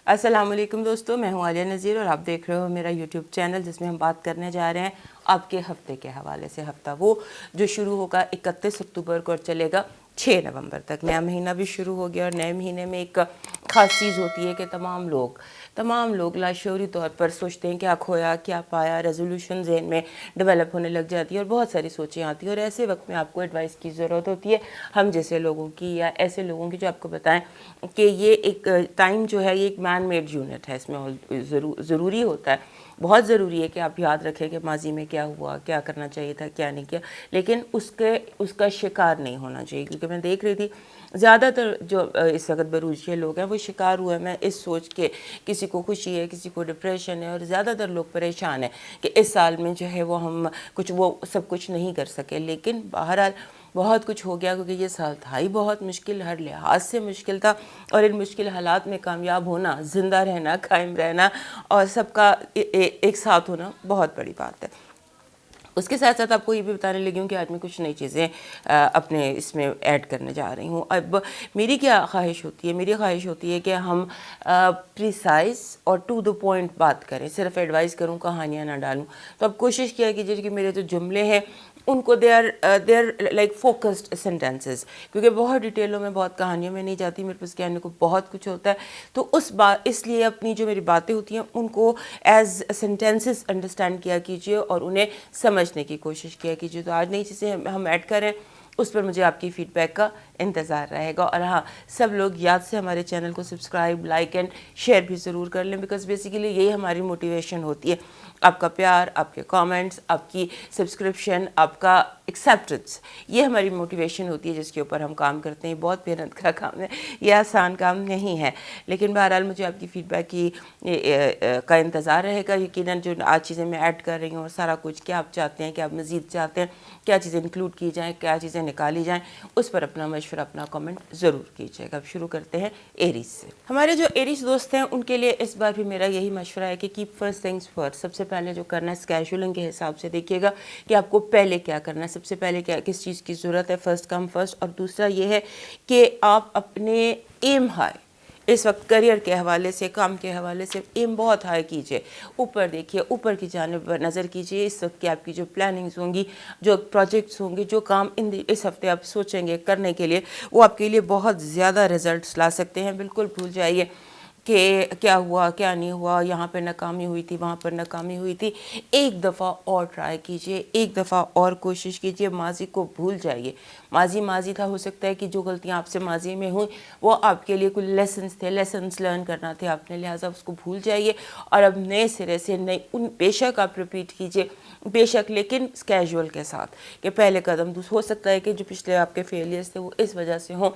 السلام علیکم دوستو، میں ہوں عالیہ نذیر اور آپ دیکھ رہے ہو میرا یوٹیوب چینل جس میں ہم بات کرنے جا رہے ہیں آپ کے ہفتے کے حوالے سے۔ ہفتہ وہ جو شروع ہوگا 31 اکتوبر کو اور چلے گا 6 نومبر تک۔ نیا مہینہ بھی شروع ہو گیا اور نئے مہینے میں ایک خاص چیز ہوتی ہے کہ تمام لوگ لاشعوری طور پر سوچتے ہیں کیا کھویا کیا پایا، ریزولوشن ذہن میں ڈیولپ ہونے لگ جاتی ہے اور بہت ساری سوچیں آتی ہیں، اور ایسے وقت میں آپ کو ایڈوائس کی ضرورت ہوتی ہے، ہم جیسے لوگوں کی یا ایسے لوگوں کی جو آپ کو بتائیں کہ یہ ایک ٹائم جو ہے یہ ایک مین میڈ یونٹ ہے، اس میں ضروری ہوتا ہے، بہت ضروری ہے کہ آپ یاد رکھیں کہ ماضی میں کیا ہوا، کیا کرنا چاہیے تھا، کیا نہیں کیا، لیکن اس کا شکار نہیں ہونا چاہیے۔ کیونکہ میں دیکھ رہی تھی زیادہ تر جو اس وقت بروج کے لوگ ہیں وہ شکار ہوئے میں اس سوچ کے، کسی کو خوشی ہے، کسی کو ڈپریشن ہے، اور زیادہ تر لوگ پریشان ہیں کہ اس سال میں جو ہے وہ سب کچھ نہیں کر سکے۔ لیکن بہرحال بہت کچھ ہو گیا، کیونکہ یہ سال تھا ہی بہت مشکل، ہر لحاظ سے مشکل تھا، اور ان مشکل حالات میں کامیاب ہونا، زندہ رہنا، قائم رہنا اور سب کا ایک ساتھ ہونا بہت بڑی بات ہے۔ اس کے ساتھ ساتھ آپ کو یہ بھی بتانے لگی ہوں کہ آج میں کچھ نئی چیزیں اپنے اس میں ایڈ کرنے جا رہی ہوں۔ اب میری کیا خواہش ہوتی ہے؟ میری خواہش ہوتی ہے کہ ہم پریسائز اور ٹو دا پوائنٹ بات کریں، صرف ایڈوائز کروں، کہانیاں نہ ڈالوں۔ تو اب کوشش کیا کیجیے کہ میرے جو جملے ہیں ان کو they are like focused sentences, کیونکہ بہت ڈیٹیلوں میں، بہت کہانیوں میں نہیں جاتی، میرے پاس کہنے کو بہت کچھ ہوتا ہے، تو اس لیے اپنی جو میری باتیں ہوتی ہیں ان کو ایز سینٹینسز انڈرسٹینڈ کیا کیجیے اور انہیں سمجھنے کی کوشش کیا کیجیے۔ تو آج نئی چیزیں ہم ایڈ کریں، اس پر مجھے آپ کی فیڈ بیک کا انتظار رہے گا۔ اور ہاں، سب لوگ یاد سے ہمارے چینل کو سبسکرائب، لائک اینڈ شیئر بھی ضرور کر لیں، بیکاز بیسیکلی یہی ہماری موٹیویشن ہوتی ہے، آپ کا پیار، آپ کے کامنٹس، آپ کی سبسکرپشن، آپ کا ایکسیپٹنس، یہ ہماری موٹیویشن ہوتی ہے جس کے اوپر ہم کام کرتے ہیں۔ بہت محنت کا کام ہے، یہ آسان کام نہیں ہے، لیکن بہرحال مجھے آپ کی فیڈ بیک کا انتظار رہے گا۔ یقیناً جو آج چیزیں میں ایڈ کر رہی ہوں اور سارا کچھ کیا آپ چاہتے ہیں، کیا آپ مزید چاہتے ہیں، کیا چیزیں انکلوڈ کی جائیں، کیا چیزیں نکالی جائیں، اس پر اپنا مشورہ، اپنا کامنٹ ضرور کیجیے گا۔ اب شروع کرتے ہیں ایریز سے۔ ہمارے جو ایریز دوست ہیں ان کے لیے اس بار بھی میرا یہی مشورہ ہے کہ کیپ فرسٹ تھنگس فرسٹ۔ سب سے پہلے جو کرنا ہے اسکیجولنگ کے حساب سے دیکھیے گا کہ آپ کو پہلے کیا کرنا ہے، سب سے پہلے کس چیز کی ضرورت ہے، فرسٹ کم فرسٹ۔ اور دوسرا یہ ہے کہ آپ اپنے ایم ہائی اس وقت کریئر کے حوالے سے، کام کے حوالے سے ایم بہت ہائی کیجیے، اوپر دیکھیے، اوپر کی جانب نظر کیجیے۔ اس وقت کی آپ کی جو پلاننگز ہوں گی، جو پروجیکٹس ہوں گے، جو کام اس ہفتے آپ سوچیں گے کرنے کے لیے، وہ آپ کے لیے بہت زیادہ رزلٹس لا سکتے ہیں۔ بالکل بھول جائیے کہ کیا ہوا کیا نہیں ہوا، یہاں پر ناکامی ہوئی تھی، وہاں پر ناکامی ہوئی تھی۔ ایک دفعہ اور ٹرائی کیجیے، ایک دفعہ اور کوشش کیجیے، ماضی کو بھول جائیے۔ ماضی تھا، ہو سکتا ہے کہ جو غلطیاں آپ سے ماضی میں ہوئیں وہ آپ کے لیے کچھ لیسنس تھے، لیسنس لرن کرنا تھے آپ نے، لہٰذا اس کو بھول جائیے اور اب نئے سرے سے بے شک آپ ریپیٹ کیجیے، بے شک، لیکن کیجول کے ساتھ کہ پہلے قدم ہو سکتا ہے کہ جو پچھلے آپ کے فیلیئرز تھے وہ اس وجہ سے ہوں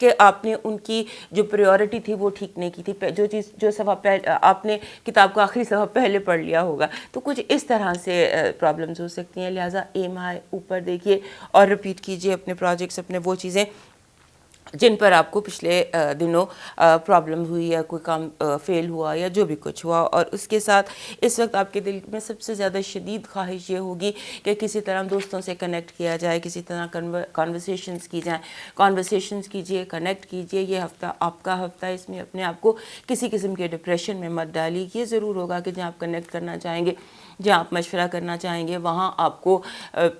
کہ آپ نے ان کی جو پریورٹی تھی وہ ٹھیک نہیں کی تھی، جو صفحہ آپ نے کتاب کا آخری صفحہ پہلے پڑھ لیا ہوگا، تو کچھ اس طرح سے پرابلمز ہو سکتی ہیں۔ لہٰذا ایم ہائی، اوپر دیکھیے اور ریپیٹ کیجیے اپنے پروجیکٹس، اپنے وہ چیزیں جن پر آپ کو پچھلے دنوں پرابلم ہوئی یا کوئی کام فیل ہوا یا جو بھی کچھ ہوا۔ اور اس کے ساتھ اس وقت آپ کے دل میں سب سے زیادہ شدید خواہش یہ ہوگی کہ کسی طرح دوستوں سے کنیکٹ کیا جائے، کسی طرح کانورسیشنز کی جائیں، کانورسیشنز کیجیے، کنیکٹ کیجیے۔ یہ ہفتہ آپ کا ہفتہ ہے، اس میں اپنے آپ کو کسی قسم کے ڈپریشن میں مت ڈالیے۔ یہ ضرور ہوگا کہ جہاں آپ کنیکٹ کرنا چاہیں گے، جہاں آپ مشورہ کرنا چاہیں گے، وہاں آپ کو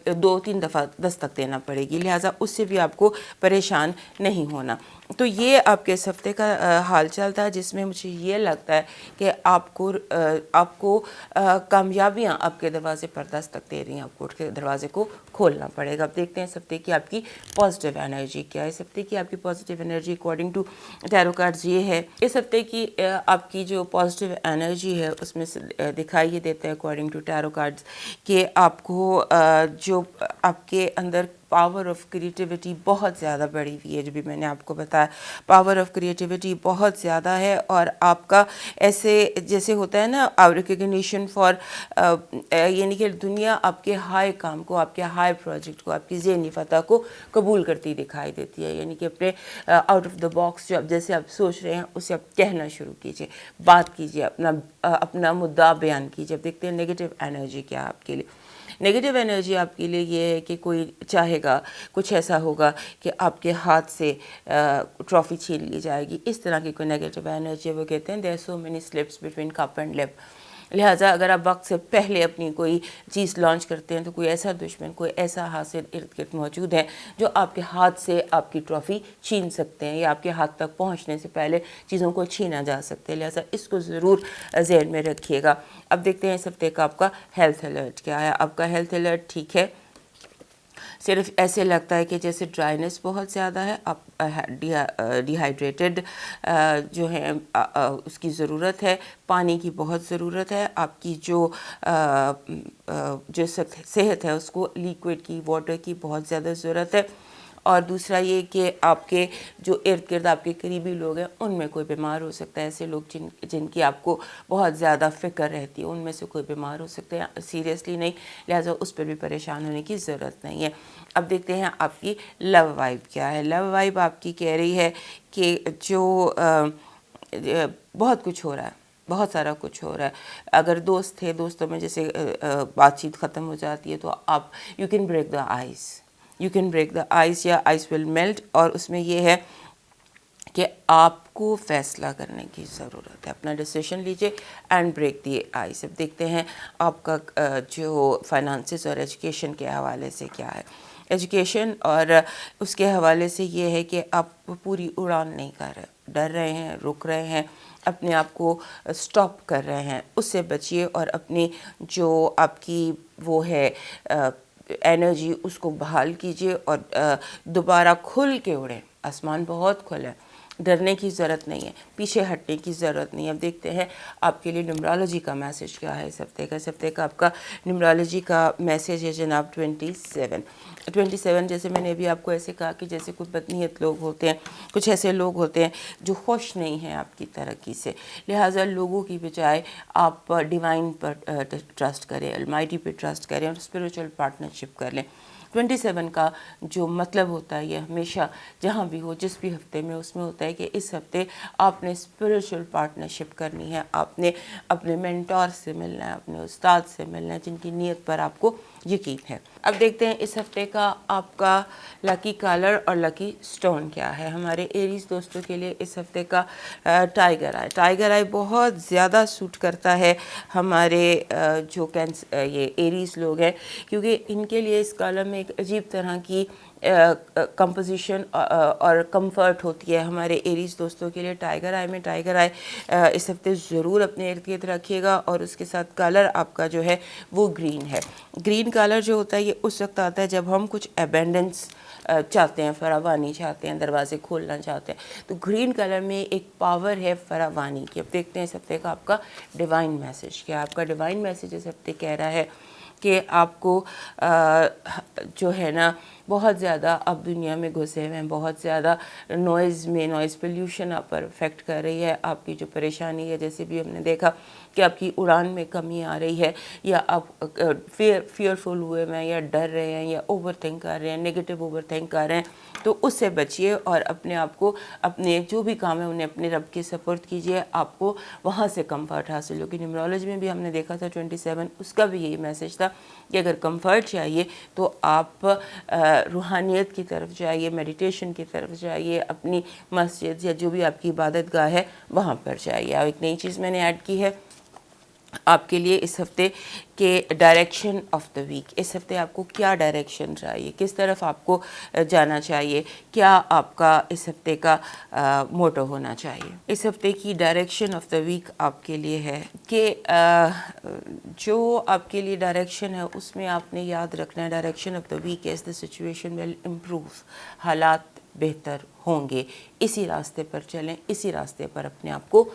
2-3 دفعہ دستک دینا پڑے گی، لہٰذا اس سے بھی آپ کو پریشان نہیں ہونا۔ تو یہ آپ کے اس ہفتے کا حال چال تھا، جس میں مجھے یہ لگتا ہے کہ آپ کو کامیابیاں آپ کے دروازے پر دستک دے رہی ہیں، آپ کو کے دروازے کو کھولنا پڑے گا۔ اب دیکھتے ہیں اس ہفتے کی آپ کی پازیٹیو انرجی کیا ہے۔ اس ہفتے کی آپ کی positive energy according to tarot cards یہ ہے، اس ہفتے کی آپ کی جو پازیٹیو انرجی ہے اس میں سے دکھائی یہ دیتا ہے اکارڈنگ ٹو ٹیرو کارڈز کہ آپ کو جو آپ کے اندر پاور آف کریٹیوٹی بہت زیادہ بڑھی ہوئی ہے۔ جو بھی میں نے آپ کو بتایا، پاور آف کریٹیوٹی بہت زیادہ ہے، اور آپ کا ایسے جیسے ہوتا ہے نا ریکگنیشن فار، یعنی کہ دنیا آپ کے ہائی کام کو، آپ کے ہائی پروجیکٹ کو، آپ کی ذہنی فتح کو قبول کرتی دکھائی دیتی ہے۔ یعنی کہ اپنے آؤٹ آف دا باکس جو جیسے آپ سوچ رہے ہیں اسے آپ کہنا شروع کیجیے، بات کیجیے، اپنا مدعا بیان کیجیے۔ اب دیکھتے ہیں نیگیٹو انرجی کیا آپ کے لیے۔ نیگیٹو انرجی آپ کے لیے یہ ہے کہ کوئی چاہے گا, کچھ ایسا ہوگا کہ آپ کے ہاتھ سے ٹرافی چھین لی جائے گی, اس طرح کی کوئی نیگیٹو انرجی. وہ کہتے ہیں there are so many slips between cup and lip. لہٰذا اگر آپ وقت سے پہلے اپنی کوئی چیز لانچ کرتے ہیں تو کوئی ایسا دشمن, کوئی ایسا حاسد ارد گرد موجود ہے جو آپ کے ہاتھ سے آپ کی ٹرافی چھین سکتے ہیں, یا آپ کے ہاتھ تک پہنچنے سے پہلے چیزوں کو چھینا جا سکتے ہیں. لہٰذا اس کو ضرور ذہن میں رکھیے گا. اب دیکھتے ہیں اس ہفتے کا آپ کا ہیلتھ الرٹ کیا ہے. آپ کا ہیلتھ الرٹ ٹھیک ہے, صرف ایسے لگتا ہے کہ جیسے ڈرائنس بہت زیادہ ہے, آپ ڈی ہائیڈریٹڈ جو ہے اس کی ضرورت ہے, پانی کی بہت ضرورت ہے. آپ کی جو صحت ہے اس کو لیکوڈ کی, واٹر کی بہت زیادہ ضرورت ہے. اور دوسرا یہ کہ آپ کے جو ارد گرد آپ کے قریبی لوگ ہیں ان میں کوئی بیمار ہو سکتا ہے. ایسے لوگ جن کی آپ کو بہت زیادہ فکر رہتی ہے, ان میں سے کوئی بیمار ہو سکتے ہیں, سیریسلی نہیں, لہٰذا اس پر بھی پریشان ہونے کی ضرورت نہیں ہے. اب دیکھتے ہیں آپ کی لو وائب کیا ہے. لو وائب آپ کی کہہ رہی ہے کہ جو بہت کچھ ہو رہا ہے, بہت سارا کچھ ہو رہا ہے. اگر دوست تھے, دوستوں میں جیسے بات چیت ختم ہو جاتی ہے تو آپ you can break the ice, you can break the ice یا آئس ول میلٹ. اور اس میں یہ ہے کہ آپ کو فیصلہ کرنے کی ضرورت ہے, اپنا ڈیسیشن لیجئے اینڈ بریک دی آئس. اب دیکھتے ہیں آپ کا جو فائنانسز اور ایجوکیشن کے حوالے سے کیا ہے. ایجوکیشن اور اس کے حوالے سے یہ ہے کہ آپ پوری اڑان نہیں کر رہے, ڈر رہے ہیں, رک رہے ہیں, اپنے آپ کو سٹاپ کر رہے ہیں, اس سے بچیے. اور اپنی جو آپ کی وہ ہے انرجی اس کو بحال کیجئے اور دوبارہ کھل کے اڑیں. آسمان بہت کھلا ہے, ڈرنے کی ضرورت نہیں ہے, پیچھے ہٹنے کی ضرورت نہیں ہے. اب دیکھتے ہیں آپ کے لیے نیومرالوجی کا میسج کیا ہے اس ہفتے کا. اس ہفتے کا آپ کا نیومرالوجی کا میسج ہے جناب 27. جیسے میں نے ابھی آپ کو ایسے کہا کہ جیسے کوئی بدنیت لوگ ہوتے ہیں, کچھ ایسے لوگ ہوتے ہیں جو خوش نہیں ہیں آپ کی ترقی سے, لہٰذا لوگوں کی بجائے آپ ڈیوائن پر ٹرسٹ کریں, المائٹی پہ ٹرسٹ کریں اور اسپریچول پارٹنرشپ کر لیں. 27 کا جو مطلب ہوتا ہے یہ ہمیشہ جہاں بھی ہو, جس بھی ہفتے میں, اس میں ہوتا ہے کہ اس ہفتے آپ نے اسپریچول پارٹنرشپ کرنی ہے, آپ نے اپنے مینٹور سے ملنا ہے, اپنے استاد سے ملنا ہے جن کی نیت پر آپ کو یقین ہے. اب دیکھتے ہیں اس ہفتے کا آپ کا لکی کلر اور لکی سٹون کیا ہے. ہمارے ایریز دوستوں کے لیے اس ہفتے کا ٹائیگر آئی. ٹائیگر آئی بہت زیادہ سوٹ کرتا ہے ہمارے جو یہ ایریز لوگ ہیں, کیونکہ ان کے لیے اس کالم میں ایک عجیب طرح کی کمپوزیشن اور کمفرٹ ہوتی ہے. ہمارے ایریز دوستوں کے لیے ٹائیگر آئی میں, ٹائیگر آئی اس ہفتے ضرور اپنے ارد گرد رکھیے گا. اور اس کے ساتھ کلر آپ کا جو ہے وہ گرین ہے. گرین کلر جو ہوتا ہے یہ اس وقت آتا ہے جب ہم کچھ ایبنڈنس چاہتے ہیں, فراوانی چاہتے ہیں, دروازے کھولنا چاہتے ہیں, تو گرین کلر میں ایک پاور ہے فراوانی کی. اب دیکھتے ہیں اس ہفتے کا آپ کا ڈیوائن میسج کیا. آپ کا ڈیوائن میسج اس ہفتے کہہ رہا ہے کہ آپ کو جو ہے نا بہت زیادہ اب دنیا میں گھسے ہوئے ہیں, بہت زیادہ نوائز پولیوشن آپ پر افیکٹ کر رہی ہے. آپ کی جو پریشانی ہے, جیسے بھی ہم نے دیکھا کہ آپ کی اڑان میں کمی آ رہی ہے, یا آپ فیئرفل ہوئے ہوئے ہیں, یا ڈر رہے ہیں, یا اوور تھنک کر رہے ہیں, نیگیٹو اوور تھنک کر رہے ہیں, تو اس سے بچیے اور اپنے آپ کو, اپنے جو بھی کام ہے انہیں اپنے رب کے سپرد کیجیے. آپ کو وہاں سے کمفرٹ حاصل ہوگی. نیومرالوجی میں بھی ہم نے دیکھا تھا 27, اس کا بھی یہی میسج تھا کہ اگر کمفرٹ چاہیے تو آپ روحانیت کی طرف جائیے, میڈیٹیشن کی طرف جائیے, اپنی مسجد یا جو بھی آپ کی عبادت گاہ ہے وہاں پر جائیے. اور ایک نئی چیز میں نے ایڈ کی ہے آپ کے لیے اس ہفتے کے ڈائریکشن آف دا ویک. اس ہفتے آپ کو کیا ڈائریکشن چاہیے, کس طرف آپ کو جانا چاہیے, کیا آپ کا اس ہفتے کا موٹو ہونا چاہیے. اس ہفتے کی ڈائریکشن آف دا ویک آپ کے لیے ہے کہ جو آپ کے لیے ڈائریکشن ہے اس میں آپ نے یاد رکھنا ہے, direction of the week is the situation will improve, حالات بہتر ہوں گے, اسی راستے پر چلیں, اسی راستے پر اپنے آپ کو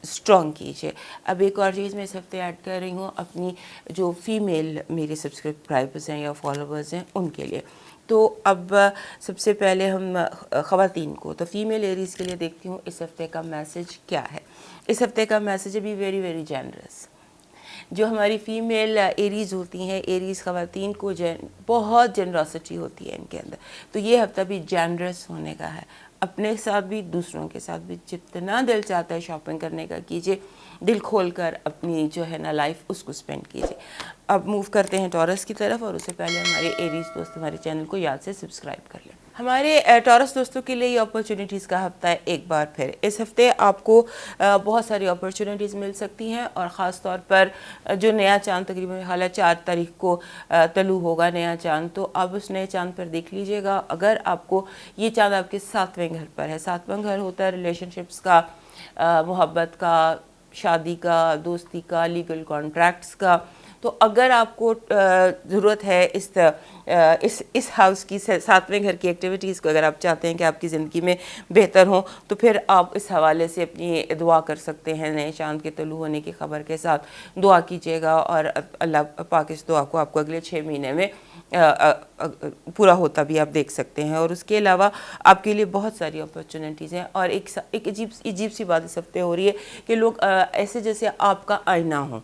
اسٹرانگ کیجیے. اب ایک اور چیز میں اس ہفتے ایڈ کر رہی ہوں اپنی جو فیمیل میرے سبسکرائبرز ہیں یا فالوورز ہیں ان کے لیے. تو اب سب سے پہلے ہم خواتین کو, تو فیمیل ایریز کے لیے دیکھتی ہوں اس ہفتے کا میسج کیا ہے. اس ہفتے کا میسج ہے بی ویری ویری جینرس. جو ہماری فیمیل ایریز ہوتی ہیں, ایریز خواتین کو بہت جنراسٹی ہوتی ہے ان کے اندر, تو یہ ہفتہ بھی جینرس ہونے کا ہے. اپنے ساتھ بھی دوسروں کے ساتھ بھی جتنا دل چاہتا ہے شاپنگ کرنے کا کیجیے, دل کھول کر اپنی جو ہے نا لائف اس کو سپینڈ کیجیے. اب موو کرتے ہیں ٹورس کی طرف, اور اس سے پہلے ہمارے ایریز دوست ہمارے چینل کو یاد سے سبسکرائب کر لیں. ہمارے ٹورس دوستوں کے لیے یہ اپرچونیٹیز کا ہفتہ ہے. ایک بار پھر اس ہفتے آپ کو بہت ساری اپرچونیٹیز مل سکتی ہیں, اور خاص طور پر جو نیا چاند تقریباً حالا 4 تاریخ کو طلوع ہوگا نیا چاند, تو آپ اس نئے چاند پر دیکھ لیجئے گا. اگر آپ کو یہ چاند آپ کے 7ویں گھر پر ہے, 7واں گھر ہوتا ہے ریلیشن شپس کا, محبت کا, شادی کا, دوستی کا, لیگل کانٹریکٹس کا. تو اگر آپ کو ضرورت ہے اس ہاؤس کی 7ویں گھر کی ایکٹیویٹیز کو, اگر آپ چاہتے ہیں کہ آپ کی زندگی میں بہتر ہوں, تو پھر آپ اس حوالے سے اپنی دعا کر سکتے ہیں. نئے چاند کے طلوع ہونے کی خبر کے ساتھ دعا کیجیے گا, اور اللہ پاک اس دعا کو آپ کو اگلے 6 مہینے میں پورا ہوتا بھی آپ دیکھ سکتے ہیں. اور اس کے علاوہ آپ کے لیے بہت ساری اپرچونیٹیز ہیں. اور ایک عجیب سی بات اس ہفتے ہو رہی ہے کہ لوگ ایسے جیسے آپ کا آئینہ ہوں,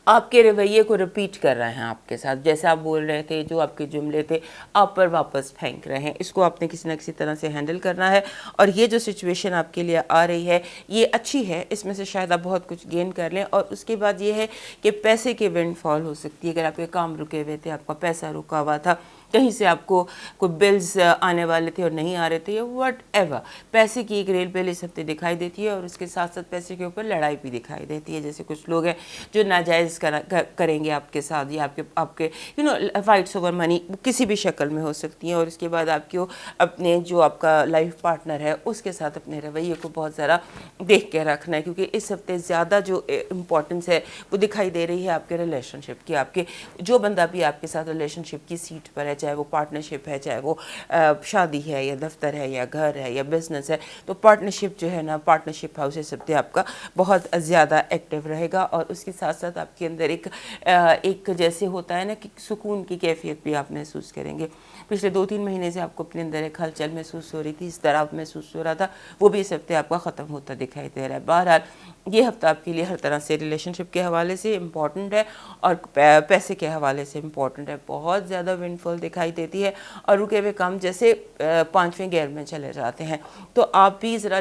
آپ کے رویے کو رپیٹ کر رہے ہیں آپ کے ساتھ, جیسے آپ بول رہے تھے, جو آپ کے جملے تھے آپ پر واپس پھینک رہے ہیں. اس کو آپ نے کسی نہ کسی طرح سے ہینڈل کرنا ہے. اور یہ جو سچویشن آپ کے لیے آ رہی ہے یہ اچھی ہے, اس میں سے شاید آپ بہت کچھ گین کر لیں. اور اس کے بعد یہ ہے کہ پیسے کے ونڈ فال ہو سکتی ہے. اگر آپ کے کام رکے ہوئے تھے, آپ کا پیسہ رکا ہوا تھا, کہیں سے آپ کو کوئی بلز آنے والے تھے اور نہیں آ رہے تھے, یا وٹ ایور, پیسے کی ایک ریل بل اس ہفتے دکھائی دیتی ہے. اور اس کے ساتھ ساتھ پیسے کے اوپر لڑائی بھی دکھائی دیتی ہے. جیسے کچھ لوگ ہیں جو ناجائز کریں گے آپ کے ساتھ, یا آپ کے فائٹس اوور منی کسی بھی شکل میں ہو سکتی ہیں. اور اس کے بعد آپ کو اپنے جو آپ کا لائف پارٹنر ہے اس کے ساتھ اپنے رویے کو بہت ذرا دیکھ کے رکھنا ہے, کیونکہ اس ہفتے زیادہ جو امپورٹنس ہے وہ دکھائی دے رہی ہے آپ کے ریلیشن شپ کی. آپ کے جو بندہ بھی آپ کے ساتھ ریلیشن شپ کی سیٹ پر ہے, چاہے وہ پارٹنرشپ ہے, چاہے وہ شادی ہے, یا دفتر ہے, یا گھر ہے, یا بزنس ہے, تو پارٹنرشپ جو ہے نا, پارٹنرشپ ہاؤس اس ہفتے آپ کا بہت زیادہ ایکٹیو رہے گا. اور اس کے ساتھ ساتھ آپ کے اندر ایک جیسے ہوتا ہے نا کہ سکون کی کیفیت بھی آپ محسوس کریں گے. پچھلے 2-3 مہینے سے آپ کو اپنے اندر ایک ہلچل محسوس ہو رہی تھی, اضطراب محسوس ہو رہا تھا, وہ بھی اس ہفتے آپ کا ختم ہوتا دکھائی دے رہا ہے. بہرحال یہ ہفتہ آپ کے لیے ہر طرح سے ریلیشن شپ کے حوالے سے امپورٹنٹ ہے, اور پیسے کے حوالے سے امپورٹنٹ ہے. بہت زیادہ ونڈ فال دکھائی دیتی ہے, اور رکے ہوئے کام جیسے 5ویں گیئر میں چلے جاتے ہیں. تو آپ بھی ذرا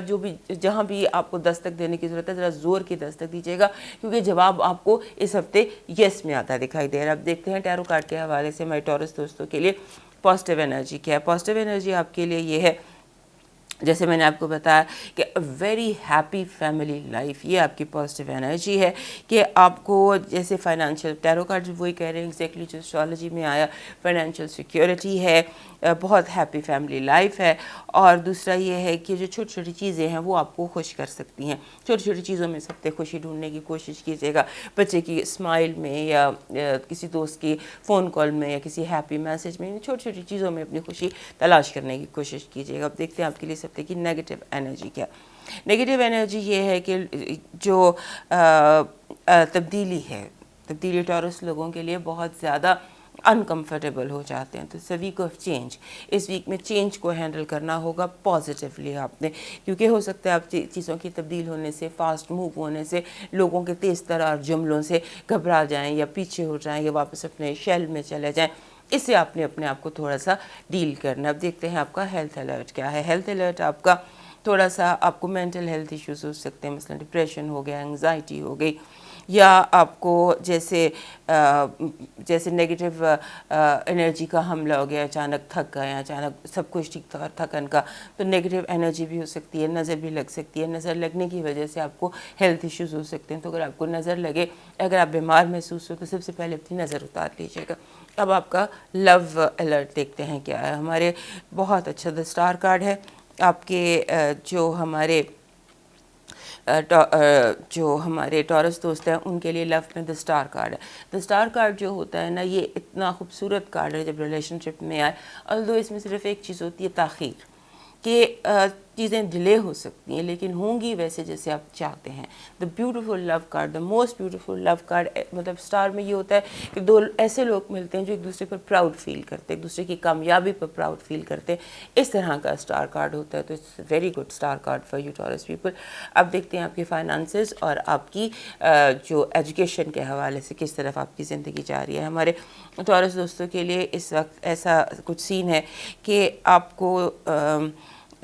جہاں بھی آپ کو دستک دینے کی ضرورت ہے, ذرا زور کی دستک دیجیے گا, کیونکہ جواب آپ کو اس ہفتے یس میں آتا دکھائی دے رہا ہے. اب دیکھتے ہیں ٹیرو کارڈ کے حوالے سے ہمارے ٹورس دوستوں کے لیے پازیٹیو انرجی کیا ہے. پازیٹیو انرجی آپ کے لیے یہ ہے, جیسے میں نے آپ کو بتایا کہ ویری ہیپی فیملی لائف, یہ آپ کی پازیٹیو انرجی ہے. کہ آپ کو جیسے فائنینشیل, ٹیرو کارڈ وہی کہہ رہے ہیں ایگزیکٹلی جو اسٹرالوجی میں آیا, فائنینشیل سیکیورٹی ہے, بہت ہیپی فیملی لائف ہے. اور دوسرا یہ ہے کہ جو چھوٹی چھوٹی چیزیں ہیں وہ آپ کو خوش کر سکتی ہیں. چھوٹی چھوٹی چیزوں میں سب سے خوشی ڈھونڈنے کی کوشش کیجیے گا, بچے کی اسمائل میں, یا کسی دوست کی فون کال میں, یا کسی ہیپی میسج میں, چھوٹی چھوٹی چیزوں میں اپنی خوشی تلاش کرنے کی کوشش کیجیے گا. اب دیکھتے ہیں آپ کے لیے سب کی نیگیٹو انرجی کیا. نیگیٹو انرجی یہ ہے کہ جو تبدیلی ٹورس لوگوں کے لیے بہت زیادہ انکمفرٹیبل ہو جاتے ہیں. تو it's a week of change, اس ویک میں چینج کو ہینڈل کرنا ہوگا پازیٹیولی آپ نے, کیونکہ ہو سکتا ہے آپ چیزوں کی تبدیل ہونے سے, فاسٹ موو ہونے سے, لوگوں کے تیز ترار جملوں سے گھبرا جائیں, یا پیچھے ہو جائیں, یا واپس اپنے شیل میں چلے جائیں. اس سے آپ نے اپنے آپ کو تھوڑا سا ڈیل کرنا. اب دیکھتے ہیں آپ کا ہیلتھ الرٹ کیا ہے. ہیلتھ الرٹ آپ کا تھوڑا سا, آپ کو مینٹل ہیلتھ ایشوز ہو سکتے ہیں, مثلا ڈپریشن ہو گیا, انگزائٹی ہو گئی, یا آپ کو جیسے نیگیٹو انرجی کا حملہ ہو گیا, اچانک تھک گئے, اچانک سب کچھ ٹھیک تھکن کا, تو نیگیٹو انرجی بھی ہو سکتی ہے. نظر بھی لگ سکتی ہے, نظر لگنے کی وجہ سے آپ کو ہیلتھ ایشوز ہو سکتے ہیں. تو اگر آپ کو نظر لگے, اگر آپ بیمار محسوس ہو, تو سب سے پہلے اپنی نظر اتار لیجیے گا. اب آپ کا لو الرٹ دیکھتے ہیں کیا ہے. ہمارے بہت اچھا دا اسٹار کارڈ ہے. آپ کے جو ہمارے ٹورس دوست ہیں ان کے لیے لو میں دا اسٹار کارڈ ہے. دا اسٹار کارڈ جو ہوتا ہے نا, یہ اتنا خوبصورت کارڈ ہے جب ریلیشن شپ میں آئے. although اس میں صرف ایک چیز ہوتی ہے, تاخیر, کہ چیزیں ڈیلے ہو سکتی ہیں لیکن ہوں گی ویسے جیسے آپ چاہتے ہیں. The beautiful love card, the most beautiful love card, مطلب اسٹار میں یہ ہوتا ہے کہ دو ایسے لوگ ملتے ہیں جو ایک دوسرے پر پراؤڈ فیل کرتے ہیں, ایک دوسرے کی کامیابی پر پراؤڈ فیل کرتے ہیں. اس طرح کا اسٹار کارڈ ہوتا ہے. تو it's very good star card for you Taurus people. اب دیکھتے ہیں آپ کے فائنانسز اور آپ کی جو ایجوکیشن کے حوالے سے کس طرف آپ کی زندگی جا رہی ہے. ہمارے ٹورس دوستوں کے لیے اس وقت ایسا کچھ سین ہے کہ آپ کو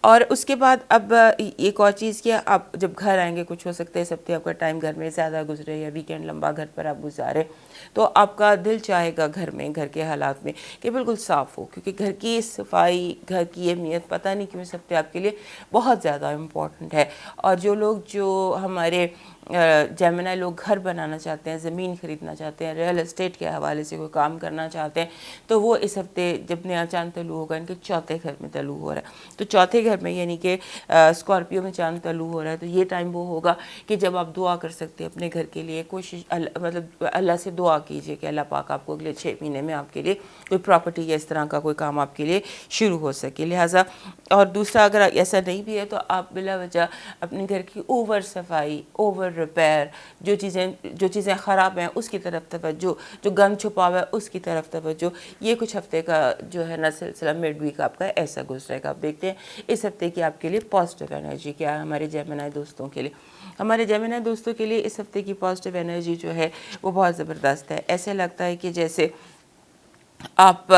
اور اس کے بعد اب ایک اور چیز کیا، آپ جب گھر آئیں گے، کچھ ہو سکتا ہے اس ہفتے آپ کا ٹائم گھر میں زیادہ گزرے یا ویکینڈ لمبا گھر پر آپ گزارے، تو آپ کا دل چاہے گا گھر میں، گھر کے حالات میں کہ بالکل صاف ہو، کیونکہ گھر کی صفائی، گھر کی اہمیت پتہ نہیں کیوں اس ہفتے آپ کے لیے بہت زیادہ امپورٹنٹ ہے۔ اور جو لوگ، جو ہمارے جیمنائی لوگ گھر بنانا چاہتے ہیں، زمین خریدنا چاہتے ہیں، ریئل اسٹیٹ کے حوالے سے کوئی کام کرنا چاہتے ہیں، تو وہ اس ہفتے جب نیا چاند طلوع ہوگا، ان کے چوتھے گھر میں طلوع ہو رہا ہے، تو چوتھے گھر میں یعنی کہ اسکارپیو میں چاند طلوع ہو رہا ہے، تو یہ ٹائم وہ ہوگا کہ جب آپ دعا کر سکتے ہیں اپنے گھر کے لیے۔ کوشش مطلب اللہ سے دعا کیجئے کہ اللہ پاک آپ کو اگلے 6 مہینے میں آپ کے لیے کوئی پراپرٹی یا اس طرح کا کوئی کام آپ کے لیے شروع ہو سکے۔ لہٰذا، اور دوسرا اگر ایسا نہیں بھی ہے تو آپ بلا وجہ اپنے گھر کی اوور صفائی، اوور ریپیئر، جو چیزیں خراب ہیں اس کی طرف توجہ، جو گند چھپا ہوا ہے اس کی طرف توجہ، یہ کچھ ہفتے کا جو ہے نا سلسلہ مڈ ویک آپ کا ایسا گزرے گا۔ آپ دیکھتے ہیں اس ہفتے کی آپ کے لیے پازیٹیو انرجی کیا ہے ہمارے جیمنائی دوستوں کے لیے۔ ہمارے جیمنائی دوستوں کے لیے اس ہفتے کی پازیٹیو انرجی جو ہے وہ بہت زبردست ہے۔ ایسے لگتا ہے کہ جیسے آپ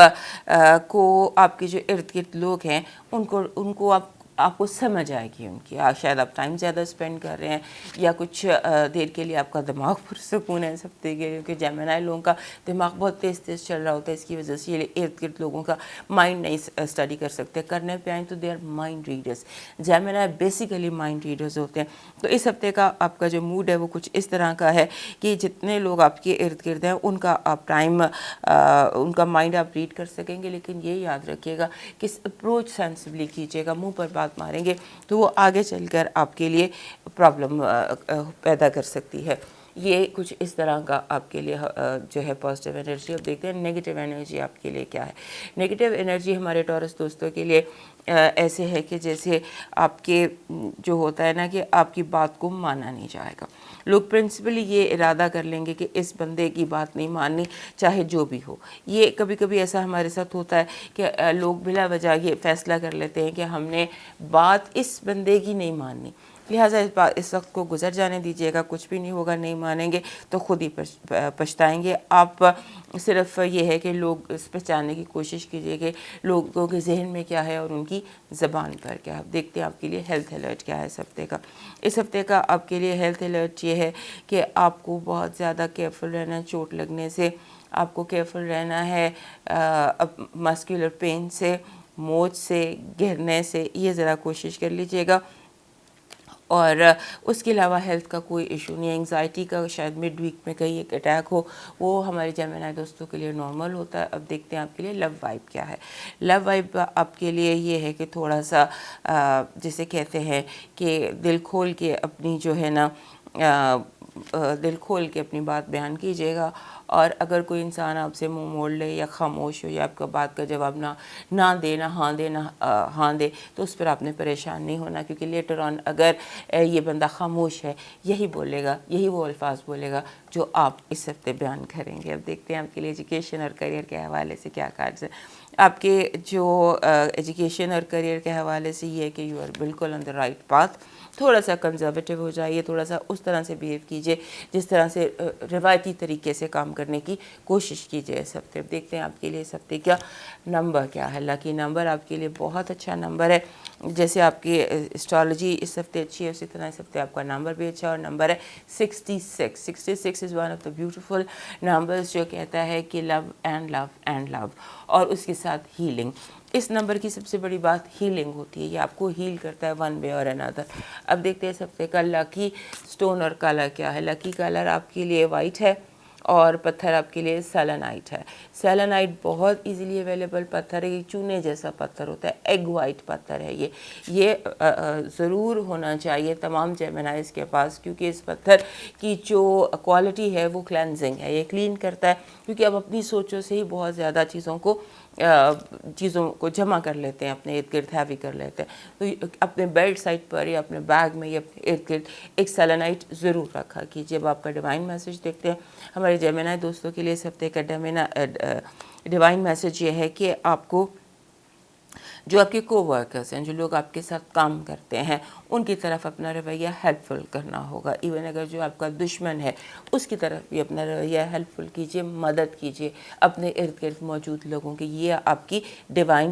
کو آپ کے جو ارد گرد لوگ ہیں ان کو آپ کو سمجھ آئے گی ان کی، شاید آپ ٹائم زیادہ اسپینڈ کر رہے ہیں یا کچھ دیر کے لیے آپ کا دماغ پرسکون ہے اس ہفتے کے، کیونکہ جیمنائی لوگوں کا دماغ بہت تیز تیز چل رہا ہوتا ہے، اس کی وجہ سے یہ ارد گرد لوگوں کا مائنڈ نہیں اسٹڈی کر سکتے، کرنے پہ آئیں تو they are mind readers. Gemini basically mind readers ہوتے ہیں۔ تو اس ہفتے کا آپ کا جو موڈ ہے وہ کچھ اس طرح کا ہے کہ جتنے لوگ آپ کے ارد گرد ہیں ان کا آپ ان کا مائنڈ آپ ریڈ کر سکیں گے، لیکن یہ یاد رکھیے گا کہ اپروچ سینسبلی کیجیے گا، منہ پر بات ماریں گے تو وہ آگے چل کر آپ کے لیے پرابلم پیدا کر سکتی ہے۔ یہ کچھ اس طرح کا آپ کے لیے جو ہے پازیٹیو انرجی۔ اب دیکھتے ہیں نیگیٹیو انرجی آپ کے لیے کیا ہے۔ نیگیٹیو انرجی ہمارے ٹورس دوستوں کے لیے ایسے ہے کہ جیسے آپ کے جو ہوتا ہے نا کہ آپ کی بات کو مانا نہیں جائے گا۔ لوگ پرنسپلی یہ ارادہ کر لیں گے کہ اس بندے کی بات نہیں ماننی، چاہے جو بھی ہو۔ یہ کبھی کبھی ایسا ہمارے ساتھ ہوتا ہے کہ لوگ بلا وجہ یہ فیصلہ کر لیتے ہیں کہ ہم نے بات اس بندے کی نہیں ماننی، لہٰذا اس وقت کو گزر جانے دیجیے گا، کچھ بھی نہیں ہوگا، نہیں مانیں گے تو خود ہی پچھتائیں گے۔ آپ صرف یہ ہے کہ لوگ اس پہچاننے کی کوشش کیجیے کہ لوگوں کے ذہن میں کیا ہے اور ان کی زبان پر کیا ہے۔ آپ دیکھتے ہیں آپ کے لیے ہیلتھ الرٹ کیا ہے اس ہفتے کا۔ اس ہفتے کا آپ کے لیے ہیلتھ الرٹ یہ ہے کہ آپ کو بہت زیادہ کیئرفل رہنا ہے چوٹ لگنے سے، آپ کو کیئرفل رہنا ہے مسکولر پین سے، موچ سے، گرنے سے، یہ ذرا کوشش کر لیجئے گا۔ اور اس کے علاوہ ہیلتھ کا کوئی ایشو نہیں ہے۔ انگزائٹی کا شاید مڈ ویک میں کہیں ایک اٹیک ہو، وہ ہمارے جیمنائی دوستوں کے لیے نارمل ہوتا ہے۔ اب دیکھتے ہیں آپ کے لیے لو وائب کیا ہے۔ لو وائب آپ کے لیے یہ ہے کہ تھوڑا سا جسے کہتے ہیں کہ دل کھول کے اپنی جو ہے نا دل کھول کے اپنی بات بیان کیجیے گا، اور اگر کوئی انسان آپ سے منہ موڑ لے یا خاموش ہو یا آپ کا بات کا جواب نہ دے، نہ ہاں دے تو اس پر آپ نے پریشان نہیں ہونا، کیونکہ لیٹر آن اگر یہ بندہ خاموش ہے، یہی بولے گا، یہی وہ الفاظ بولے گا جو آپ اس ہفتے بیان کریں گے۔ اب دیکھتے ہیں آپ کے لیے ایجوکیشن اور کریئر کے حوالے سے کیا کارڈز ہیں۔ آپ کے جو ایجوکیشن اور کریئر کے حوالے سے یہ ہے کہ یو آر بالکل آن دا رائٹ پاتھ۔ تھوڑا سا کنزرویٹو ہو جائیے، تھوڑا سا اس طرح سے بیہیو کیجیے جس طرح سے روایتی طریقے سے کام کرنے کی کوشش کیجیے اس ہفتے۔ دیکھتے ہیں آپ کے لیے اس ہفتے کیا نمبر کیا ہے۔ لکی نمبر آپ کے لیے بہت اچھا نمبر ہے، جیسے آپ کی اسٹرالوجی اس ہفتے اچھی ہے اسی طرح اس ہفتے آپ کا نمبر بھی اچھا، اور نمبر ہے 66۔ 66 is one of the beautiful numbers, جو کہتا ہے کہ لو اینڈ لو اینڈ لو، اور اس کے ساتھ ہیلنگ۔ اس نمبر کی سب سے بڑی بات ہیلنگ ہوتی ہے، یہ آپ کو ہیل کرتا ہے ون وے اور انادر۔ اب دیکھتے ہیں اس ہفتے کا لکی سٹون اور کلر کیا ہے۔ لکی کلر آپ کے لیے وائٹ ہے اور پتھر آپ کے لیے سیلنائٹ ہے۔ سیلنائٹ بہت ایزیلی اویلیبل پتھر ہے، یہ چونے جیسا پتھر ہوتا ہے، ایگ وائٹ پتھر ہے یہ ضرور ہونا چاہیے تمام جیمنائز کے پاس، کیونکہ اس پتھر کی جو کوالٹی ہے وہ کلینزنگ ہے، یہ کلین کرتا ہے، کیونکہ اب اپنی سوچوں سے ہی بہت زیادہ چیزوں کو جمع کر لیتے ہیں، اپنے ارد گرد ہیوی کر لیتے ہیں۔ تو اپنے بیڈ سائڈ پر یا اپنے بیگ میں یا اپنے ارد گرد ایک سیلنائٹ ضرور رکھا کیجیے۔ اب آپ کا ڈیوائن میسج دیکھتے ہیں ہمارے جیمنائی دوستوں کے لیے اس ہفتے کا ڈیوائن میسج یہ ہے کہ آپ کو جو آپ کے کو ورکرز ہیں، جو لوگ آپ کے ساتھ کام کرتے ہیں، ان کی طرف اپنا رویہ ہیلپ فل کرنا ہوگا۔ ایون اگر جو آپ کا دشمن ہے اس کی طرف بھی اپنا رویہ ہیلپ فل کیجیے، مدد کیجیے اپنے ارد گرد موجود لوگوں کی۔ یہ آپ کی ڈیوائن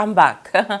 I'm back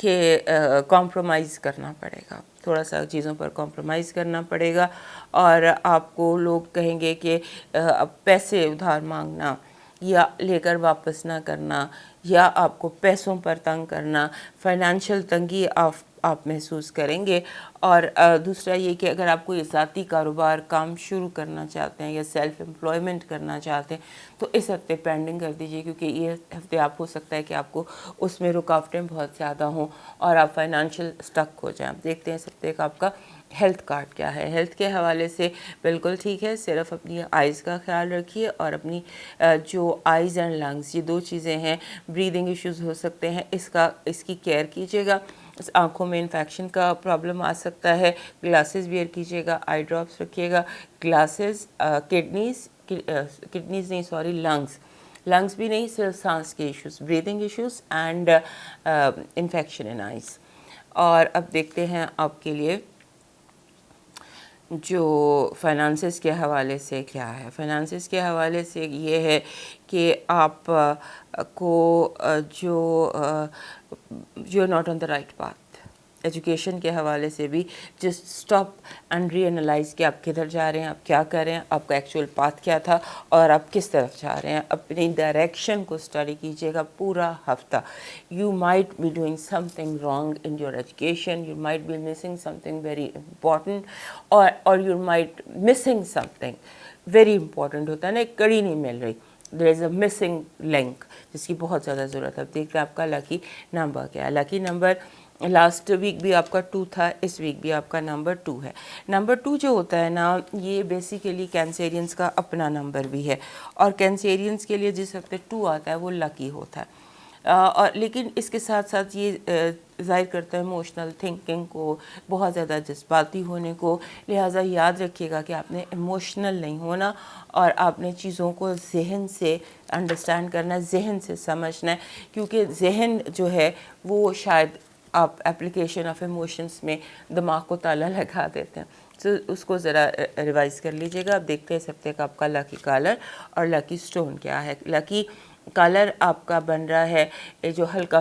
کہ کمپرومائز کرنا پڑے گا، تھوڑا سا چیزوں پر کمپرومائز کرنا پڑے گا، اور آپ کو لوگ کہیں گے کہ پیسے ادھار مانگنا یا لے کر واپس نہ کرنا، یا آپ کو پیسوں پر تنگ کرنا، فائنانشیل تنگی آپ محسوس کریں گے۔ اور دوسرا یہ کہ اگر آپ کوئی ذاتی کاروبار کام شروع کرنا چاہتے ہیں یا سیلف امپلائمنٹ کرنا چاہتے ہیں تو اس ہفتے پینڈنگ کر دیجئے، کیونکہ یہ ہفتے آپ ہو سکتا ہے کہ آپ کو اس میں رکاوٹیں بہت زیادہ ہوں اور آپ فائنانشیل اسٹک ہو جائیں۔ دیکھتے ہیں اس ہفتے کا آپ کا ہیلتھ کارڈ کیا ہے۔ ہیلتھ کے حوالے سے بالکل ٹھیک ہے، صرف اپنی آئیز کا خیال رکھیے، اور اپنی جو آئیز اینڈ لنگس، یہ دو چیزیں ہیں، بریدنگ ایشوز ہو سکتے ہیں، اس کی کیئر کیجیے گا۔ آنکھوں میں انفیکشن کا پرابلم آ سکتا ہے، گلاسز ویئر کیجیے گا، آئی ڈراپس رکھیے گا۔ گلاسز، کڈنیز نہیں سوری لنگس بھی نہیں، صرف سانس کے issues, breathing issues and infection in eyes. اور اب دیکھتے ہیں آپ کے لیے جو فائنانسز کے حوالے سے کیا ہے۔ فائنانسز کے حوالے سے یہ ہے کہ آپ کو جو not on the right path. Education کے حوالے سے بھی just stop and reanalyse کہ آپ کدھر جا رہے ہیں، آپ کیا کر رہے ہیں، آپ کا ایکچوئل پاتھ کیا تھا اور آپ کس طرف جا رہے ہیں۔ اپنی ڈائریکشن کو اسٹڈی کیجیے گا پورا ہفتہ۔ You might be doing something wrong in your education, you might be missing something very important, اور you might missing something very important ہوتا ہے نا، ایک کڑی نہیں مل رہی، دیر از اے مسنگ لنک جس کی بہت زیادہ ضرورت ہے۔ اب دیکھتے ہیں آپ کا لکی نمبر کیا ہے۔ لکی نمبر لاسٹ ویک بھی آپ کا 2 تھا، اس ویک بھی آپ کا نمبر 2 ہے۔ نمبر 2 جو ہوتا ہے نا، یہ بیسیکلی کینسیرینز کا اپنا نمبر بھی ہے، اور کینسیرینز کے لیے جس ہفتے 2 آتا ہے وہ لکی ہوتا ہے۔ اور لیکن اس کے ساتھ ساتھ یہ ظاہر کرتا ہے ایموشنل تھنکنگ کو، بہت زیادہ جذباتی ہونے کو، لہٰذا یاد رکھیے گا کہ آپ نے ایموشنل نہیں ہونا، اور آپ نے چیزوں کو ذہن سے انڈرسٹینڈ کرنا ہے، ذہن سے سمجھنا ہے، کیونکہ ذہن جو ہے وہ شاید آپ اپلیکیشن آف ایموشنس میں دماغ کو تالا لگا دیتے ہیں، تو اس کو ذرا ریوائز کر لیجیے گا۔ اب دیکھتے ہیں اس ہفتے کا آپ کا لکی کلر اور لکی سٹون کیا ہے۔ لکی کلر آپ کا بن رہا ہے جو ہلکا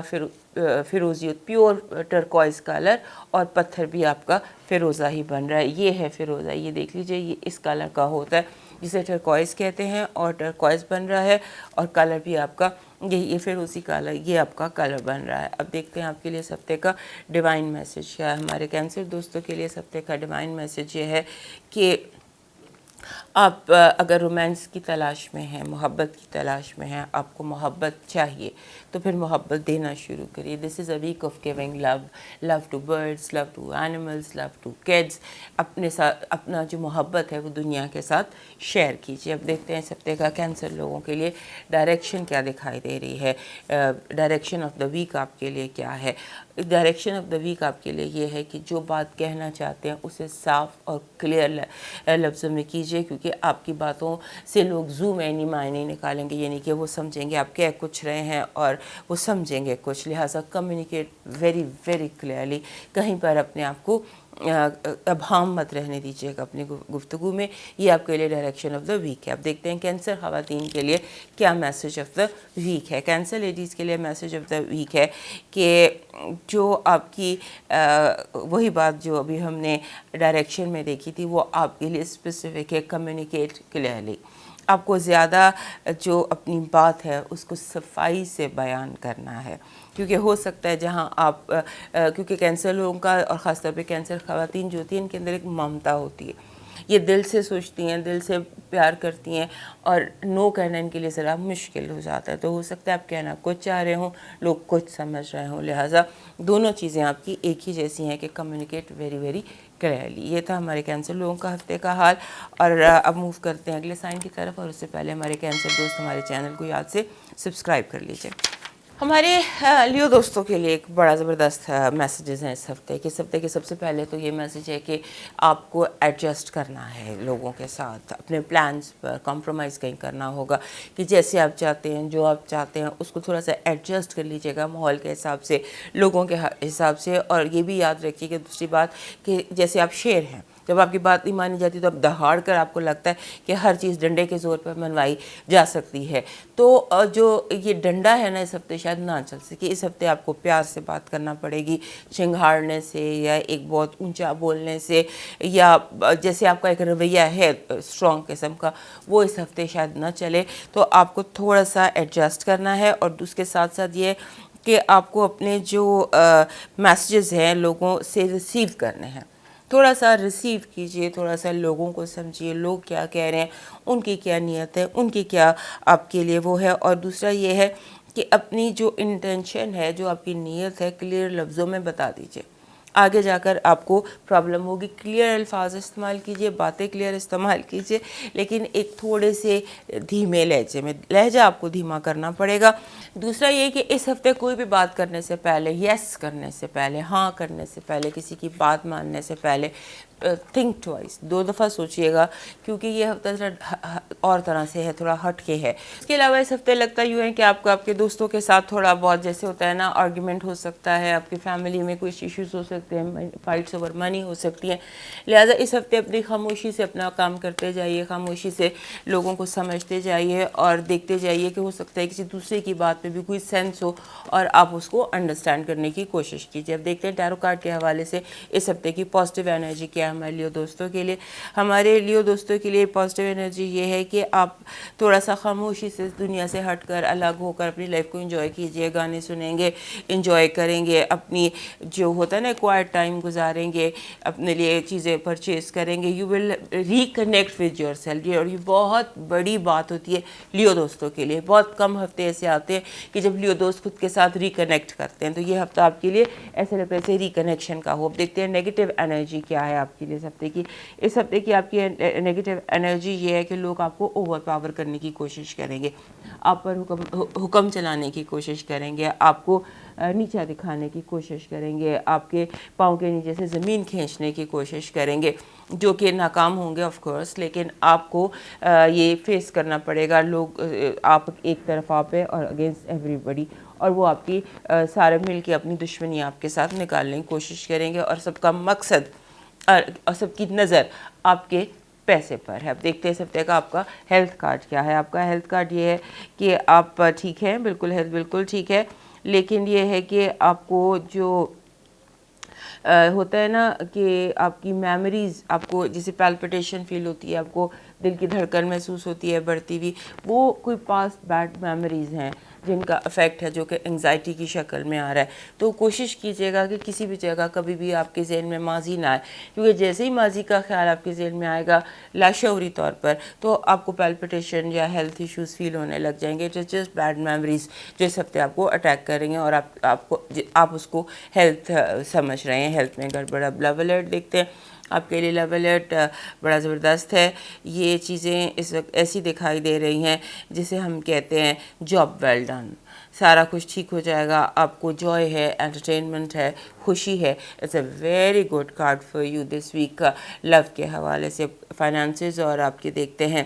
فیروزی، پیور ٹرکوائز کلر، اور پتھر بھی آپ کا فیروزہ ہی بن رہا ہے، یہ ہے فیروزہ، یہ دیکھ لیجئے، یہ اس کلر کا ہوتا ہے جسے ٹرکوائز کہتے ہیں، اور ٹرکوائز بن رہا ہے، اور کلر بھی آپ کا یہ فیروزی کلر، یہ آپ کا کلر بن رہا ہے۔ اب دیکھتے ہیں آپ کے لیے اس ہفتے کا ڈیوائن میسج کیا ہے۔ ہمارے کینسر دوستوں کے لیے اس ہفتے کا ڈیوائن میسج یہ ہے کہ آپ اگر رومانس کی تلاش میں ہیں، محبت کی تلاش میں ہیں، آپ کو محبت چاہیے تو پھر محبت دینا شروع کریے۔ This is a week of giving love, love to birds, love to animals, love to kids. اپنے ساتھ اپنا جو محبت ہے وہ دنیا کے ساتھ شیئر کیجیے۔ اب دیکھتے ہیں اس ہفتے کا کینسر لوگوں کے لیے ڈائریکشن کیا دکھائی دے رہی ہے، ڈائریکشن آف دا ویک آپ کے لیے کیا ہے۔ ڈائریکشن آف دا ویک آپ کے لیے یہ ہے کہ جو بات کہنا چاہتے ہیں اسے صاف اور کلیئر لفظوں میں کیجیے، کیونکہ آپ کی باتوں سے لوگ زوم اینی معنی نکالیں گے، یعنی کہ وہ سمجھیں گے آپ کہہ کچھ رہے ہیں اور وہ سمجھیں گے کچھ، لہٰذا کمیونیکیٹ ویری ویری کلیئرلی، کہیں پر اپنے آپ کو ابہام مت رہنے دیجیے گا اپنی گفتگو میں۔ یہ آپ کے لیے ڈائریکشن آف دا ویک ہے۔ اب دیکھتے ہیں کینسر خواتین کے لیے کیا میسج آف دا ویک ہے۔ کینسر لیڈیز کے لیے میسج آف دا ویک ہے کہ جو آپ کی وہی بات جو ابھی ہم نے ڈائریکشن میں دیکھی تھی وہ آپ کے لیے اسپیسیفک ہے، کمیونیکیٹ کلیئرلی۔ آپ کو زیادہ جو اپنی بات ہے اس کو صفائی سے بیان کرنا ہے، کیونکہ ہو سکتا ہے جہاں آپ کیونکہ کینسر لوگوں کا اور خاص طور پہ کینسر خواتین جو ہوتی ہیں ان کے اندر ایک ممتا ہوتی ہے، یہ دل سے سوچتی ہیں، دل سے پیار کرتی ہیں، اور نو کہنا ان کے لیے ذرا مشکل ہو جاتا ہے، تو ہو سکتا ہے آپ کہنا کچھ چاہ رہے ہوں، لوگ کچھ سمجھ رہے ہوں، لہٰذا دونوں چیزیں آپ کی ایک ہی جیسی ہیں کہ کمیونیکیٹ ویری ویری کلیئرلی۔ یہ تھا ہمارے کینسر لوگوں کا ہفتے کا حال، اور اب موو کرتے ہیں اگلے سائن کی طرف، اور اس سے پہلے ہمارے کینسر دوست ہمارے چینل کو یاد سے سبسکرائب کر لیجئے۔ ہمارے لیو دوستوں کے لیے ایک بڑا زبردست میسیجز ہیں اس ہفتے کے۔ اس ہفتے کے سب سے پہلے تو یہ میسیج ہے کہ آپ کو ایڈجسٹ کرنا ہے لوگوں کے ساتھ، اپنے پلانز پر کمپرومائز کہیں کرنا ہوگا، کہ جیسے آپ چاہتے ہیں، جو آپ چاہتے ہیں اس کو تھوڑا سا ایڈجسٹ کر لیجیے گا ماحول کے حساب سے، لوگوں کے حساب سے۔ اور یہ بھی یاد رکھیے کہ دوسری بات کہ جیسے آپ شیر ہیں، جب آپ کی بات نہیں مانی جاتی تو اب دہاڑ کر آپ کو لگتا ہے کہ ہر چیز ڈنڈے کے زور پر منوائی جا سکتی ہے. تو جو یہ ڈنڈا ہے نا اس ہفتے شاید نہ چل سکے. اس ہفتے آپ کو پیار سے بات کرنا پڑے گی, چنگھاڑنے سے یا ایک بہت اونچا بولنے سے, یا جیسے آپ کا ایک رویہ ہے اسٹرانگ قسم کا, وہ اس ہفتے شاید نہ چلے. تو آپ کو تھوڑا سا ایڈجسٹ کرنا ہے, اور اس کے ساتھ ساتھ یہ کہ آپ کو اپنے جو میسیجز ہیں لوگوں سے ریسیو کرنے ہیں, تھوڑا سا ریسیو کیجئے, تھوڑا سا لوگوں کو سمجھیے, لوگ کیا کہہ رہے ہیں, ان کی کیا نیت ہے, ان کی کیا آپ کے لیے وہ ہے. اور دوسرا یہ ہے کہ اپنی جو انٹینشن ہے, جو آپ کی نیت ہے, کلیئر لفظوں میں بتا دیجئے. آگے جا کر آپ کو پرابلم ہوگی. کلیئر الفاظ استعمال کیجئے, باتیں کلیئر استعمال کیجئے, لیکن ایک تھوڑے سے دھیمے لہجے میں. لہجہ آپ کو دھیما کرنا پڑے گا. دوسرا یہ کہ اس ہفتے کوئی بھی بات کرنے سے پہلے, یس کرنے سے پہلے, ہاں کرنے سے پہلے, کسی کی بات ماننے سے پہلے تھنک ٹوائس, 2 دفعہ سوچئے گا, کیونکہ یہ ہفتہ اور طرح سے ہے, تھوڑا ہٹ کے ہے. اس کے علاوہ اس ہفتے لگتا یوں ہے کہ آپ کو آپ کے دوستوں کے ساتھ تھوڑا بہت جیسے ہوتا ہے نا آرگیومنٹ ہو سکتا ہے, آپ کی فیملی میں کچھ ایشوز ہو سکتے ہیں, فائٹس اوور منی ہو سکتی ہیں. لہٰذا اس ہفتے اپنی خاموشی سے اپنا کام کرتے جائیے, خاموشی سے لوگوں کو سمجھتے جائیے اور دیکھتے جائیے کہ ہو سکتا ہے کسی دوسرے کی بات میں بھی کوئی سینس ہو اور آپ اس کو انڈرسٹینڈ کرنے کی کوشش کیجیے. اب دیکھتے ہیں ٹیرو کارڈ کے حوالے سے اس ہفتے کی پازیٹیو انرجی کیا ہے ہمارے لیو دوستوں کے لیے. ہمارے لیو دوستوں کے لیے پازیٹیو انرجی یہ ہے کہ آپ تھوڑا سا خاموشی سے دنیا سے ہٹ کر, الگ ہو کر اپنی لائف کو انجوائے کیجیے. گانے سنیں گے, انجوائے کریں گے, اپنی جو ہوتا ہے نا کوائٹ ٹائم گزاریں گے, اپنے لیے چیزیں پرچیز کریں گے. You will reconnect with your self. اور یہ بہت بڑی بات ہوتی ہے لیو دوستوں کے لیے. بہت کم ہفتے ایسے آتے ہیں کہ جب لیو دوست خود کے ساتھ ریکنیکٹ کرتے ہیں, تو یہ ہفتہ آپ کے لیے ایسے لگتا ہے جیسے ریکنیکشن کا ہو. دیکھتے ہیں نیگیٹو انرجی کیا ہے آپ کے لیے اس ہفتے کی. اس ہفتے کی آپ کی نیگیٹو انرجی یہ ہے کہ لوگ آپ کو اوور پاور کرنے کی کوشش کریں گے, آپ پر حکم چلانے کی کوشش کریں گے, آپ کو نیچا دکھانے کی کوشش کریں گے, آپ کے پاؤں کے نیچے سے زمین کھینچنے کی کوشش کریں گے, جو کہ ناکام ہوں گے آف کورس. لیکن آپ کو یہ فیس کرنا پڑے گا. لوگ آپ ایک طرف آپ ہے اور اگینسٹ ایوری بڈی, اور وہ آپ کی سارے مل کے اپنی دشمنی آپ کے ساتھ نکالنے کی کوشش کریں گے, اور سب کا مقصد اور سب کی نظر آپ کے پیسے پر ہے. اب دیکھتے ہیں اس ہفتے کا آپ کا ہیلتھ کارڈ کیا ہے. آپ کا ہیلتھ کارڈ یہ ہے کہ آپ ٹھیک ہیں, بالکل ہیلتھ بالکل ٹھیک ہے, لیکن یہ ہے کہ آپ کو جو ہوتا ہے نا کہ آپ کی میموریز, آپ کو جیسے پیلپٹیشن فیل ہوتی ہے, آپ کو دل کی دھڑکن محسوس ہوتی ہے بڑھتی ہوئی, وہ کوئی پاسٹ بیڈ میموریز ہیں جن کا افیکٹ ہے, جو کہ انگزائٹی کی شکل میں آ رہا ہے. تو کوشش کیجیے گا کہ کسی بھی جگہ کبھی بھی آپ کے ذہن میں ماضی نہ آئے, کیونکہ جیسے ہی ماضی کا خیال آپ کے ذہن میں آئے گا لاشعوری طور پر, تو آپ کو پیلپٹیشن یا ہیلتھ ایشوز فیل ہونے لگ جائیں گے. جسٹ بیڈ میموریز جو اس ہفتے آپ کو اٹیک کریں گے, اور آپ اس کو ہیلتھ سمجھ رہے ہیں, ہیلتھ میں گڑبڑ. اب لو الرٹ دیکھتے ہیں آپ کے لیے. لو الرٹ بڑا زبردست ہے. یہ چیزیں اس وقت ایسی دکھائی دے رہی ہیں جسے ہم کہتے ہیں جاب ویل ڈن. سارا کچھ ٹھیک ہو جائے گا, آپ کو جوائے ہے, انٹرٹینمنٹ ہے, خوشی ہے. It's a very good card for you this week. Love کے حوالے سے فائنانسز, اور آپ کے دیکھتے ہیں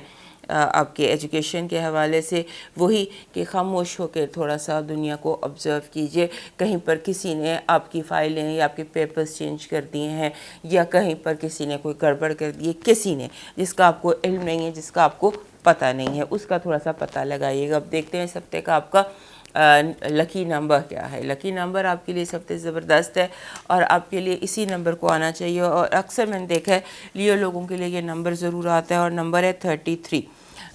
آپ کے ایجوکیشن کے حوالے سے وہی کہ خاموش ہو کے تھوڑا سا دنیا کو آبزرو کیجئے. کہیں پر کسی نے آپ کی فائلیں یا آپ کے پیپرز چینج کر دیے ہیں, یا کہیں پر کسی نے کوئی گڑبڑ کر دی ہے, کسی نے جس کا آپ کو علم نہیں ہے, جس کا آپ کو پتہ نہیں ہے, اس کا تھوڑا سا پتہ لگائیے گا. اب دیکھتے ہیں اس ہفتے کا آپ کا لکی نمبر کیا ہے. لکی نمبر آپ کے لیے اس ہفتے زبردست ہے, اور آپ کے لیے اسی نمبر کو آنا چاہیے. اور اکثر میں نے دیکھا ہے لیو لوگوں کے لیے یہ نمبر ضرور آتا ہے, اور نمبر ہے 33.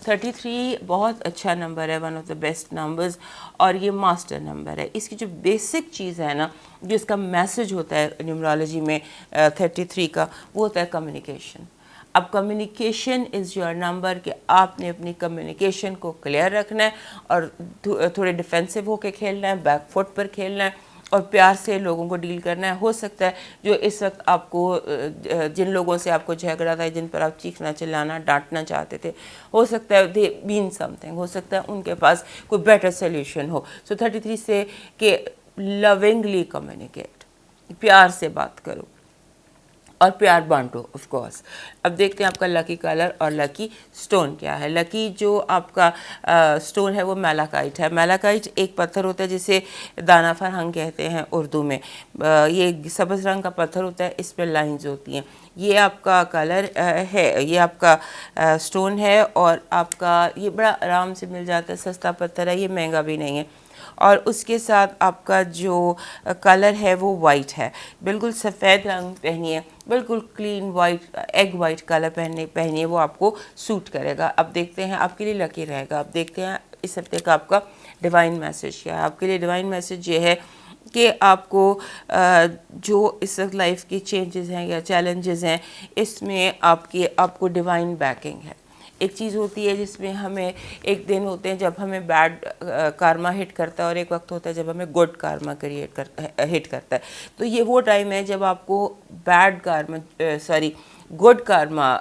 33 بہت اچھا نمبر ہے, one of the best numbers, اور یہ ماسٹر نمبر ہے. اس کی جو بیسک چیز ہے نا, جو اس کا میسج ہوتا ہے نیومرالوجی میں 33 کا, وہ ہوتا ہے کمیونیکیشن. اب کمیونیکیشن از یور نمبر, کہ آپ نے اپنی کمیونیکیشن کو کلیئر رکھنا ہے, اور تھوڑے ڈیفینسو ہو کے کھیلنا ہے, بیک فٹ پر کھیلنا ہے, اور پیار سے لوگوں کو ڈیل کرنا ہے. ہو سکتا ہے جو اس وقت آپ کو جن لوگوں سے آپ کو جھگڑا تھا, جن پر آپ چیخنا چلانا ڈانٹنا چاہتے تھے, ہو سکتا ہے دے مین سم تھنگ, ہو سکتا ہے ان کے پاس کوئی بیٹر سلیوشن ہو. سو 33 سے کہ لونگلی کمیونیکیٹ, پیار سے بات کرو, اور پیار بانٹو آف کورس. اب دیکھتے ہیں آپ کا لکی کلر اور لکی سٹون کیا ہے. لکی جو آپ کا سٹون ہے وہ میلاکائٹ ہے. میلاکائٹ ایک پتھر ہوتا ہے جسے دانہ فرہنگ کہتے ہیں اردو میں. یہ سبز رنگ کا پتھر ہوتا ہے, اس پہ لائنز ہوتی ہیں. یہ آپ کا کلر ہے, یہ آپ کا سٹون ہے, اور آپ کا یہ بڑا آرام سے مل جاتا ہے, سستا پتھر ہے, یہ مہنگا بھی نہیں ہے. اور اس کے ساتھ آپ کا جو کلر ہے وہ وائٹ ہے, بالکل سفید رنگ پہنیے, بالکل clean white egg white colour پہنیے, وہ آپ کو سوٹ کرے گا. اب دیکھتے ہیں آپ کے لیے لکی رہے گا. اب دیکھتے ہیں اس ہفتے کا آپ کا ڈیوائن میسج کیا ہے. آپ کے لیے ڈیوائن میسج یہ ہے کہ آپ کو جو اس وقت لائف کی چینجز ہیں یا چیلنجز ہیں, اس میں آپ کو ڈیوائن بیکنگ ہے. ایک چیز ہوتی ہے جس میں ہمیں ایک دن ہوتے ہیں جب ہمیں بیڈ کارما ہٹ کرتا ہے, اور ایک وقت ہوتا ہے جب ہمیں گڈ کارما ہٹ کرتا ہے. تو یہ وہ ٹائم ہے جب آپ کو گڈ کارما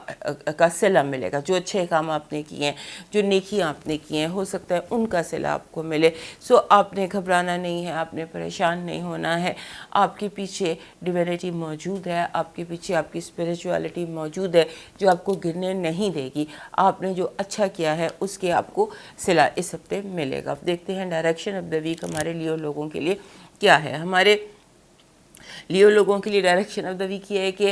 کا صلہ ملے گا. جو اچھے کام آپ نے کیے ہیں, جو نیکیاں آپ نے کیے ہیں, ہو سکتا ہے ان کا صلہ آپ کو ملے. سو آپ نے گھبرانا نہیں ہے, آپ نے پریشان نہیں ہونا ہے. آپ کے پیچھے ڈیوینٹی موجود ہے, آپ کے پیچھے آپ کی اسپریچولیٹی موجود ہے جو آپ کو گرنے نہیں دے گی. آپ نے جو اچھا کیا ہے اس کے آپ کو صلہ اس ہفتے ملے گا. اب دیکھتے ہیں ڈائریکشن آف دا ویک ہمارے لیو لوگوں کے لیے کیا ہے. ہمارے لیو لوگوں کے لیے ڈائریکشن آف دا ویک یہ ہے کہ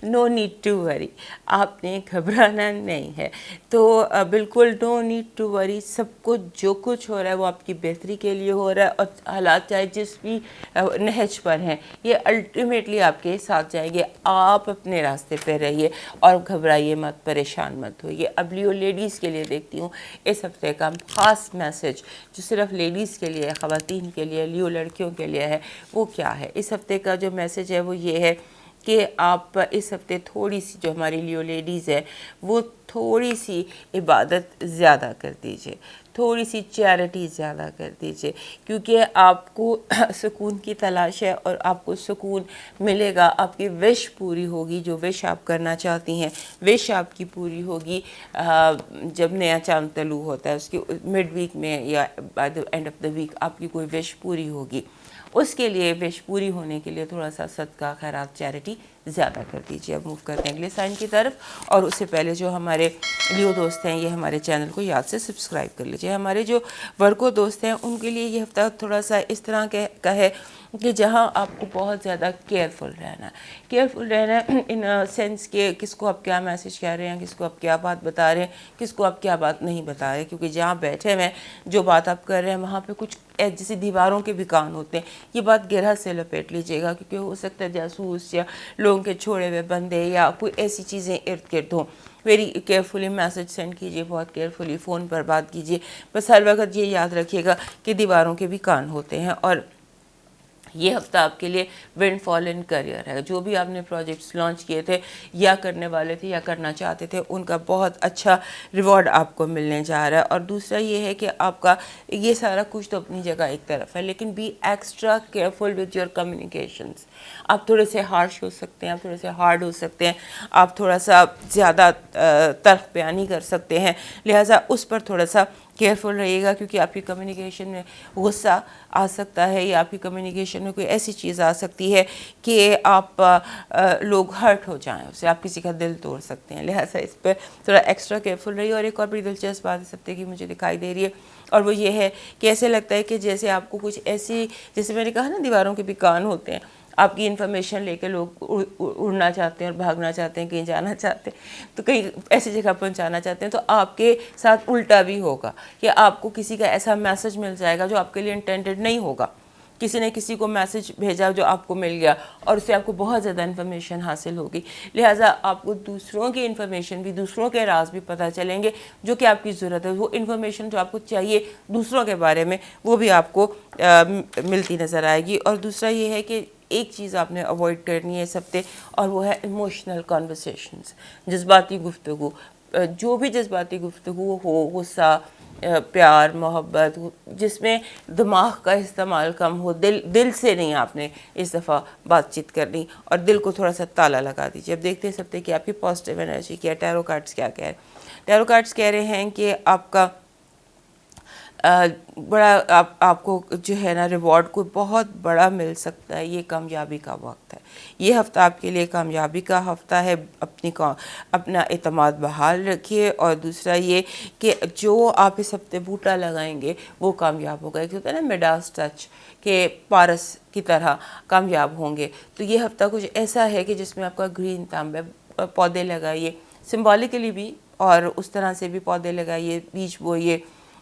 نو نیڈ ٹو وری, آپ نے گھبرانا نہیں ہے. تو بالکل نو نیڈ ٹو وری, سب کچھ جو کچھ ہو رہا ہے وہ آپ کی بہتری کے لیے ہو رہا ہے. اور حالات چاہے جس بھی نہج پر ہیں, یہ الٹیمیٹلی آپ کے ساتھ جائیں گے. آپ اپنے راستے پہ رہیے اور گھبرائیے مت, پریشان مت ہوئیے. اب لیو لیڈیز کے لیے دیکھتی ہوں اس ہفتے کا خاص میسج جو صرف لیڈیز کے لیے, خواتین کے لیے, لیو لڑکیوں کے لیے ہے, وہ کیا ہے. اس ہفتے کا جو میسج ہے وہ یہ ہے کہ آپ اس ہفتے تھوڑی سی, جو ہماری لیو لیڈیز ہے وہ تھوڑی سی عبادت زیادہ کر دیجئے, تھوڑی سی چیریٹی زیادہ کر دیجئے, کیونکہ آپ کو سکون کی تلاش ہے اور آپ کو سکون ملے گا. آپ کی وش پوری ہوگی, جو وش آپ کرنا چاہتی ہیں وش آپ کی پوری ہوگی. جب نیا چاند طلوع ہوتا ہے اس کی مڈ ویک میں یا by the end of the week آپ کی کوئی وش پوری ہوگی. اس کے لیے وش پوری ہونے کے لیے تھوڑا سا صدقہ خیرات چیریٹی زیادہ کر دیجیے. اب موو کرتے ہیں اگلے سائن کی طرف, اور اس سے پہلے جو ہمارے لیو دوست ہیں یہ ہمارے چینل کو یاد سے سبسکرائب کر لیجیے. ہمارے جو ورگو دوست ہیں ان کے لیے یہ ہفتہ تھوڑا سا اس طرح کا ہے کہ جہاں آپ کو بہت زیادہ کیئرفل رہنا ہے ان سینس کہ کس کو آپ کیا میسج کہہ رہے ہیں, کس کو آپ کیا بات بتا رہے ہیں, کس کو آپ کیا بات نہیں بتا رہے. کیونکہ جہاں بیٹھے ہوئے جو بات آپ کر رہے ہیں وہاں پہ کچھ جیسے دیواروں کے بھی کان ہوتے ہیں. یہ بات گہرا سے لپیٹ لیجیے گا, کیونکہ ہو سکتا ہے جاسوس یا لوگوں کے چھوڑے ہوئے بندے یا کوئی ایسی چیزیں ارد گرد ہوں. ویری کیئرفلی میسج سینڈ کیجیے, بہت کیئرفلی فون پر بات کیجیے. بس ہر وقت یہ یاد رکھیے گا کہ دیواروں کے بھی کان ہوتے ہیں. اور یہ ہفتہ آپ کے لیے ونڈ فال ان کریئر ہے. جو بھی آپ نے پروجیکٹس لانچ کیے تھے یا کرنے والے تھے یا کرنا چاہتے تھے, ان کا بہت اچھا ریوارڈ آپ کو ملنے جا رہا ہے. اور دوسرا یہ ہے کہ آپ کا یہ سارا کچھ تو اپنی جگہ ایک طرف ہے, لیکن be extra careful with your communications. آپ تھوڑے سے ہارش ہو سکتے ہیں, آپ تھوڑے سے ہارڈ ہو سکتے ہیں, آپ تھوڑا سا زیادہ تلخ بیانی کر سکتے ہیں. لہٰذا اس پر تھوڑا سا کیئرفل رہیے گا, کیونکہ آپ کی کمیونیکیشن میں غصہ آ سکتا ہے یا آپ کی کمیونیکیشن میں کوئی ایسی چیز آ سکتی ہے کہ آپ لوگ ہرٹ ہو جائیں اس سے, آپ کسی کا دل توڑ سکتے ہیں. لہٰذا اس پہ تھوڑا ایکسٹرا کیئرفل رہیے. اور ایک اور بڑی دلچسپ بات اس ہفتے کی مجھے دکھائی دے رہی ہے, اور وہ یہ ہے کہ ایسے لگتا ہے کہ جیسے آپ کو کچھ ایسی, جیسے میں نے کہا نا دیواروں کے بھی کان ہوتے ہیں, آپ کی انفارمیشن لے کے لوگ اڑنا چاہتے ہیں اور بھاگنا چاہتے ہیں, کہیں جانا چاہتے ہیں تو کہیں ایسی جگہ پہنچانا چاہتے ہیں. تو آپ کے ساتھ الٹا بھی ہوگا کہ آپ کو کسی کا ایسا میسج مل جائے گا جو آپ کے لیے انٹینڈڈ نہیں ہوگا. کسی نے کسی کو میسج بھیجا جو آپ کو مل گیا, اور اس سے آپ کو بہت زیادہ انفارمیشن حاصل ہوگی. لہٰذا آپ کو دوسروں کی انفارمیشن بھی, دوسروں کے راز بھی پتہ چلیں گے جو کہ آپ کی ضرورت ہے. وہ انفارمیشن جو آپ کو چاہیے دوسروں کے بارے میں وہ بھی آپ کو ملتی نظر آئے گی. اور دوسرا یہ ہے کہ ایک چیز آپ نے اوائڈ کرنی ہے اس ہفتے, اور وہ ہے ایموشنل کانورسیشنز, جذباتی گفتگو. جو بھی جذباتی گفتگو ہو, غصہ, پیار, محبت, جس میں دماغ کا استعمال کم ہو, دل سے نہیں آپ نے اس دفعہ بات چیت کرنی, اور دل کو تھوڑا سا تالا لگا دیجیے. اب دیکھتے ہیں اس ہفتے کہ آپ کی پازیٹیو انرجی کیا ہے. ٹیرو کارڈز کیا کہہ رہے ہیں. ٹیرو کارڈز کہہ رہے ہیں کہ آپ کا بڑا آپ کو جو ہے نا ریوارڈ کو بہت بڑا مل سکتا ہے. یہ کامیابی کا وقت ہے. یہ ہفتہ آپ کے لیے کامیابی کا ہفتہ ہے. اپنا اعتماد بحال رکھیے. اور دوسرا یہ کہ جو آپ اس ہفتے بوٹا لگائیں گے وہ کامیاب ہوگا. ایک ہوتا ہے نا میڈاس ٹچ کہ پارس کی طرح کامیاب ہوں گے. تو یہ ہفتہ کچھ ایسا ہے کہ جس میں آپ کا گرین تھمب پودے لگائیے سمبولیکلی بھی اور اس طرح سے بھی پودے لگائیے, بیج بوئیے.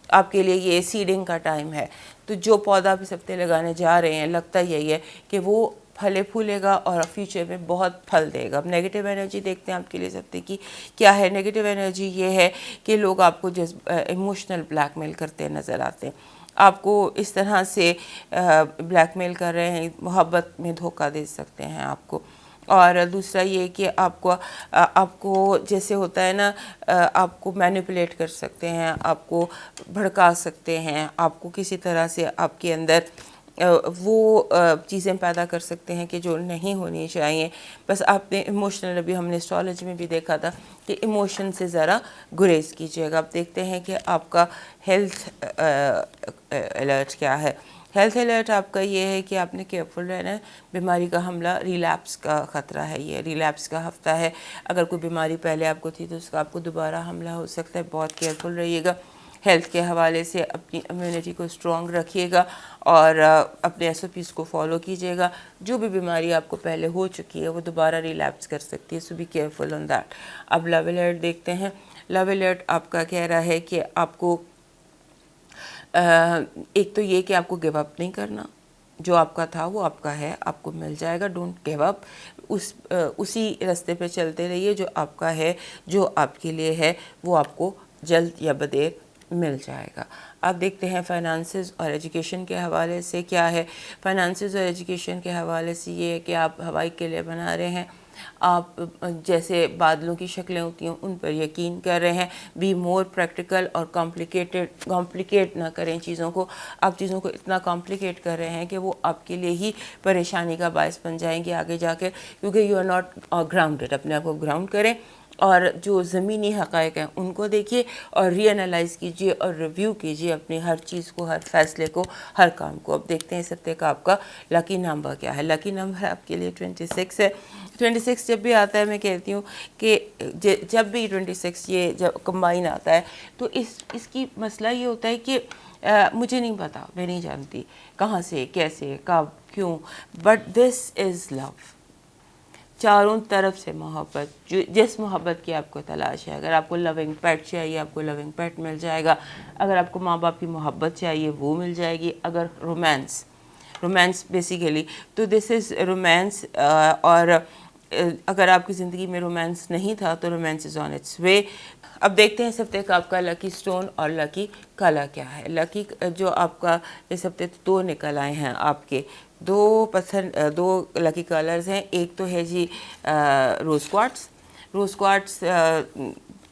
آپ کے لیے یہ سیڈنگ کا ٹائم ہے. تو جو پودا آپ اس ہفتے لگانے جا رہے ہیں لگتا یہی ہے کہ وہ پھلے پھولے گا اور فیوچر میں بہت پھل دے گا. اب نیگیٹیو انرجی دیکھتے ہیں آپ کے لیے اس ہفتے کی کیا ہے. نیگیٹیو انرجی یہ ہے کہ لوگ آپ کو ایموشنل بلیک میل کرتے نظر آتے ہیں. آپ کو اس طرح سے بلیک میل کر رہے ہیں, محبت میں دھوکہ دے سکتے ہیں آپ کو. اور دوسرا یہ کہ آپ کو جیسے ہوتا ہے نا آپ کو مینیپولیٹ کر سکتے ہیں, آپ کو بھڑکا سکتے ہیں, آپ کو کسی طرح سے آپ کے اندر وہ چیزیں پیدا کر سکتے ہیں کہ جو نہیں ہونی چاہیے. بس آپ نے ایموشنل, ابھی ہم نے اسٹرالوجی میں بھی دیکھا تھا کہ ایموشن سے ذرا گریز کیجیے گا. آپ دیکھتے ہیں کہ آپ کا ہیلتھ الرٹ کیا ہے. ہیلتھ الرٹ آپ کا یہ ہے کہ آپ نے کیئرفل رہنا ہے. بیماری کا حملہ ریلیپس کا خطرہ ہے. یہ ریلیپس کا ہفتہ ہے. اگر کوئی بیماری پہلے آپ کو تھی تو اس کا آپ کو دوبارہ حملہ ہو سکتا ہے. بہت کیئرفل رہیے گا. ہیلتھ کے حوالے سے اپنی امیونٹی کو اسٹرانگ رکھیے گا اور اپنے ایس او پیز کو فالو کیجیے گا. جو بھی بیماری آپ کو پہلے ہو چکی ہے وہ دوبارہ ریلیپس کر سکتی ہے. سو بی کیئرفل آن دیٹ. اب لو الرٹ دیکھتے ہیں. لو الرٹ آپ کا کہہ رہا ہے کہ آپ کو ایک تو یہ کہ آپ کو گیو اپ نہیں کرنا. جو آپ کا تھا وہ آپ کا ہے, آپ کو مل جائے گا. Don't give up. اسی راستے پہ چلتے رہیے. جو آپ کا ہے, جو آپ کے لیے ہے, وہ آپ کو جلد یا بدیر مل جائے گا. آپ دیکھتے ہیں فائنانسز اور ایجوکیشن کے حوالے سے کیا ہے. فائنانسز اور ایجوکیشن کے حوالے سے یہ ہے کہ آپ ہوائی قلعے بنا رہے ہیں. آپ جیسے بادلوں کی شکلیں ہوتی ہیں ان پر یقین کر رہے ہیں. بی مور پریکٹیکل اور کمپلیکیٹ نہ کریں چیزوں کو. آپ چیزوں کو اتنا کمپلیکیٹ کر رہے ہیں کہ وہ آپ کے لیے ہی پریشانی کا باعث بن جائیں گے آگے جا کے, کیونکہ یو آر ناٹ گراؤنڈڈ. اپنے آپ کو گراؤنڈ کریں اور جو زمینی حقائق ہیں ان کو دیکھیے اور ری انالائز کیجیے اور ریویو کیجیے اپنی ہر چیز کو, ہر فیصلے کو, ہر کام کو. اب دیکھتے ہیں اس ہفتے کا آپ کا لکی نمبر کیا ہے. لکی نمبر آپ کے لیے 26 ہے. 26 جب بھی آتا ہے میں کہتی ہوں کہ جب بھی 26 یہ جب کمبائن آتا ہے تو اس کی مسئلہ یہ ہوتا ہے کہ مجھے نہیں پتا, میں نہیں جانتی کہاں سے, کیسے, کب, کیوں, بٹ دس از لو. چاروں طرف سے محبت, جس محبت کی آپ کو تلاش ہے. اگر آپ کو لونگ پیٹ چاہیے آپ کو لونگ پیٹ مل جائے گا. اگر آپ کو ماں باپ کی محبت چاہیے وہ مل جائے گی. اگر رومانس بیسیکلی تو دس از رومانس. اور اگر آپ کی زندگی میں رومانس نہیں تھا تو romance is on its way. اب دیکھتے ہیں اس ہفتے کا آپ کا لکی سٹون اور لکی کلر کیا ہے. لکی جو آپ کا اس ہفتے 2 نکل آئے ہیں آپ کے, 2 لکی کلرز ہیں. ایک تو ہے جی روز کوارٹز.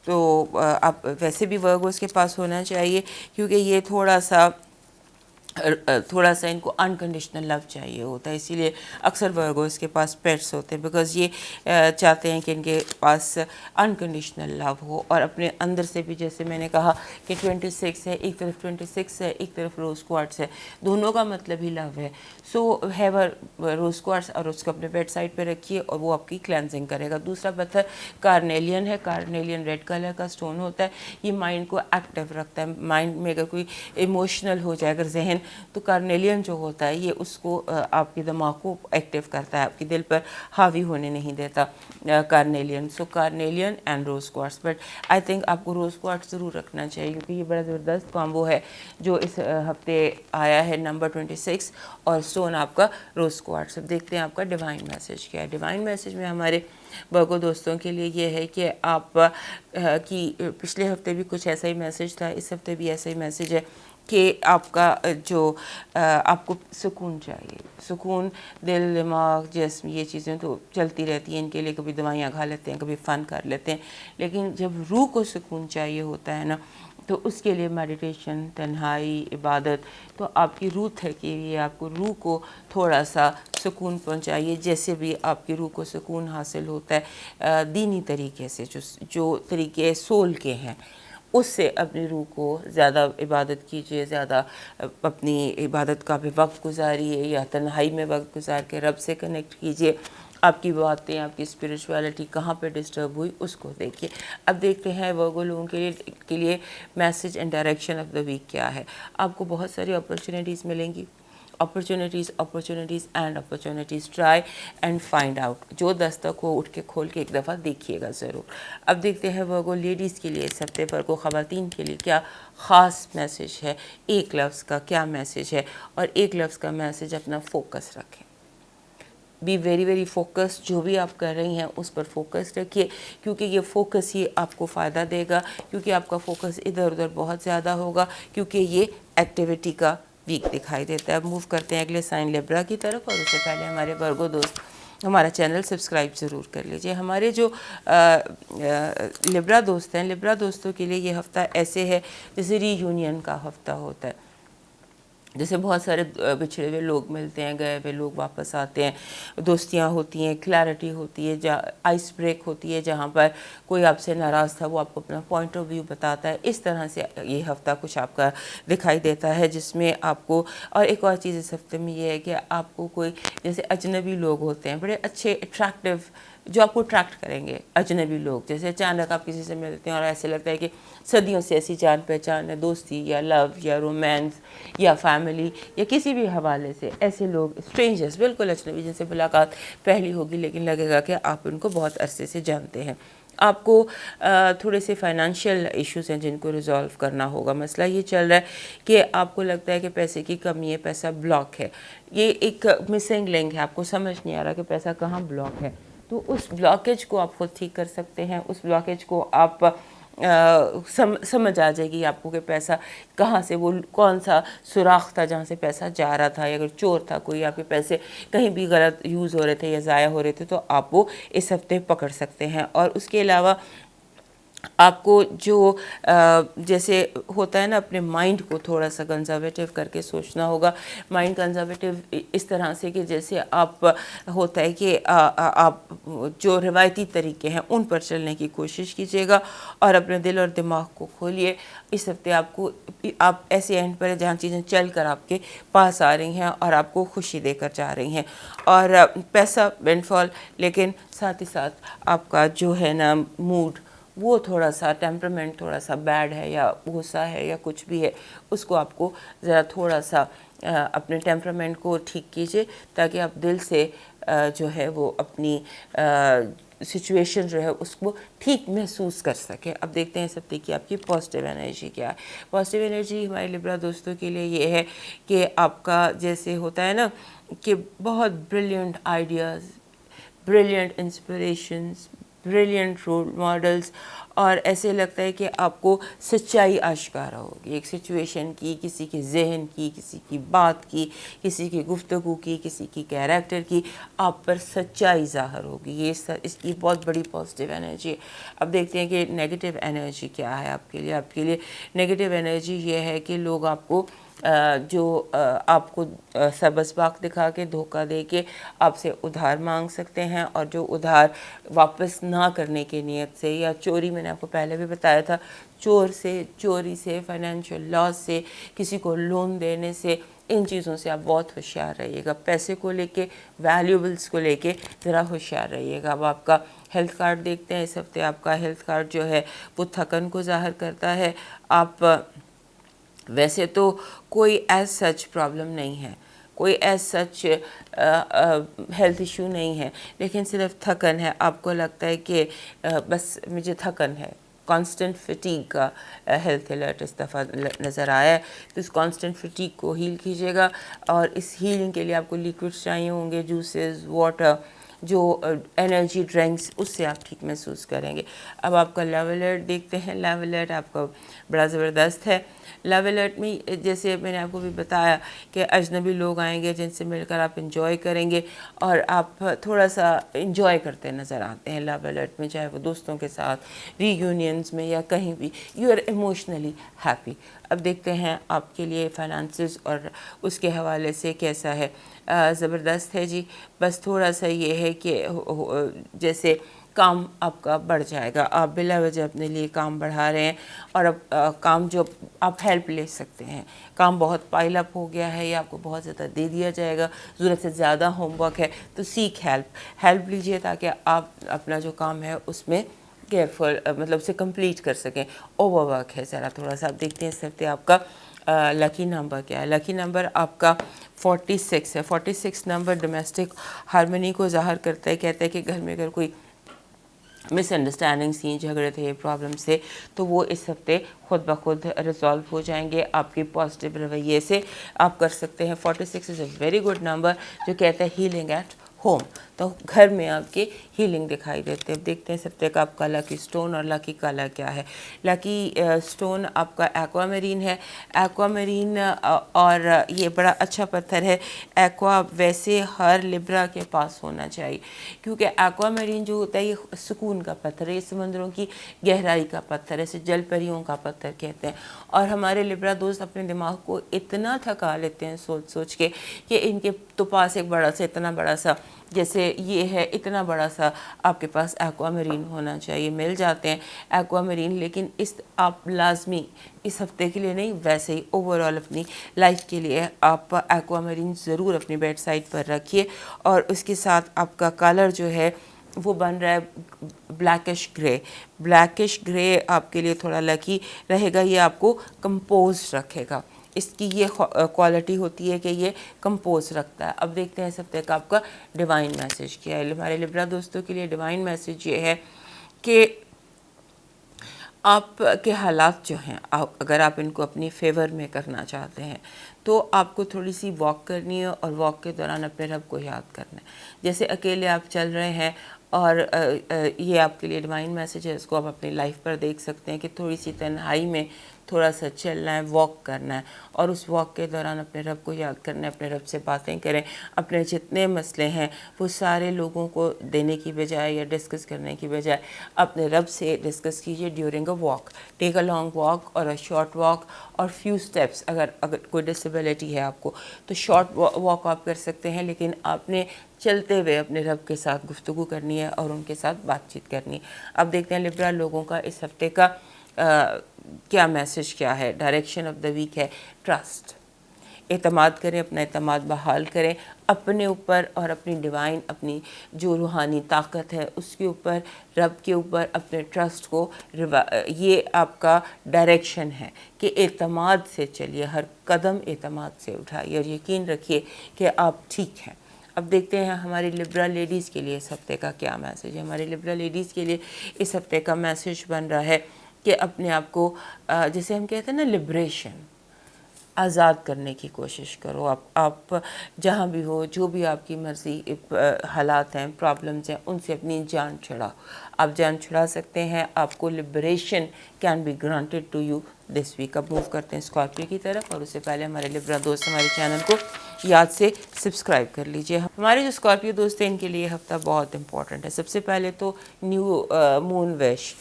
تو آپ ویسے بھی ورگوز کے پاس ہونا چاہیے کیونکہ یہ تھوڑا سا ان کو انکنڈیشنل لو چاہیے ہوتا ہے. اسی لیے اکثر ورگوز کے پاس پیٹس ہوتے ہیں بیکاز یہ چاہتے ہیں کہ ان کے پاس انکنڈیشنل لو ہو. اور اپنے اندر سے بھی, جیسے میں نے کہا کہ 26 ہے, ایک طرف 26 ہے, ایک طرف روز کوارٹز ہے, دونوں کا مطلب ہی لو ہے. سو ہیو روز کوارٹز اور اس کو اپنے بیڈ سائڈ پہ رکھیے اور وہ آپ کی کلینزنگ کرے گا. دوسرا پتھر کارنیلین ہے. کارنیلین ریڈ کلر کا سٹون ہوتا ہے. یہ مائنڈ کو ایکٹیو رکھتا ہے. مائنڈ میں اگر کوئی ایموشنل ہو جائے اگر ذہن, تو کارنیلین جو ہوتا ہے یہ اس کو آپ کے دماغ کو ایکٹیو کرتا ہے, آپ کے دل پر حاوی ہونے نہیں دیتا carnelian. So carnelian and rose quartz. But I think آپ کو روز کوارٹز ضرور رکھنا چاہیے کیونکہ یہ بڑا زبردست کامبو ہے جو اس ہفتے آیا ہے نمبر 26 اور سٹون آپ کا روز کوارٹز. اب دیکھتے ہیں آپ کا ڈیوائن میسج کیا ہے. ڈیوائن میسج میں ہمارے ورگو دوستوں کے لیے یہ ہے کہ آپ کی پچھلے ہفتے بھی کچھ ایسا ہی میسج تھا, اس ہفتے بھی ایسا ہی میسج ہے کہ آپ کا جو آپ کو سکون چاہیے. سکون, دل, دماغ, جسم, یہ چیزیں تو چلتی رہتی ہیں. ان کے لیے کبھی دوائیاں کھا لیتے ہیں, کبھی فن کر لیتے ہیں, لیکن جب روح کو سکون چاہیے ہوتا ہے نا تو اس کے لیے میڈیٹیشن, تنہائی, عبادت, تو آپ کی روح ہے کہ یہ آپ کو روح کو تھوڑا سا سکون پہنچائیے. جیسے بھی آپ کی روح کو سکون حاصل ہوتا ہے دینی طریقے سے, جو طریقے سول کے ہیں اس سے اپنی روح کو زیادہ عبادت کیجیے، زیادہ اپنی عبادت کا بھی وقت گزاریے یا تنہائی میں وقت گزار کے رب سے کنیکٹ کیجیے. آپ کی باتیں، آپ کی اسپرچویلٹی کہاں پہ ڈسٹرب ہوئی اس کو دیکھیے. اب دیکھتے ہیں ورگو لوگوں کے لیے message and direction of the week کیا ہے. آپ کو بہت ساری اپرچونیٹیز ملیں گی. Opportunities try and find out. جو دستک ہو اٹھ کے کھول کے ایک دفعہ دیکھیے گا ضرور. اب دیکھتے ہیں ورگو لیڈیز کے لیے اس ہفتے ورگو خواتین کے لیے کیا خاص میسج ہے. ایک لفظ کا کیا میسج ہے، اور ایک لفظ کا میسج اپنا فوکس رکھیں. Be very very focus. جو بھی آپ کر رہی ہیں اس پر فوکس رکھیے، کیونکہ یہ فوکس ہی آپ کو فائدہ دے گا. کیونکہ آپ کا فوکس ادھر ادھر بہت زیادہ ہوگا، کیونکہ یہ ایکٹیویٹی کا ویک دکھائی دیتا ہے. اب موو کرتے ہیں اگلے سائن لیبرا کی طرف، اور اس سے پہلے ہمارے ورگو دوست ہمارا چینل سبسکرائب ضرور کر لیجئے. ہمارے جو لیبرا دوست ہیں، لیبرا دوستوں کے لیے یہ ہفتہ ایسے ہے جیسے ری یونین کا ہفتہ ہوتا ہے. جیسے بہت سارے بچھڑے ہوئے لوگ ملتے ہیں، گئے ہوئے لوگ واپس آتے ہیں، دوستیاں ہوتی ہیں، کلیئرٹی ہوتی ہے، آئس بریک ہوتی ہے. جہاں پر کوئی آپ سے ناراض تھا وہ آپ کو اپنا پوائنٹ آف ویو بتاتا ہے. اس طرح سے یہ ہفتہ کچھ آپ کا دکھائی دیتا ہے، جس میں آپ کو، اور ایک اور چیز اس ہفتے میں یہ ہے کہ آپ کو کوئی جیسے اجنبی لوگ ہوتے ہیں بڑے اچھے اٹریکٹیو، جو آپ کو اٹریکٹ کریں گے. اجنبی لوگ جیسے اچانک آپ کسی سے ملتے ہیں اور ایسے لگتا ہے کہ صدیوں سے ایسی جان پہچان ہے، دوستی یا لو یا رومانس یا فیملی یا کسی بھی حوالے سے، ایسے لوگ اسٹرینجرز بالکل اجنبی جن سے ملاقات پہلی ہوگی لیکن لگے گا کہ آپ ان کو بہت عرصے سے جانتے ہیں. آپ کو تھوڑے سے فائنانشیل ایشوز ہیں جن کو ریزالو کرنا ہوگا. مسئلہ یہ چل رہا ہے کہ آپ کو لگتا ہے کہ پیسے کی کمی ہے، پیسہ بلاک ہے. یہ ایک مسنگ لنک ہے، آپ کو سمجھ نہیں آ رہا کہ پیسہ کہاں بلاک ہے. تو اس بلاکیج کو آپ خود ٹھیک کر سکتے ہیں. اس بلاکیج کو آپ سمجھ آ جائے گی آپ کو کہ پیسہ کہاں سے، وہ کون سا سوراخ تھا جہاں سے پیسہ جا رہا تھا، یا اگر چور تھا کوئی، آپ کے پیسے کہیں بھی غلط یوز ہو رہے تھے یا ضائع ہو رہے تھے، تو آپ وہ اس ہفتے پکڑ سکتے ہیں. اور اس کے علاوہ آپ کو جو جیسے ہوتا ہے نا، اپنے مائنڈ کو تھوڑا سا کنزرویٹیو کر کے سوچنا ہوگا. مائنڈ کنزرویٹیو اس طرح سے کہ جیسے آپ ہوتا ہے کہ آپ جو روایتی طریقے ہیں ان پر چلنے کی کوشش کیجیے گا، اور اپنے دل اور دماغ کو کھولیے. اس ہفتے آپ ایسے اینڈ پر ہیں جہاں چیزیں چل کر آپ کے پاس آ رہی ہیں اور آپ کو خوشی دے کر جا رہی ہیں. اور پیسہ ونڈ فال، لیکن ساتھ ہی ساتھ آپ کا جو ہے نا موڈ، وہ تھوڑا سا ٹیمپرمنٹ تھوڑا سا بیڈ ہے یا غصہ ہے یا کچھ بھی ہے، اس کو آپ کو ذرا تھوڑا سا اپنے ٹیمپرمنٹ کو ٹھیک کیجیے، تاکہ آپ دل سے جو ہے وہ اپنی سچویشن جو ہے اس کو ٹھیک محسوس کر سکیں. اب دیکھتے ہیں اس ہفتے کی آپ کی پازیٹیو انرجی کیا ہے. پازیٹیو انرجی ہمارے لیبرا دوستوں کے لیے یہ ہے کہ آپ کا جیسے ہوتا ہے نا کہ بہت brilliant ideas, brilliant inspirations, brilliant role models, اور ایسے لگتا ہے کہ آپ کو سچائی آشکارا ہوگی ایک سچویشن کی، کسی کے ذہن کی، کسی کی بات کی، کسی کی گفتگو کی، کسی کی کیریکٹر کی، آپ پر سچائی ظاہر ہوگی. یہ اس کی بہت بڑی پازیٹیو انرجی ہے. اب دیکھتے ہیں کہ نیگیٹو انرجی کیا ہے آپ کے لیے. آپ کے لیے نیگیٹو انرجی یہ ہے کہ لوگ آپ کو جو آپ کو سبزباق دکھا کے، دھوکہ دے کے آپ سے ادھار مانگ سکتے ہیں، اور جو ادھار واپس نہ کرنے کی نیت سے یا چوری، میں نے آپ کو پہلے بھی بتایا تھا، چوری سے، فائنینشیل لاس سے، کسی کو لون دینے سے، ان چیزوں سے آپ بہت ہوشیار رہیے گا. پیسے کو لے کے، ویلیوبلس کو لے کے ذرا ہوشیار رہیے گا. اب آپ کا ہیلتھ کارڈ دیکھتے ہیں. اس ہفتے آپ کا ہیلتھ کارڈ جو ہے وہ تھکن کو ظاہر کرتا ہے. آپ ویسے تو کوئی ایز سچ پرابلم نہیں ہے، کوئی ایز سچ ہیلتھ ایشو نہیں ہے، لیکن صرف تھکن ہے. آپ کو لگتا ہے کہ بس مجھے تھکن ہے. کانسٹنٹ فٹیگ کا ہیلتھ الرٹ اس دفعہ نظر آیا ہے. تو اس کانسٹنٹ فٹیگ کو ہیل کیجیے گا، اور اس ہیلنگ کے لیے آپ کو لیکوڈس چاہیے ہوں گے، جوسز، واٹر، جو انرجی ڈرنکس، اس سے آپ ٹھیک محسوس کریں گے. اب آپ کا لو الرٹ دیکھتے ہیں. لو الرٹ آپ کا بڑا زبردست ہے. لو الرٹ میں جیسے میں نے آپ کو بھی بتایا کہ اجنبی لوگ آئیں گے جن سے مل کر آپ انجوائے کریں گے، اور آپ تھوڑا سا انجوائے کرتے نظر آتے ہیں لو الرٹ میں، چاہے وہ دوستوں کے ساتھ، ری یونینز میں، یا کہیں بھی. You are emotionally happy. اب دیکھتے ہیں آپ کے لیے فائنانسز اور اس کے حوالے سے کیسا ہے. زبردست ہے جی. بس تھوڑا سا یہ ہے کہ جیسے کام آپ کا بڑھ جائے گا. آپ بلا وجہ اپنے لیے کام بڑھا رہے ہیں اور اب کام جو آپ ہیلپ لے سکتے ہیں, کام بہت پائل اپ ہو گیا ہے یا آپ کو بہت زیادہ دے دیا جائے گا, ضرورت سے زیادہ ہوم ورک ہے, تو سیک ہیلپ لیجئے تاکہ آپ اپنا جو کام ہے اس میں کیئرفل مطلب اسے کمپلیٹ کر سکیں. اوور ورک ہے ذرا تھوڑا سا. آپ دیکھتے ہیں اس ہفتے آپ کا لکی نمبر کیا ہے. لکی نمبر آپ کا 46 ہے. 46 نمبر ڈومیسٹک ہارمنی کو ظاہر کرتا ہے. کہتا ہے کہ گھر میں اگر کوئی مس انڈرسٹینڈنگ سی, جھگڑے تھے, پرابلم سے, تو وہ اس ہفتے خود بخود ریزالو ہو جائیں گے آپ کے پازیٹیو رویے سے. آپ کر سکتے ہیں. 46 از اے ویری گڈ نمبر جو کہتا ہے ہیلنگ ایٹ ہوم, تو گھر میں آپ کے ہیلنگ دکھائی دیتے ہیں. دیکھتے ہیں اس ہفتے کا آپ کا لکی سٹون اور لکی کلر کیا ہے. لکی سٹون آپ کا ایکوا میرین ہے. ایکوا میرین اور یہ بڑا اچھا پتھر ہے. ایکوا ویسے ہر لبرا کے پاس ہونا چاہیے کیونکہ ایکوا میرین جو ہوتا ہے یہ سکون کا پتھر ہے, یہ سمندروں کی گہرائی کا پتھر ہے, اسے جل پریوں کا پتھر کہتے ہیں. اور ہمارے لبرا دوست اپنے دماغ کو اتنا تھکا لیتے ہیں سوچ سوچ کے کہ ان کے تو پاس ایک بڑا سا, اتنا بڑا سا, جیسے یہ ہے اتنا بڑا سا آپ کے پاس ایکوا میرین ہونا چاہیے. مل جاتے ہیں ایکوا میرین, لیکن اس آپ لازمی اس ہفتے کے لیے نہیں, ویسے ہی اوور آل اپنی لائف کے لیے آپ ایکوا میرین ضرور اپنی بیڈ سائڈ پر رکھیے. اور اس کے ساتھ آپ کا کلر جو ہے وہ بن رہا ہے بلیکش گرے. بلیکش گرے آپ کے لیے تھوڑا لکی رہے گا. یہ آپ کو کمپوز رکھے گا. اس کی یہ کوالٹی ہوتی ہے کہ یہ کمپوز رکھتا ہے. اب دیکھتے ہیں اس ہفتے کا آپ کا ڈیوائن میسیج کیا ہے. ہمارے لبرا دوستوں کے لیے ڈیوائن میسیج یہ ہے کہ آپ کے حالات جو ہیں, اگر آپ ان کو اپنی فیور میں کرنا چاہتے ہیں تو آپ کو تھوڑی سی واک کرنی ہے اور واک کے دوران اپنے رب کو یاد کرنا ہے. جیسے اکیلے آپ چل رہے ہیں اور یہ آپ کے لیے ڈیوائن میسیج ہے, اس کو آپ اپنی لائف پر دیکھ سکتے ہیں کہ تھوڑی سی تنہائی میں تھوڑا سا چلنا ہے, واک کرنا ہے, اور اس واک کے دوران اپنے رب کو یاد کرنا ہے, اپنے رب سے باتیں کریں. اپنے جتنے مسئلے ہیں وہ سارے لوگوں کو دینے کی بجائے یا ڈسکس کرنے کی بجائے اپنے رب سے ڈسکس کیجئے during a walk. Take a long walk اور اے شارٹ واک اور فیو اسٹیپس. اگر کوئی ڈسیبلٹی ہے آپ کو تو شارٹ واک آپ کر سکتے ہیں, لیکن آپ نے چلتے ہوئے اپنے رب کے ساتھ گفتگو کرنی ہے اور ان کے ساتھ بات چیت کرنی ہے. اب دیکھتے ہیں لبرا لوگوں کا اس ہفتے کا کیا میسیج کیا ہے. ڈائریکشن آف دا ویک ہے ٹرسٹ. اعتماد کریں, اپنا اعتماد بحال کریں اپنے اوپر اور اپنی ڈیوائن, اپنی جو روحانی طاقت ہے اس کے اوپر, رب کے اوپر اپنے ٹرسٹ کو. یہ آپ کا ڈائریکشن ہے کہ اعتماد سے چلیے, ہر قدم اعتماد سے اٹھائیے اور یقین رکھیے کہ آپ ٹھیک ہیں. اب دیکھتے ہیں ہماری لبرا لیڈیز کے لیے اس ہفتے کا کیا میسیج ہے. ہماری لبرا لیڈیز کے لیے اس ہفتے کا میسیج بن رہا ہے کہ اپنے آپ کو جسے ہم کہتے ہیں نا لبریشن, آزاد کرنے کی کوشش کرو. آپ جہاں بھی ہو, جو بھی آپ کی مرضی حالات ہیں, پرابلمز ہیں, ان سے اپنی جان چھڑاؤ. آپ جان چھڑا سکتے ہیں. آپ کو liberation can be granted to you this week. اب موو کرتے ہیں اسکارپیو کی طرف, اور اس سے پہلے ہمارے لبرا دوست ہمارے چینل کو یاد سے سبسکرائب کر لیجئے. ہمارے جو اسکارپیو دوست ہیں ان کے لیے ہفتہ بہت امپورٹنٹ ہے. سب سے پہلے تو نیو مون وش.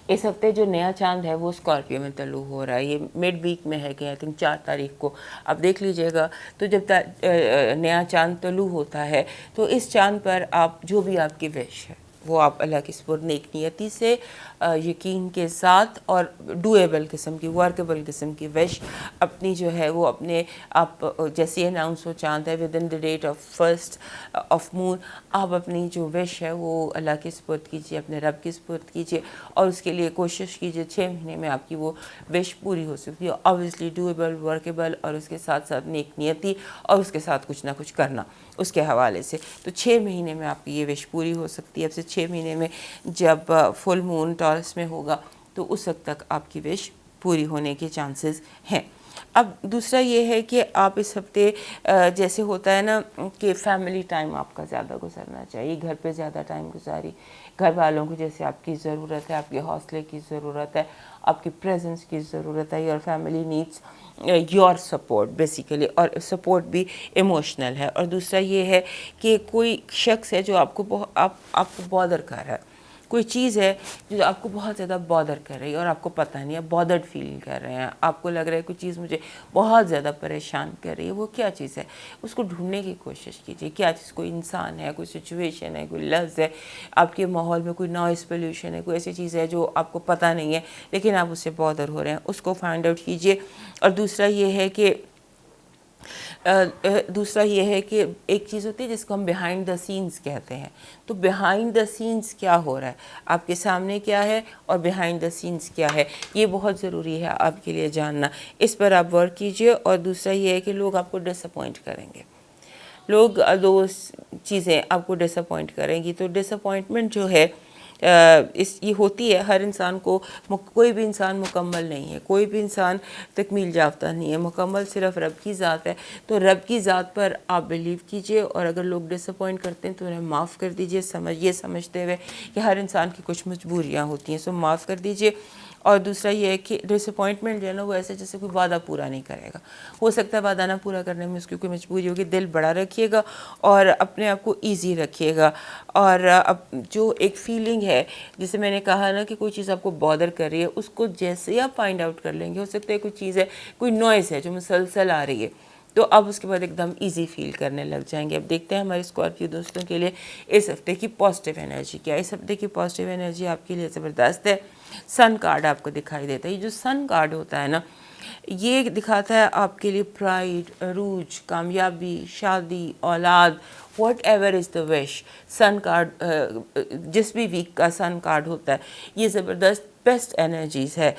اس ہفتے جو نیا چاند ہے وہ اسکارپیو میں طلوع ہو رہا ہے. یہ مڈ ویک میں ہے کہ آئی تھنک 4 تاریخ کو. آپ دیکھ لیجئے گا. تو جب نیا چاند طلوع ہوتا ہے تو اس چاند پر آپ جو بھی آپ کی وش ہے وہ آپ اللہ کی سپرد نیک نیتی سے, یقین کے ساتھ اور ڈویبل قسم کی, ورکیبل قسم کی وش اپنی جو ہے وہ اپنے آپ جیسے اناؤنس ہو چاند ہے within the date of 1 moon, آپ اپنی جو وش ہے وہ اللہ کی سپرد کیجیے, اپنے رب کی سپرد کیجیے اور اس کے لیے کوشش کیجیے 6 مہینے میں آپ کی وہ وش پوری ہو سکتی ہے. آبویسلی ڈویبل, ورکیبل اور اس کے ساتھ ساتھ نیک نیتی اور اس کے ساتھ کچھ نہ کچھ کرنا اس کے حوالے سے. تو 6 مہینے میں آپ کی یہ وش پوری ہو سکتی ہے. اب سے 6 مہینے میں جب فل مون ٹارس میں ہوگا تو اس وقت تک آپ کی وش پوری ہونے کے چانسز ہیں. اب دوسرا یہ ہے کہ آپ اس ہفتے جیسے ہوتا ہے نا کہ فیملی ٹائم آپ کا زیادہ گزرنا چاہیے. گھر پہ زیادہ ٹائم گزاری, گھر والوں کو جیسے آپ کی ضرورت ہے, آپ کے حوصلے کی ضرورت ہے, آپ کی پریزنس کی ضرورت ہے. Your family needs your support basically, اور سپورٹ بھی ایموشنل ہے. اور دوسرا یہ ہے کہ کوئی شخص ہے جو آپ کو بادر کر رہا ہے, کوئی چیز ہے جو آپ کو بہت زیادہ بادر کر رہی ہے اور آپ کو پتہ نہیں ہے، بادرڈ فیل کر رہے ہیں، آپ کو لگ رہا ہے کوئی چیز مجھے بہت زیادہ پریشان کر رہی ہے، وہ کیا چیز ہے اس کو ڈھونڈنے کی کوشش کیجیے. کیا چیز، کوئی انسان ہے، کوئی سچویشن ہے، کوئی لفظ ہے، آپ کے ماحول میں کوئی نوائز پولیوشن ہے، کوئی ایسی چیز ہے جو آپ کو پتہ نہیں ہے لیکن آپ اس سے بادر ہو رہے ہیں، اس کو فائنڈ آؤٹ کیجیے. اور دوسرا یہ ہے کہ ایک چیز ہوتی ہے جس کو ہم بیہائنڈ دا سینز کہتے ہیں. تو بیہائنڈ دا سینز کیا ہو رہا ہے، آپ کے سامنے کیا ہے اور بیہائنڈ دا سینز کیا ہے، یہ بہت ضروری ہے آپ کے لیے جاننا. اس پر آپ ورک کیجئے. اور دوسرا یہ ہے کہ لوگ آپ کو ڈس اپوائنٹ کریں گے، لوگ دو چیزیں آپ کو ڈس اپوائنٹ کریں گی. تو ڈس اپوائنٹمنٹ جو ہے یہ ہوتی ہے ہر انسان کو. کوئی بھی انسان مکمل نہیں ہے، کوئی بھی انسان تکمیل یافتہ نہیں ہے، مکمل صرف رب کی ذات ہے. تو رب کی ذات پر آپ بلیو کیجئے، اور اگر لوگ ڈس اپوائنٹ کرتے ہیں تو انہیں معاف کر دیجئے، یہ سمجھتے ہوئے کہ ہر انسان کی کچھ مجبوریاں ہوتی ہیں، سو معاف کر دیجئے. اور دوسرا یہ ہے کہ ڈس اپوائنٹمنٹ جو ہے نا وہ ایسے جیسے کوئی وعدہ پورا نہیں کرے گا، ہو سکتا ہے وعدہ نہ پورا کرنے میں اس کی کوئی مجبوری ہوگی. دل بڑا رکھیے گا اور اپنے آپ کو ایزی رکھیے گا. اور جو ایک فیلنگ ہے جسے میں نے کہا نا کہ کوئی چیز آپ کو بادر کر رہی ہے، اس کو جیسے ہی آپ فائنڈ آؤٹ کر لیں گے، ہو سکتا ہے کوئی چیز ہے، کوئی نوائز ہے جو مسلسل آ رہی ہے، تو اب اس کے بعد ایک دم ایزی فیل کرنے لگ جائیں گے. اب دیکھتے ہیں ہمارے اسکارپیو دوستوں کے لیے اس ہفتے کی پازیٹیو انرجی کیا ہے. اس ہفتے کی پازیٹیو انرجی آپ کے لیے زبردست ہے. سن کارڈ آپ کو دکھائی دیتا ہے. یہ جو سن کارڈ ہوتا ہے نا، یہ دکھاتا ہے آپ کے لیے پرائیڈ، عروج، کامیابی، شادی، اولاد، whatever is the wish. Sun card جس بھی ویک کا سن کارڈ ہوتا ہے، یہ زبردست بیسٹ انرجیز ہے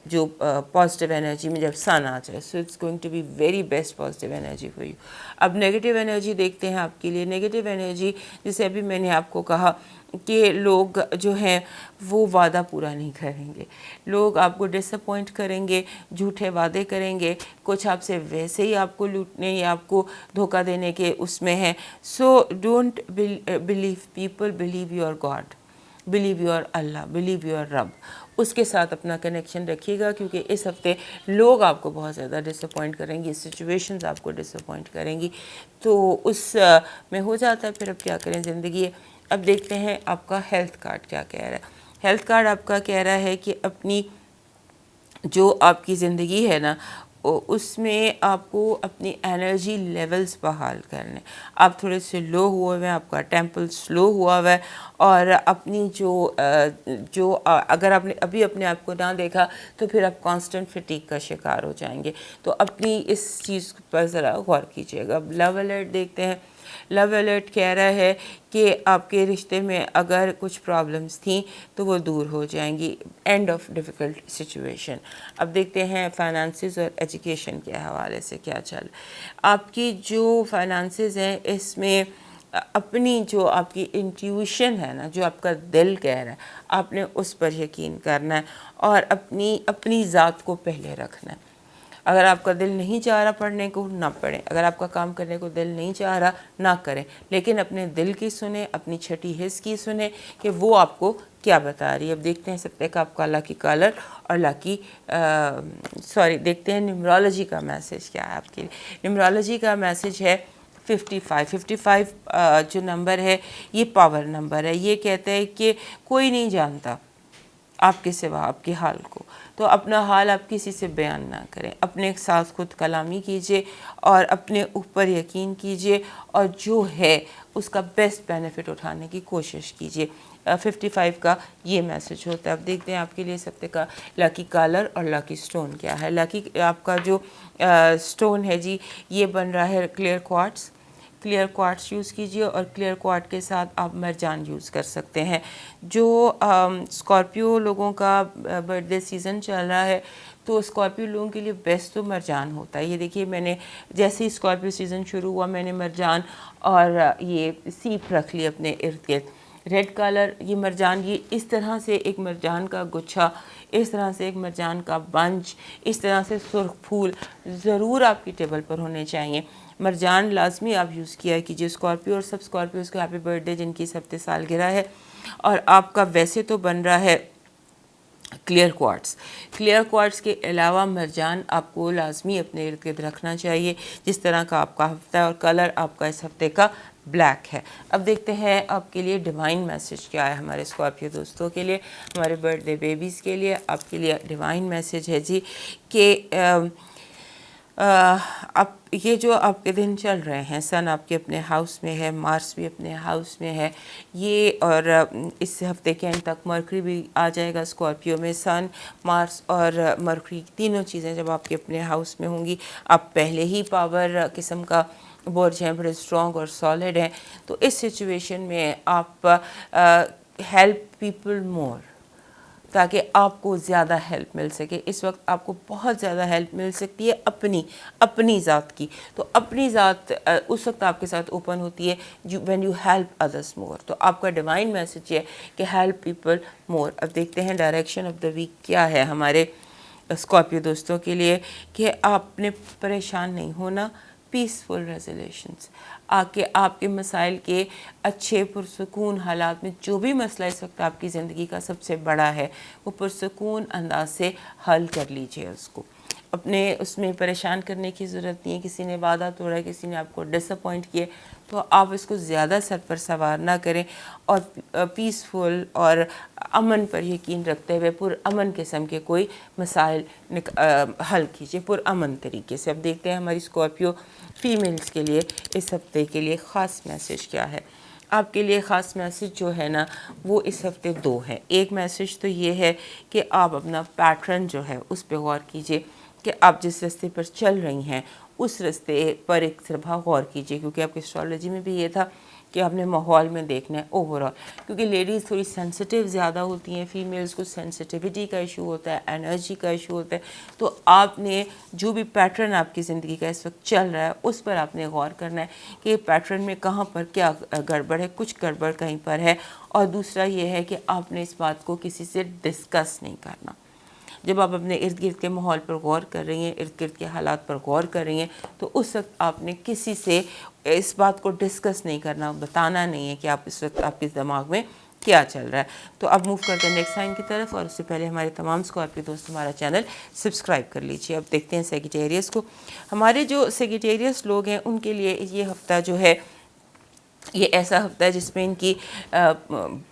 جو پازیٹیو انرجی میں جب سن آ جائے. So it's going to be very best positive energy for you. اب نیگیٹیو انرجی دیکھتے ہیں آپ کے لیے. نیگیٹیو انرجی جیسے ابھی میں نے آپ کو کہا کہ لوگ جو ہیں وہ وعدہ پورا نہیں کریں گے، لوگ آپ کو ڈس اپوائنٹ کریں گے، جھوٹے وعدے کریں گے، کچھ آپ سے ویسے ہی آپ کو لوٹنے یا آپ کو دھوکہ دینے کے اس میں ہیں. So don't believe people, blue your God, blue your Allah, blue your رب. اس کے ساتھ اپنا کنیکشن رکھیے گا، کیونکہ اس ہفتے لوگ آپ کو بہت زیادہ ڈس اپوائنٹ کریں گی، سچویشنز آپ کو ڈس اپوائنٹ کریں گی. تو اس میں ہو جاتا ہے، پھر اب کیا کریں، زندگی ہے. اب دیکھتے ہیں آپ کا ہیلتھ کارڈ کیا کہہ رہا ہے. ہیلتھ کارڈ آپ کا کہہ رہا ہے کہ اپنی جو آپ کی زندگی ہے نا، اس میں آپ کو اپنی انرجی لیولز بحال کرنے. آپ تھوڑے سے لو ہوئے ہوئے ہیں، آپ کا ٹیمپل سلو ہوا ہوا ہے، اور اپنی جو اگر آپ نے ابھی اپنے آپ کو نہ دیکھا تو پھر آپ کانسٹنٹ فٹیگ کا شکار ہو جائیں گے. تو اپنی اس چیز پر ذرا غور کیجیے گا. اب لو الرٹ دیکھتے ہیں. لو الرٹ کہہ رہا ہے کہ آپ کے رشتے میں اگر کچھ پرابلمس تھیں تو وہ دور ہو جائیں گی. And of difficult situation. اب دیکھتے ہیں فائنانسز اور ایجوکیشن کے حوالے سے کیا چل. آپ کی جو فائنانسز ہیں اس میں اپنی جو آپ کی انٹیویشن ہے نا، جو آپ کا دل کہہ رہا ہے، آپ نے اس پر یقین کرنا ہے اور اپنی ذات کو پہلے رکھنا ہے. اگر آپ کا دل نہیں چاہ رہا پڑھنے کو، نہ پڑھیں. اگر آپ کا کام کرنے کو دل نہیں چاہ رہا، نہ کریں. لیکن اپنے دل کی سنیں، اپنی چھٹی حس کی سنیں کہ وہ آپ کو کیا بتا رہی ہے. اب دیکھتے ہیں سب کا آپ کا لاکی کالر اور دیکھتے ہیں نیمرولوجی کا میسج کیا ہے آپ کے لیے. نیمرولوجی کا میسج ہے 55 جو نمبر ہے یہ پاور نمبر ہے. یہ کہتا ہے کہ کوئی نہیں جانتا آپ کے سوا آپ کے حال کو، تو اپنا حال آپ کسی سے بیان نہ کریں. اپنے ساتھ خود کلامی کیجئے اور اپنے اوپر یقین کیجئے اور جو ہے اس کا بیسٹ بینیفٹ اٹھانے کی کوشش کیجئے. 55 کا یہ میسج ہوتا ہے. اب دیکھتے ہیں آپ کے لیے اس ہفتے کا لاکی کالر اور لاکی سٹون کیا ہے. لاکی آپ کا جو سٹون ہے جی، یہ بن رہا ہے clear quartz. Clear quartz use کیجئے اور کلیئر کوارٹ کے ساتھ آپ مرجان یوز کر سکتے ہیں. جو اسکارپیو لوگوں کا برتھ ڈے سیزن چل رہا ہے تو اسکارپیو لوگوں کے لیے بیسٹ تو مرجان ہوتا ہے. یہ دیکھیے میں نے جیسے ہی اسکارپیو سیزن شروع ہوا میں نے مرجان اور یہ سیپ رکھ لی اپنے ارد گرد. ریڈ کلر یہ مرجان، یہ اس طرح سے ایک مرجان کا گچھا، اس طرح سے ایک مرجان کا بنچ، اس طرح سے سرخ پھول ضرور آپ کی ٹیبل پر ہونے چاہیے. مرجان لازمی آپ یوز کیا کیجیے. اسکارپیو اور سب اسکارپیوز کو ہیپی برتھ ڈے جن کی اس ہفتے سالگرہ ہے. اور آپ کا ویسے تو بن رہا ہے کلیئر کوارٹز کے علاوہ مرجان آپ کو لازمی اپنے ارد گرد رکھنا چاہیے، جس طرح کا آپ کا ہفتہ ہے، اور کلر آپ کا اس ہفتے کا بلیک ہے۔ اب دیکھتے ہیں آپ کے لیے ڈیوائن میسج کیا ہے ہمارے اسکارپیو دوستوں کے لیے، ہمارے برتھ ڈے بیبیز کے لیے۔ آپ کے لیے ڈیوائن میسج ہے جی کہ اب یہ جو آپ کے دن چل رہے ہیں، سن آپ کے اپنے ہاؤس میں ہے، مارس بھی اپنے ہاؤس میں ہے یہ، اور اس ہفتے کے اینڈ تک مرکری بھی آ جائے گا اسکارپیو میں۔ سن، مارس اور مرکری تینوں چیزیں جب آپ کے اپنے ہاؤس میں ہوں گی، آپ پہلے ہی پاور قسم کا برج ہیں، بڑے اسٹرانگ اور سالڈ ہیں، تو اس سچویشن میں آپ ہیلپ پیپل مور، تاکہ آپ کو زیادہ ہیلپ مل سکے۔ اس وقت آپ کو بہت زیادہ ہیلپ مل سکتی ہے اپنی ذات کی، تو اپنی ذات اس وقت آپ کے ساتھ اوپن ہوتی ہے وین یو ہیلپ ادرس مور۔ تو آپ کا ڈیوائن میسج ہے کہ ہیلپ پیپل مور۔ اب دیکھتے ہیں ڈائریکشن آف دا ویک کیا ہے ہمارے اسکارپیو دوستوں کے لیے، کہ آپ نے پریشان نہیں ہونا، پیسفل ریزولیشنز آ کے آپ کے مسائل کے اچھے پرسکون حالات میں، جو بھی مسئلہ اس وقت آپ کی زندگی کا سب سے بڑا ہے، وہ پرسکون انداز سے حل کر لیجئے اس کو۔ اپنے اس میں پریشان کرنے کی ضرورت نہیں ہے، کسی نے وعدہ توڑا، کسی نے آپ کو ڈس اپوائنٹ کیا، تو آپ اس کو زیادہ سر پر سوار نہ کریں، اور پیسفل اور امن پر یقین رکھتے ہوئے پرامن قسم کے کوئی مسائل حل کیجیے پرامن طریقے سے۔ اب دیکھتے ہیں ہماری اسکارپیو فیمیلز کے لیے اس ہفتے کے لیے خاص میسج کیا ہے۔ آپ کے لیے خاص میسج جو ہے نا، وہ اس ہفتے دو ہے۔ ایک میسج تو یہ ہے کہ آپ اپنا پیٹرن جو ہے اس پہ غور کیجیے، کہ آپ جس رستے پر چل رہی ہیں اس رستے پر ایک طرح غور کیجیے، کیونکہ آپ کی اسٹرالوجی میں بھی یہ تھا کہ آپ نے ماحول میں دیکھنا ہے اوورآل، کیونکہ لیڈیز تھوڑی سینسٹیو زیادہ ہوتی ہیں، فیمیلز کو سینسٹیوٹی کا ایشو ہوتا ہے، انرجی کا ایشو ہوتا ہے، تو آپ نے جو بھی پیٹرن آپ کی زندگی کا اس وقت چل رہا ہے اس پر آپ نے غور کرنا ہے کہ پیٹرن میں کہاں پر کیا گڑبڑ ہے، کچھ گڑبڑ کہیں پر ہے۔ اور دوسرا یہ ہے کہ آپ نے اس بات کو کسی سے ڈسکس نہیں کرنا۔ جب آپ اپنے ارد گرد کے ماحول پر غور کر رہی ہیں، ارد گرد کے حالات پر غور کر رہی ہیں، تو اس وقت آپ نے کسی سے اس بات کو ڈسکس نہیں کرنا، بتانا نہیں ہے کہ آپ اس وقت آپ کے دماغ میں کیا چل رہا ہے۔ تو اب موو کرتے ہیں نیکسٹ سائن کی طرف، اور اس سے پہلے ہمارے تمام اسکارپیو دوست ہمارا چینل سبسکرائب کر لیجیے۔ اب دیکھتے ہیں سیگیٹیریس کو۔ ہمارے جو سیگیٹیریس لوگ ہیں ان کے لیے یہ ہفتہ جو ہے، یہ ایسا ہفتہ ہے جس میں ان کی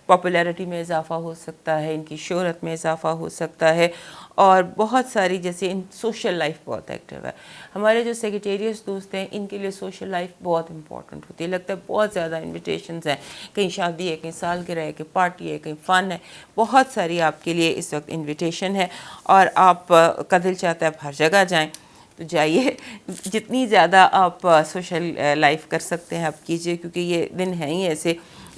پاپولیرٹی میں اضافہ ہو سکتا ہے، ان کی شہرت میں اضافہ ہو سکتا ہے، اور بہت ساری جیسے ان سوشل لائف بہت ایکٹیو ہے۔ ہمارے جو سیگیٹیریس دوست ہیں ان کے لیے سوشل لائف بہت امپورٹنٹ ہوتی ہے، لگتا ہے بہت زیادہ انویٹیشنز ہیں، کہیں شادی ہے، کہیں سالگرہ ہے، کہیں پارٹی ہے، کہیں فن ہے، بہت ساری آپ کے لیے اس وقت انویٹیشن ہے، اور آپ کا دل چاہتا ہے آپ ہر جگہ جائیں، تو جائیے، جتنی زیادہ آپ سوشل لائف کر سکتے ہیں آپ کیجیے، کیونکہ یہ دن ہیں ہی ایسے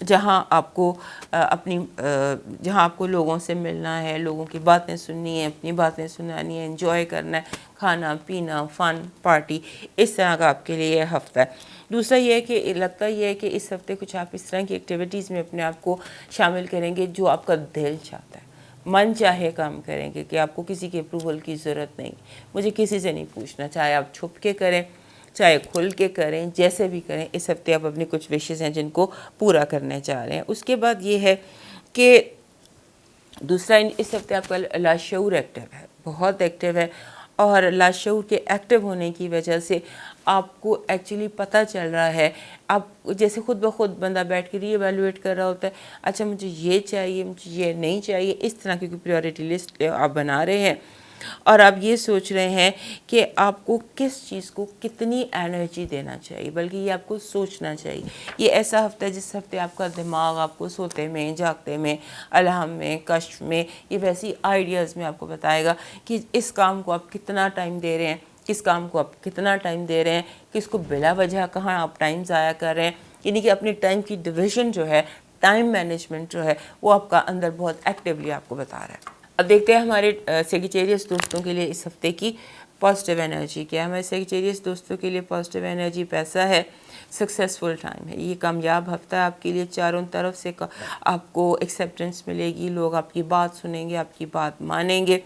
جہاں آپ کو جہاں آپ کو لوگوں سے ملنا ہے، لوگوں کی باتیں سننی ہیں، اپنی باتیں سنانی ہیں، انجوائے کرنا ہے، کھانا پینا، فن، پارٹی، اس طرح کا آپ کے لیے یہ ہفتہ ہے۔ دوسرا یہ ہے کہ لگتا یہ ہے کہ اس ہفتے کچھ آپ اس طرح کی ایکٹیویٹیز میں اپنے آپ کو شامل کریں گے جو آپ کا دل چاہتا ہے، من چاہے کام کریں گے، کہ آپ کو کسی کے اپروول کی ضرورت نہیں، مجھے کسی سے نہیں پوچھنا، چاہے آپ چھپ کے کریں، چاہے کھل کے کریں، جیسے بھی کریں، اس ہفتے آپ اپنی کچھ وشز ہیں جن کو پورا کرنے چاہ رہے ہیں۔ اس کے بعد یہ ہے کہ دوسرا اس ہفتے آپ کا لاشعور ایکٹیو ہے، بہت ایکٹیو ہے، اور لاشعور کے ایکٹیو ہونے کی وجہ سے آپ کو ایکچولی پتہ چل رہا ہے، آپ جیسے خود بخود بندہ بیٹھ کے ری ایویلویٹ کر رہا ہوتا ہے، اچھا مجھے یہ چاہیے، مجھے یہ نہیں چاہیے، اس طرح کی پریورٹی لسٹ آپ بنا رہے ہیں، اور آپ یہ سوچ رہے ہیں کہ آپ کو کس چیز کو کتنی انرجی دینا چاہیے، بلکہ یہ آپ کو سوچنا چاہیے۔ یہ ایسا ہفتہ ہے جس ہفتے آپ کا دماغ آپ کو سوتے میں، جاگتے میں، الہم میں، کشف میں، یہ ویسی آئیڈیاز میں آپ کو بتائے گا کہ اس کام کو آپ کتنا ٹائم دے رہے ہیں، کس کام کو آپ کتنا ٹائم دے رہے ہیں، کس کو بلا وجہ کہاں آپ ٹائم ضائع کر رہے ہیں، یعنی کہ اپنی ٹائم کی ڈویژن جو ہے، ٹائم مینجمنٹ جو ہے، وہ آپ کا اندر بہت ایکٹیولی آپ کو بتا رہا ہے۔ اب دیکھتے ہیں ہمارے سیگیٹیریس دوستوں کے لیے اس ہفتے کی پازیٹیو انرجی کیا ہے۔ ہمارے سیگیٹیریس دوستوں کے لیے پازیٹیو انرجی پیسہ ہے، سکسیسفل ٹائم ہے، یہ کامیاب ہفتہ ہے آپ کے لیے، چاروں طرف سے آپ کو ایکسیپٹنس ملے گی، لوگ آپ کی بات سنیں گے، آپ کی بات مانیں گے،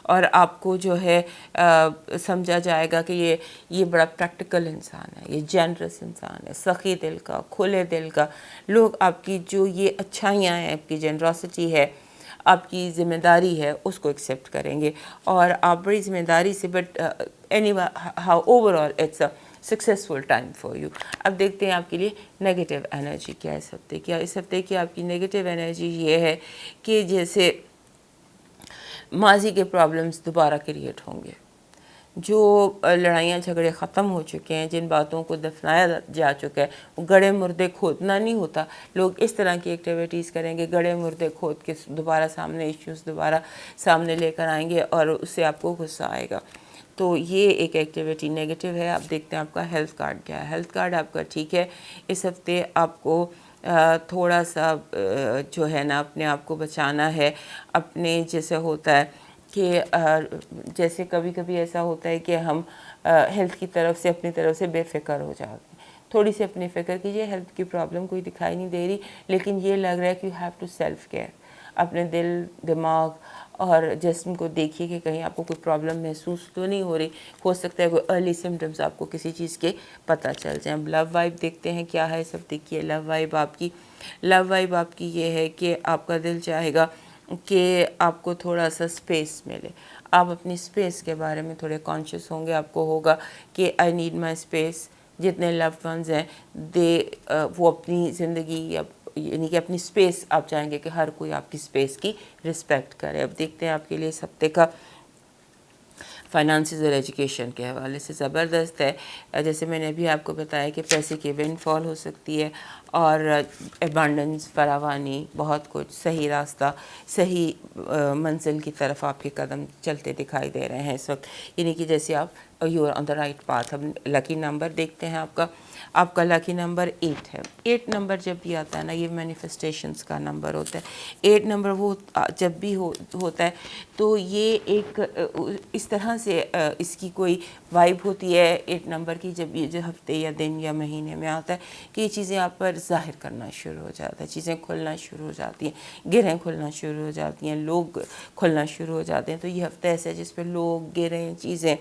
اور آپ کو جو ہے سمجھا جائے گا کہ یہ بڑا پریکٹیکل انسان ہے، یہ جنرس انسان ہے، سخی دل کا، کھلے دل کا، لوگ آپ کی جو یہ اچھائیاں ہیں، آپ کی جنراسٹی ہے، آپ کی ذمہ داری ہے اس کو ایکسیپٹ کریں گے اور آپ بڑی ذمہ داری سے but anyhow overall it's a successful time for you. اب دیکھتے ہیں آپ کے لیے نیگیٹو انرجی کیا ہے اس ہفتے کی. اس ہفتے کی آپ کی نیگیٹو انرجی یہ ہے کہ جیسے ماضی کے پرابلمس دوبارہ کریٹ ہوں گے. جو لڑائیاں جھگڑے ختم ہو چکے ہیں, جن باتوں کو دفنایا جا چکا ہے, وہ گڑھے مردے کھودنا نہیں ہوتا. لوگ اس طرح کی ایکٹیویٹیز کریں گے, گڑھے مردے کھود کے دوبارہ سامنے ایشوز دوبارہ سامنے لے کر آئیں گے اور اس سے آپ کو غصہ آئے گا. تو یہ ایک ایکٹیویٹی نیگیٹو ہے. اب دیکھتے ہیں آپ کا ہیلتھ کارڈ کیا ہے. ہیلتھ کارڈ آپ کا ٹھیک ہے. اس ہفتے آپ کو تھوڑا سا جو ہے نا اپنے آپ کو بچانا ہے. اپنے جیسے ہوتا ہے کہ جیسے کبھی کبھی ایسا ہوتا ہے کہ ہم ہیلتھ کی طرف سے اپنی طرف سے بے فکر ہو جاتے ہیں. تھوڑی سی اپنی فکر کیجیے. ہیلتھ کی پرابلم کوئی دکھائی نہیں دے رہی, لیکن یہ لگ رہا ہے کہ you have to self care. اپنے دل, دماغ اور جسم کو دیکھیے کہ کہیں آپ کو کوئی پرابلم محسوس تو نہیں ہو رہی. ہو سکتا ہے کوئی ارلی سمٹمز آپ کو کسی چیز کے پتہ چل جائیں. لو وائب دیکھتے ہیں کیا ہے. سب دیکھیے لو وائب آپ کی. لو وائب آپ کی یہ ہے کہ آپ کا دل چاہے گا کہ آپ کو تھوڑا سا اسپیس ملے. آپ اپنی اسپیس کے بارے میں تھوڑے کانشیس ہوں گے. آپ کو ہوگا کہ آئی نیڈ مائی اسپیس. جتنے لوڈ ونز ہیں وہ اپنی زندگی یعنی کہ اپنی اسپیس آپ چاہیں گے کہ ہر کوئی آپ کی اسپیس کی رسپیکٹ کرے. اب دیکھتے ہیں آپ کے لیے اس ہفتے کا فائنانسز اور ایجوکیشن کے حوالے سے زبردست ہے. جیسے میں نے ابھی آپ کو بتایا کہ پیسے کی ون فال ہو سکتی ہے اور ایبانڈنس, فراوانی, بہت کچھ صحیح راستہ, صحیح منزل کی طرف آپ کے قدم چلتے دکھائی دے رہے ہیں اس وقت. یعنی کہ جیسے آپ you are on the right path. ہم لکی نمبر دیکھتے ہیں آپ کا لکی نمبر 8 ہے. 8 نمبر جب بھی آتا ہے نا یہ مینیفیسٹیشنز کا نمبر ہوتا ہے. 8 نمبر وہ جب بھی ہوتا ہے تو یہ ایک اس طرح سے اس کی کوئی وائب ہوتی ہے 8 نمبر کی, جب یہ جو ہفتے یا دن یا مہینے میں آتا ہے کہ یہ چیزیں آپ پر ظاہر کرنا شروع ہو جاتا ہے. چیزیں کھلنا شروع ہو جاتی ہیں, گرہیں کھلنا شروع ہو جاتی ہیں, لوگ کھلنا شروع ہو جاتے ہیں. تو یہ ہفتہ ایسا ہے جس پہ لوگ, گرہیں, چیزیں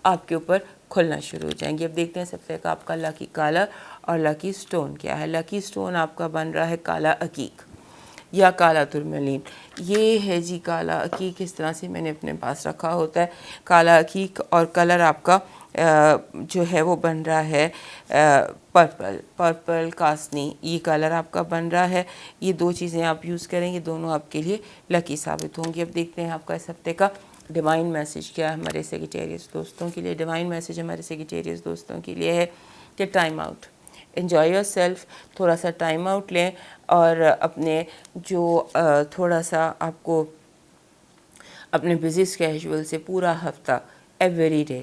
آپ کے اوپر کھلنا شروع ہو جائیں گے. اب دیکھتے ہیں سب سے آپ کا لکی کالر اور لکی سٹون کیا ہے. لکی سٹون آپ کا بن رہا ہے کالا عقیق یا کالا ترملین. یہ ہے جی کالا عقیق. اس طرح سے میں نے اپنے پاس رکھا ہوتا ہے کالا عقیق. اور کلر آپ کا جو ہے وہ بن رہا ہے پرپل کاسنی. یہ کلر آپ کا بن رہا ہے. یہ دو چیزیں آپ یوز کریں, یہ دونوں آپ کے لیے لکی ثابت ہوں گی. اب دیکھتے ہیں آپ کا اس ہفتے کا ڈیوائن میسیج کیا ہے ہمارے سیگیٹیریس دوستوں کے لیے. ڈیوائن میسیج ہمارے سیگیٹیریس دوستوں کے لیے ہے کہ time out, enjoy your self. تھوڑا سا ٹائم آؤٹ لیں اور اپنے جو تھوڑا سا آپ کو اپنے بزی اسکیجول سے پورا ہفتہ ایوری ڈے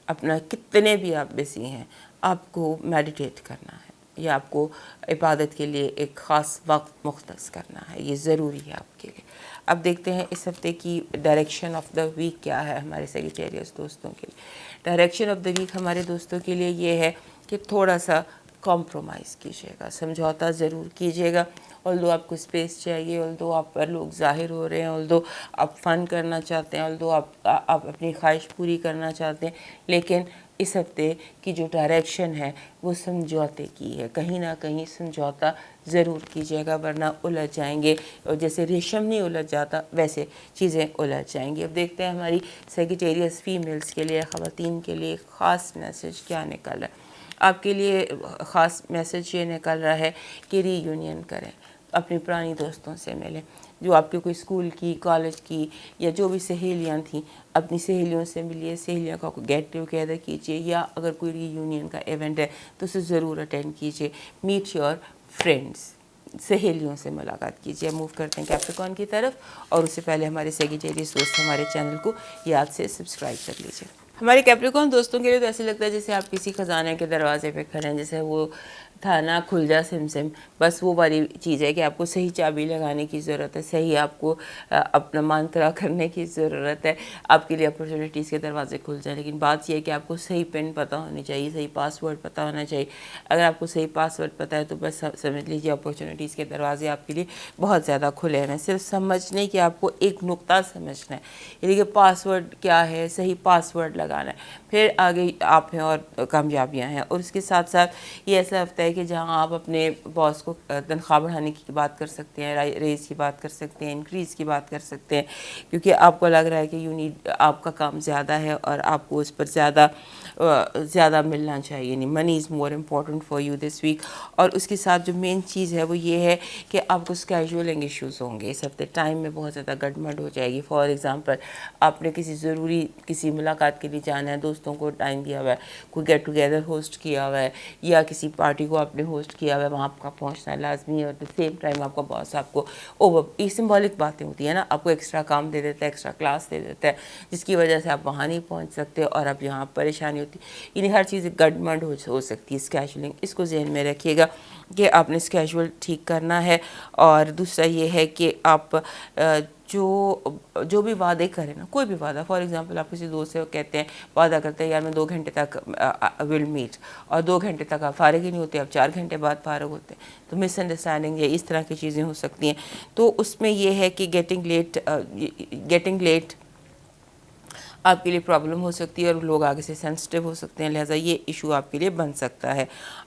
اپنا کتنے بھی آپ بزی ہیں آپ کو میڈیٹیٹ کرنا ہے یا آپ کو عبادت کے لیے ایک خاص وقت مختص کرنا ہے. یہ ضروری ہے آپ کے لیے. اب دیکھتے ہیں اس ہفتے کی ڈائریکشن آف دا ویک کیا ہے ہمارے سیگیٹیریس دوستوں کے لیے. ڈائریکشن آف دا ویک ہمارے دوستوں کے لیے یہ ہے کہ تھوڑا سا کمپرومائز کیجیے گا, سمجھوتا ضرور کیجیے گا. although آپ کو اسپیس چاہیے, although آپ پر لوگ ظاہر ہو رہے ہیں, although آپ فن کرنا چاہتے ہیں, although آپ اپنی خواہش پوری کرنا چاہتے ہیں, لیکن اس ہفتے کی جو ڈائریکشن ہے وہ سمجھوتے کی ہے. کہیں نہ کہیں سمجھوتا ضرور کیجیے گا ورنہ الجھ جائیں گے. اور جیسے ریشم نہیں الجھ جاتا ویسے چیزیں الجھ جائیں گی. اب دیکھتے ہیں ہماری سیگیٹیریس فیمیلز کے لیے, خواتین کے لیے خاص میسیج کیا نکل رہا ہے. آپ کے لیے خاص میسیج یہ نکل رہا ہے کہ ری یونین کریں, اپنی پرانی دوستوں سے ملیں. جو آپ کے کوئی اسکول کی, کالج کی یا جو بھی سہیلیاں تھیں, اپنی سہیلیوں سے ملیے, سہیلیوں کا گیٹ ٹوگیدر کیجیے, یا اگر کوئی ری یونین کا ایونٹ ہے تو اسے ضرور اٹینڈ کیجیے. میٹ یور فرینڈس, سہیلیوں سے ملاقات کیجیے. موو کرتے ہیں کیپریکارن کی طرف, اور اس سے پہلے ہمارے سیگیٹیریس دوست ہمارے چینل کو یاد سے سبسکرائب کر لیجیے. ہمارے کیپریکارن دوستوں کے لیے تو ایسے لگتا ہے جیسے آپ کسی خزانے کے دروازے پہ کھڑے ہیں, جیسے وہ تھا نا کھل جا سم سم, بس وہ والی چیز ہے کہ آپ کو صحیح چابی لگانے کی ضرورت ہے, صحیح آپ کو اپنا مانترا کرنے کی ضرورت ہے. آپ کے لیے اپرچونیٹیز کے دروازے کھل جائیں, لیکن بات یہ ہے کہ آپ کو صحیح پن پتہ ہونی چاہیے, صحیح پاس ورڈ پتہ ہونا چاہیے. اگر آپ کو صحیح پاس ورڈ پتہ ہے تو بس سمجھ لیجیے اپرچونیٹیز کے دروازے آپ کے لیے بہت زیادہ کھلے ہیں. صرف سمجھنے کہ آپ کو ایک نقطہ سمجھنا ہے, یعنی کہ پاس ورڈ کیا ہے, صحیح پاس ورڈ لگانا ہے, پھر آگے آپ ہیں اور کامیابیاں ہیں. اور اس کے ساتھ ساتھ یہ ایسا ہفتہ ہے ہے کہ جہاں آپ اپنے باس کو تنخواہ بڑھانے کی بات کر سکتے ہیں, ریز کی بات کر سکتے ہیں, انکریز کی بات کر سکتے ہیں, کیونکہ آپ کو لگ رہا ہے کہ آپ کا کام زیادہ ہے اور آپ کو اس پر زیادہ ملنا چاہیے, یعنی money is more important for you this week. اور اس کے ساتھ جو مین چیز ہے وہ یہ ہے کہ آپ کو اسکیجولنگ ایشوز ہوں گے اس ہفتے, ٹائم میں بہت زیادہ گڑبڑ ہو جائے گی. فار ایگزامپل آپ نے کسی ملاقات کے لیے جانا ہے, دوستوں کو ٹائم دیا ہوا ہے, کوئی گیٹ ٹوگیدر ہوسٹ کیا ہوا ہے, یا کسی پارٹی کو آپ نے ہوسٹ کیا ہوا ہے, وہاں آپ کا پہنچنا لازمی ہے, اور ایٹ دا سیم ٹائم آپ کا باس آپ کو یہ سمبولک باتیں ہوتی ہیں نا, آپ کو ایکسٹرا کام دے دیتا ہے, ایکسٹرا کلاس دے دیتا ہے, جس کی وجہ سے آپ وہاں نہیں پہنچ سکتے اور اب یہاں پریشانی ہوتی ہے. یعنی ہر چیز گڑبڑ ہو سکتی ہے. اسکیجولنگ, اس کو ذہن میں رکھیے گا کہ آپ نے اسکیجول ٹھیک کرنا ہے. اور دوسرا یہ ہے کہ آپ جو بھی وعدے کریں نا, کوئی بھی وعدہ, فار ایگزامپل آپ کسی دوست سے کہتے ہیں, وعدہ کرتے ہیں یار میں 2 گھنٹے تک ول میٹ, اور 2 گھنٹے تک آپ فارغ ہی نہیں ہوتے, آپ 4 گھنٹے بعد فارغ ہوتے ہیں, تو مس انڈرسٹینڈنگ یا اس طرح کی چیزیں ہو سکتی ہیں. تو اس میں یہ ہے کہ گیٹنگ لیٹ آپ کے لیے پرابلم ہو سکتی ہے, اور لوگ آگے سے سینسٹیو ہو سکتے ہیں, لہٰذا یہ ایشو آپ کے لیے بن سکتا ہے.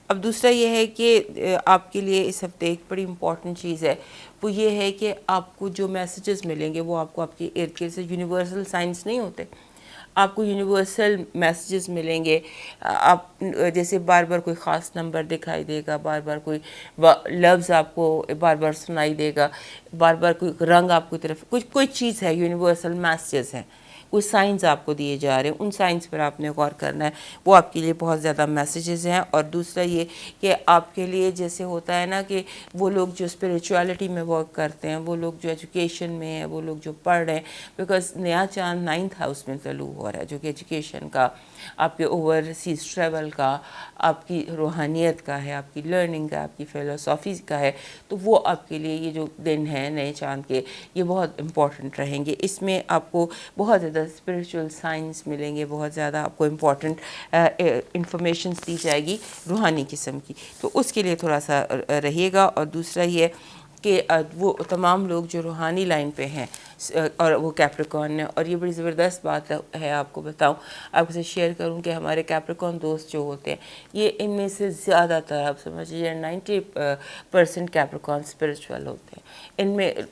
اب دوسرا یہ ہے کہ آپ کے لیے اس ہفتے ایک بڑی امپورٹنٹ چیز ہے, وہ یہ ہے کہ آپ کو جو میسیجز ملیں گے وہ آپ کو آپ کے ارد گرد سے, یونیورسل سائنس نہیں ہوتے, آپ کو یونیورسل میسیجز ملیں گے. آپ جیسے بار بار کوئی خاص نمبر دکھائی دے گا, بار بار کوئی لفظ آپ کو بار بار سنائی دے گا, بار بار کوئی رنگ آپ کی طرف, کوئی چیز ہے, یونیورسل میسیجز ہیں, کوئی سائنس آپ کو دیے جا رہے ہیں, ان سائنس پر آپ نے غور کرنا ہے, وہ آپ کے لیے بہت زیادہ میسیجز ہیں. اور دوسرا یہ کہ آپ کے لیے جیسے ہوتا ہے نا کہ وہ لوگ جو اسپریچولیٹی میں ورک کرتے ہیں, وہ لوگ جو ایجوکیشن میں ہیں, وہ لوگ جو پڑھ رہے ہیں, بیکاز نیا چاند 9th ہاؤس میں طلوع ہو رہا ہے, جو کہ ایجوکیشن کا, آپ کے اوورسیز ٹریول کا, آپ کی روحانیت کا ہے, آپ کی لرننگ کا, آپ کی فلسفی کا ہے. تو وہ آپ کے لیے یہ جو دن ہیں نئے چاند کے, یہ بہت امپورٹنٹ رہیں گے. اس میں آپ کو بہت زیادہ اسپریچول سائنس ملیں گے, بہت زیادہ آپ کو امپورٹنٹ انفارمیشنس دی جائے گی روحانی قسم کی, تو اس کے لیے تھوڑا سا رہیے گا. اور دوسرا یہ کہ وہ تمام لوگ جو روحانی لائن پہ ہیں اور وہ کیپریکارن ہیں, اور یہ بڑی زبردست بات ہے, آپ کو بتاؤں, آپ سے شیئر کروں کہ ہمارے کیپریکارن دوست جو ہوتے ہیں, یہ ان میں سے زیادہ تر آپ سمجھیے 90% کیپریکارن اسپریچول ہوتے ہیں.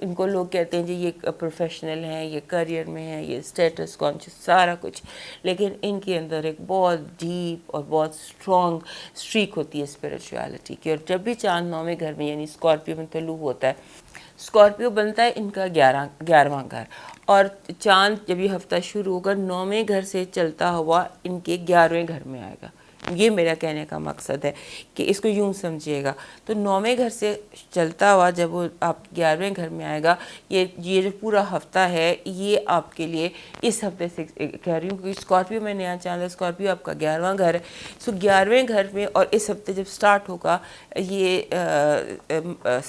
ان کو لوگ کہتے ہیں جی یہ پروفیشنل ہیں, یہ کریئر میں ہیں, یہ اسٹیٹس کانشیس, سارا کچھ, لیکن ان کے اندر ایک بہت ڈیپ اور بہت اسٹرانگ اسٹریک ہوتی ہے اسپریچولیٹی کی. اور جب بھی چاند 9ویں گھر میں یعنی اسکارپیو میں طلوع ہوتا ہے, اسکارپیو بنتا ہے ان کا 11واں گھر, اور چاند جب یہ ہفتہ شروع ہوگا 9ویں گھر سے چلتا ہوا ان کے 11ویں گھر میں آئے گا. یہ میرا کہنے کا مقصد ہے کہ اس کو یوں سمجھیے گا, تو 9ویں گھر سے چلتا ہوا جب وہ آپ 11ویں گھر میں آئے گا, یہ جو پورا ہفتہ ہے یہ آپ کے لیے, اس ہفتے سے کہہ رہی ہوں کیونکہ اسکارپیو میں نیا چاند ہے, اسکارپیو آپ کا 11واں گھر ہے, سو 11ویں گھر میں, اور اس ہفتے جب سٹارٹ ہوگا یہ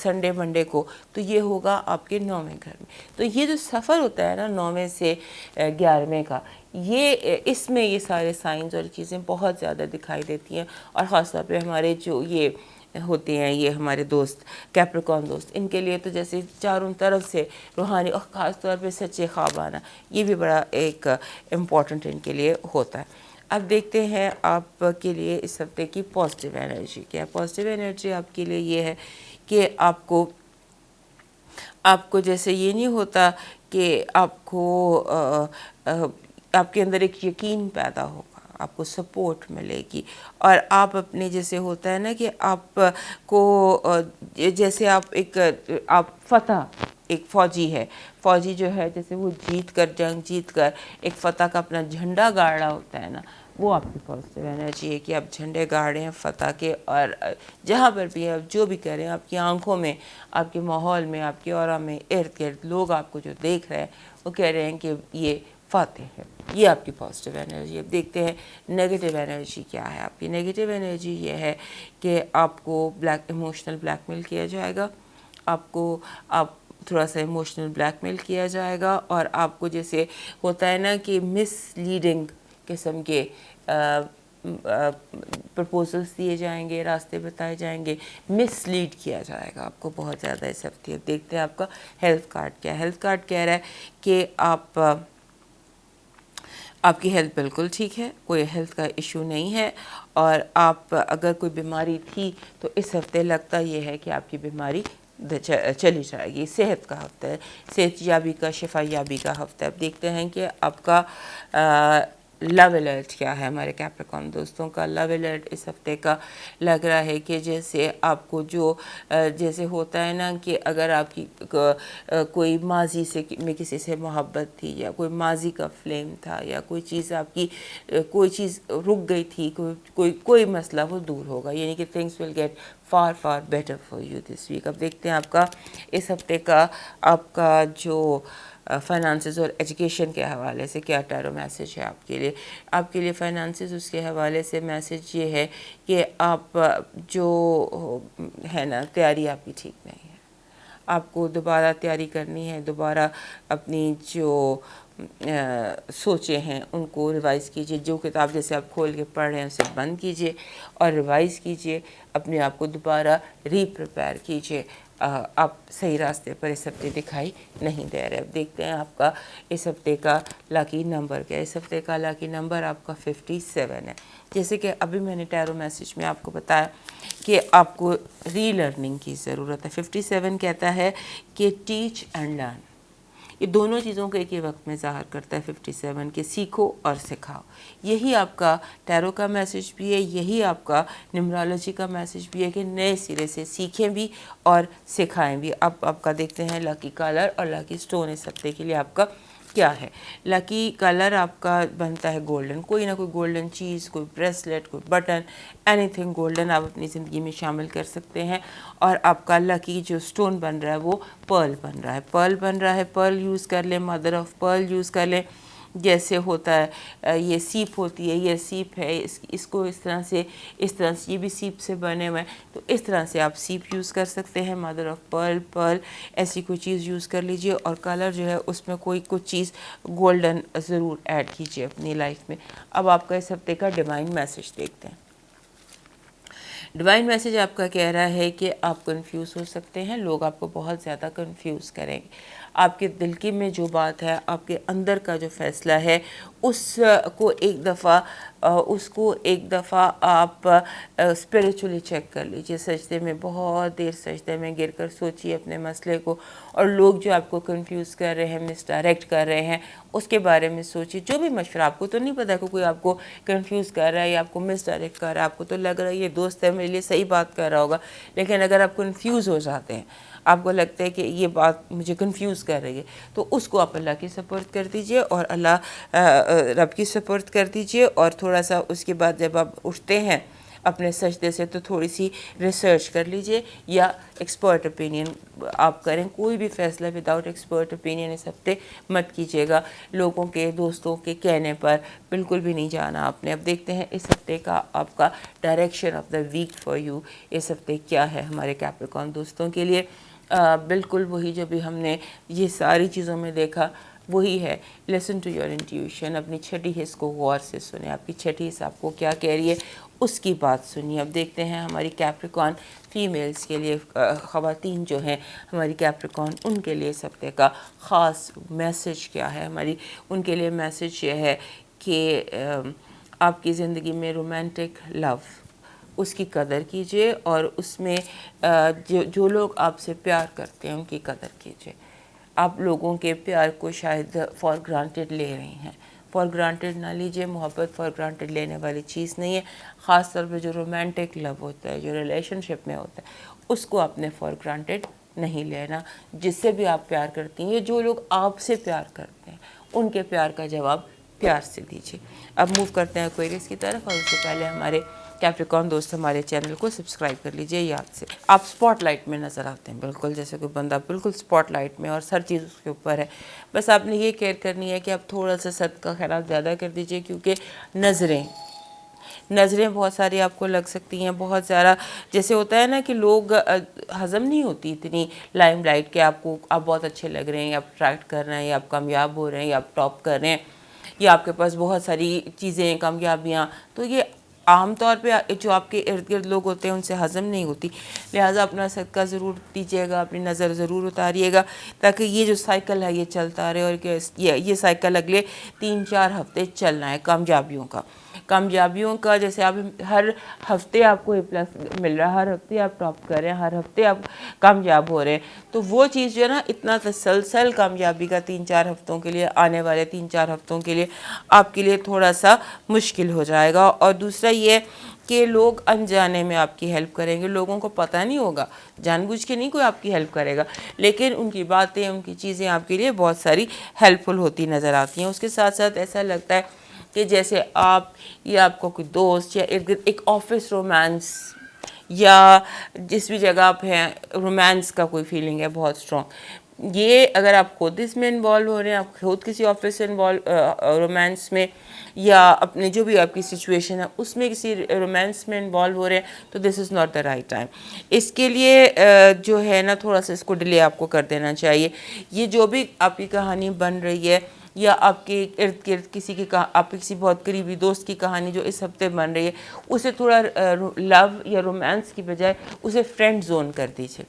سنڈے منڈے کو, تو یہ ہوگا آپ کے 9ویں گھر میں. تو یہ جو سفر ہوتا ہے نا 9ویں سے 11ویں کا, یہ اس میں یہ سارے سائنس اور چیزیں بہت زیادہ دکھائی دیتی ہیں. اور خاص طور پہ ہمارے جو یہ ہوتے ہیں, یہ ہمارے دوست کیپریکارن دوست, ان کے لیے تو جیسے چاروں طرف سے روحانی, اور خاص طور پہ سچے خواب آنا, یہ بھی بڑا ایک امپورٹنٹ ان کے لیے ہوتا ہے. اب دیکھتے ہیں آپ کے لیے اس ہفتے کی پازیٹیو انرجی کیا ہے. پازیٹیو انرجی آپ کے لیے یہ ہے کہ آپ کو جیسے یہ نہیں ہوتا کہ آپ کے اندر ایک یقین پیدا ہوگا, آپ کو سپورٹ ملے گی, اور آپ اپنے جیسے ہوتا ہے نا کہ آپ کو جیسے آپ فتح, ایک فوجی ہے, فوجی جو ہے جیسے وہ جنگ جیت کر ایک فتح کا اپنا جھنڈا گاڑا ہوتا ہے نا, وہ آپ کی پازیٹیو انرجی ہے کہ آپ جھنڈے گاڑے ہیں فتح کے, اور جہاں پر بھی آپ جو بھی کریں, آپ کی آنکھوں میں, آپ کے ماحول میں, آپ کے اورا میں, ارد گرد لوگ آپ کو جو دیکھ رہے ہیں وہ کہہ رہے ہیں کہ یہ فاتح ہے. یہ آپ کی پازیٹیو انرجی. اب دیکھتے ہیں نیگیٹیو انرجی کیا ہے آپ کی. نیگیٹیو انرجی یہ ہے کہ آپ کو ایموشنل بلیک میل کیا جائے گا, آپ تھوڑا سا ایموشنل بلیک میل کیا جائے گا, اور آپ کو جیسے ہوتا ہے نا کہ مس لیڈنگ قسم کے پرپوزلس دیے جائیں گے, راستے بتائے جائیں گے, مس لیڈ کیا جائے گا آپ کو بہت زیادہ اس ہفتے. دیکھتے ہیں آپ کا ہیلتھ کارڈ کیا ہے. ہیلتھ کارڈ کہہ رہا ہے کہ آپ کی ہیلتھ بالکل ٹھیک ہے, کوئی ہیلتھ کا ایشو نہیں ہے, اور آپ اگر کوئی بیماری تھی تو اس ہفتے لگتا یہ ہے کہ آپ کی بیماری چلی جائے گی. صحت کا ہفتہ ہے, صحت یابی کا, شفا یابی کا ہفتہ ہے. اب دیکھتے ہیں کہ آپ کا لو الرٹ کیا ہے. ہمارے کیپریکون دوستوں کا لو الرٹ اس ہفتے کا لگ رہا ہے کہ جیسے آپ کو جو جیسے ہوتا ہے نا کہ اگر آپ کی کوئی ماضی سے میں کسی سے محبت تھی, یا کوئی ماضی کا فلیم تھا, یا کوئی چیز آپ کی کوئی چیز رک گئی تھی, کوئی مسئلہ وہ دور ہوگا, یعنی کہ things will get far far better for you this week. اب دیکھتے ہیں آپ کا اس ہفتے کا آپ کا جو فائنانسز اور ایجوکیشن کے حوالے سے کیا ٹیرو میسج ہے آپ کے لیے. آپ کے لیے فائنانسز اس کے حوالے سے میسج یہ ہے کہ آپ جو ہے نا تیاری آپ کی ٹھیک نہیں ہے. آپ کو دوبارہ تیاری کرنی ہے, دوبارہ اپنی جو سوچیں ہیں ان کو ریوائز کیجئے. جو کتاب جیسے آپ کھول کے پڑھ رہے ہیں اسے بند کیجئے اور ریوائز کیجئے, اپنے آپ کو دوبارہ ری پریپیئر کیجئے. آپ صحیح راستے پر اس ہفتے دکھائی نہیں دے رہے. اب دیکھتے ہیں آپ کا اس ہفتے کا لاکی نمبر کیا ہے. اس ہفتے کا لاکی نمبر آپ کا 57 ہے. جیسے کہ ابھی میں نے ٹیرو میسج میں آپ کو بتایا کہ آپ کو ری لرننگ کی ضرورت ہے. 57 کہتا ہے کہ ٹیچ اینڈ لرن, یہ دونوں چیزوں کو ایک ہی وقت میں ظاہر کرتا ہے 57 کہ سیکھو اور سکھاؤ. یہی آپ کا ٹیرو کا میسج بھی ہے, یہی آپ کا نیومرولوجی کا میسج بھی ہے کہ نئے سرے سے سیکھیں بھی اور سکھائیں بھی. اب آپ کا دیکھتے ہیں لاکی کلر اور لاکی سٹون اس ہفتے کے لیے آپ کا کیا ہے. لاکی کلر آپ کا بنتا ہے گولڈن, کوئی نہ کوئی گولڈن چیز, کوئی بریسلیٹ, کوئی بٹن, اینی تھنگ گولڈن آپ اپنی زندگی میں شامل کر سکتے ہیں. اور آپ کا لاکی جو سٹون بن رہا ہے وہ پرل بن رہا ہے. پرل بن رہا ہے, پرل یوز کر لیں, مدر آف پرل یوز کر لیں. جیسے ہوتا ہے یہ سیپ ہوتی ہے, یہ سیپ ہے, اس کو اس طرح سے یہ بھی سیپ سے بنے ہوئے ہیں, تو اس طرح سے آپ سیپ یوز کر سکتے ہیں. مدر آف پرل ایسی کوئی چیز یوز کر لیجئے. اور کلر جو ہے اس میں کچھ چیز گولڈن ضرور ایڈ کیجئے اپنی لائف میں. اب آپ کا اس ہفتے کا ڈیوائن میسج دیکھتے ہیں. ڈیوائن میسج آپ کا کہہ رہا ہے کہ آپ کنفیوز ہو سکتے ہیں, لوگ آپ کو بہت زیادہ کنفیوز کریں گے. آپ کے دل کی میں جو بات ہے, آپ کے اندر کا جو فیصلہ ہے, اس کو ایک دفعہ آپ اسپریچولی چیک کر لیجئے. سجدے میں بہت دیر سجدے میں گر کر سوچیے اپنے مسئلے کو, اور لوگ جو آپ کو کنفیوز کر رہے ہیں, مس ڈائریکٹ کر رہے ہیں, اس کے بارے میں سوچیے. جو بھی مشورہ, آپ کو تو نہیں پتا کہ کوئی آپ کو کنفیوز کر رہا ہے یا آپ کو مس ڈائریکٹ کر رہا ہے, آپ کو تو لگ رہا ہے یہ دوست ہے میرے لیے صحیح بات کر رہا ہوگا, لیکن اگر آپ کنفیوز ہو جاتے ہیں, آپ کو لگتا ہے کہ یہ بات مجھے کنفیوز کر رہی ہے, تو اس کو آپ اللہ کی سپرد کر دیجئے اور اللہ رب کی سپرد کر دیجئے. اور تھوڑا سا اس کے بعد جب آپ اٹھتے ہیں اپنے سجدے سے تو تھوڑی سی ریسرچ کر لیجئے یا ایکسپرٹ اوپینین آپ کریں. کوئی بھی فیصلہ وداؤٹ ایکسپرٹ اوپینین اس ہفتے مت کیجیے گا. لوگوں کے, دوستوں کے کہنے پر بالکل بھی نہیں جانا آپ نے. اب دیکھتے ہیں اس ہفتے کا آپ کا direction of the week for you اس ہفتے کیا ہے ہمارے کیپریکون دوستوں کے لیے. بالکل وہی جو بھی ہم نے یہ ساری چیزوں میں دیکھا وہی ہے. لسن ٹو یور انٹیویشن, اپنی چھٹی حص کو غور سے سنیں. آپ کی چھٹی حص آپ کو کیا کہہ رہی ہے اس کی بات سنیے. اب دیکھتے ہیں ہماری کیپریکون فیمیلز کے لیے, خواتین جو ہیں ہماری کیپریکون, ان کے لیے اس ہفتے کا خاص میسج کیا ہے. ان کے لیے میسج یہ ہے کہ آپ کی زندگی میں رومانٹک لو, اس کی قدر کیجئے, اور اس میں جو لوگ آپ سے پیار کرتے ہیں ان کی قدر کیجئے. آپ لوگوں کے پیار کو شاید فار گرانٹیڈ لے رہی ہیں. فار گرانٹیڈ نہ لیجئے, محبت فار گرانٹیڈ لینے والی چیز نہیں ہے. خاص طور پہ جو رومانٹک لو ہوتا ہے, جو ریلیشن شپ میں ہوتا ہے, اس کو آپ نے فار گرانٹیڈ نہیں لینا. جس سے بھی آپ پیار کرتی ہیں, جو لوگ آپ سے پیار کرتے ہیں, ان کے پیار کا جواب پیار سے دیجیے. اب موو کرتے ہیں کوئریز کی طرف, اور اس سے پہلے ہمارے کیپریکون دوست ہمارے چینل کو سبسکرائب کر لیجئے یاد سے. آپ سپاٹ لائٹ میں نظر آتے ہیں, بالکل جیسے کوئی بندہ بالکل سپاٹ لائٹ میں, اور ہر چیز اس کے اوپر ہے. بس آپ نے یہ کیئر کرنی ہے کہ آپ تھوڑا سا صدقہ کا خیرات زیادہ کر دیجئے, کیونکہ نظریں بہت ساری آپ کو لگ سکتی ہیں. بہت زیادہ جیسے ہوتا ہے نا کہ لوگ ہضم نہیں ہوتی اتنی لائم لائٹ کہ آپ بہت اچھے لگ رہے ہیں, یا آپ اٹریکٹ کر رہے ہیں, یا آپ کامیاب ہو رہے ہیں, یا آپ ٹاپ کر رہے ہیں, یا آپ کے پاس بہت ساری چیزیں, کامیابیاں. تو یہ عام طور پہ جو آپ کے ارد گرد لوگ ہوتے ہیں ان سے ہضم نہیں ہوتی. لہٰذا اپنا صدقہ ضرور دیجیے گا, اپنی نظر ضرور اتاریے گا, تاکہ یہ جو سائیکل ہے یہ چلتا رہے, اور کہ یہ سائیکل اگلے 3-4 ہفتے چلنا ہے کامیابیوں کا. کامیابیوں کا جیسے آپ ہر ہفتے آپ کو A+ مل رہا ہے، ہر ہفتے آپ ٹاپ کر رہے ہیں، ہر ہفتے آپ کامیاب ہو رہے ہیں، تو وہ چیز جو ہے نا اتنا تسلسل کامیابی کا 3-4 ہفتوں کے لیے، آنے والے 3-4 ہفتوں کے لیے آپ کے لیے تھوڑا سا مشکل ہو جائے گا۔ اور دوسرا یہ کہ لوگ انجانے میں آپ کی ہیلپ کریں گے، لوگوں کو پتہ نہیں ہوگا، جان بوجھ کے نہیں کوئی آپ کی ہیلپ کرے گا، لیکن ان کی باتیں، ان کی چیزیں آپ کے لیے بہت ساری ہیلپ فل ہوتی نظر آتی ہیں۔ اس کے ساتھ ساتھ ایسا لگتا ہے کہ جیسے آپ یا آپ کو کوئی دوست یا ایک آفس رومانس یا جس بھی جگہ آپ ہیں رومانس کا کوئی فیلنگ ہے بہت اسٹرانگ، یہ اگر آپ خود اس میں انوالو ہو رہے ہیں، آپ خود کسی آفس سے رومانس میں یا اپنے جو بھی آپ کی سچویشن ہے اس میں کسی رومانس میں انوالو ہو رہے ہیں، تو this is not the right time. اس کے لیے جو ہے نا تھوڑا سا اس کو ڈیلے آپ کو کر دینا چاہیے۔ یہ جو بھی آپ کی کہانی بن رہی ہے یا آپ کے ارد گرد کسی کی آپ کسی بہت قریبی دوست کی کہانی جو اس ہفتے بن رہی ہے، اسے تھوڑا لو یا رومانس کی بجائے اسے فرینڈ زون کر دیجیے۔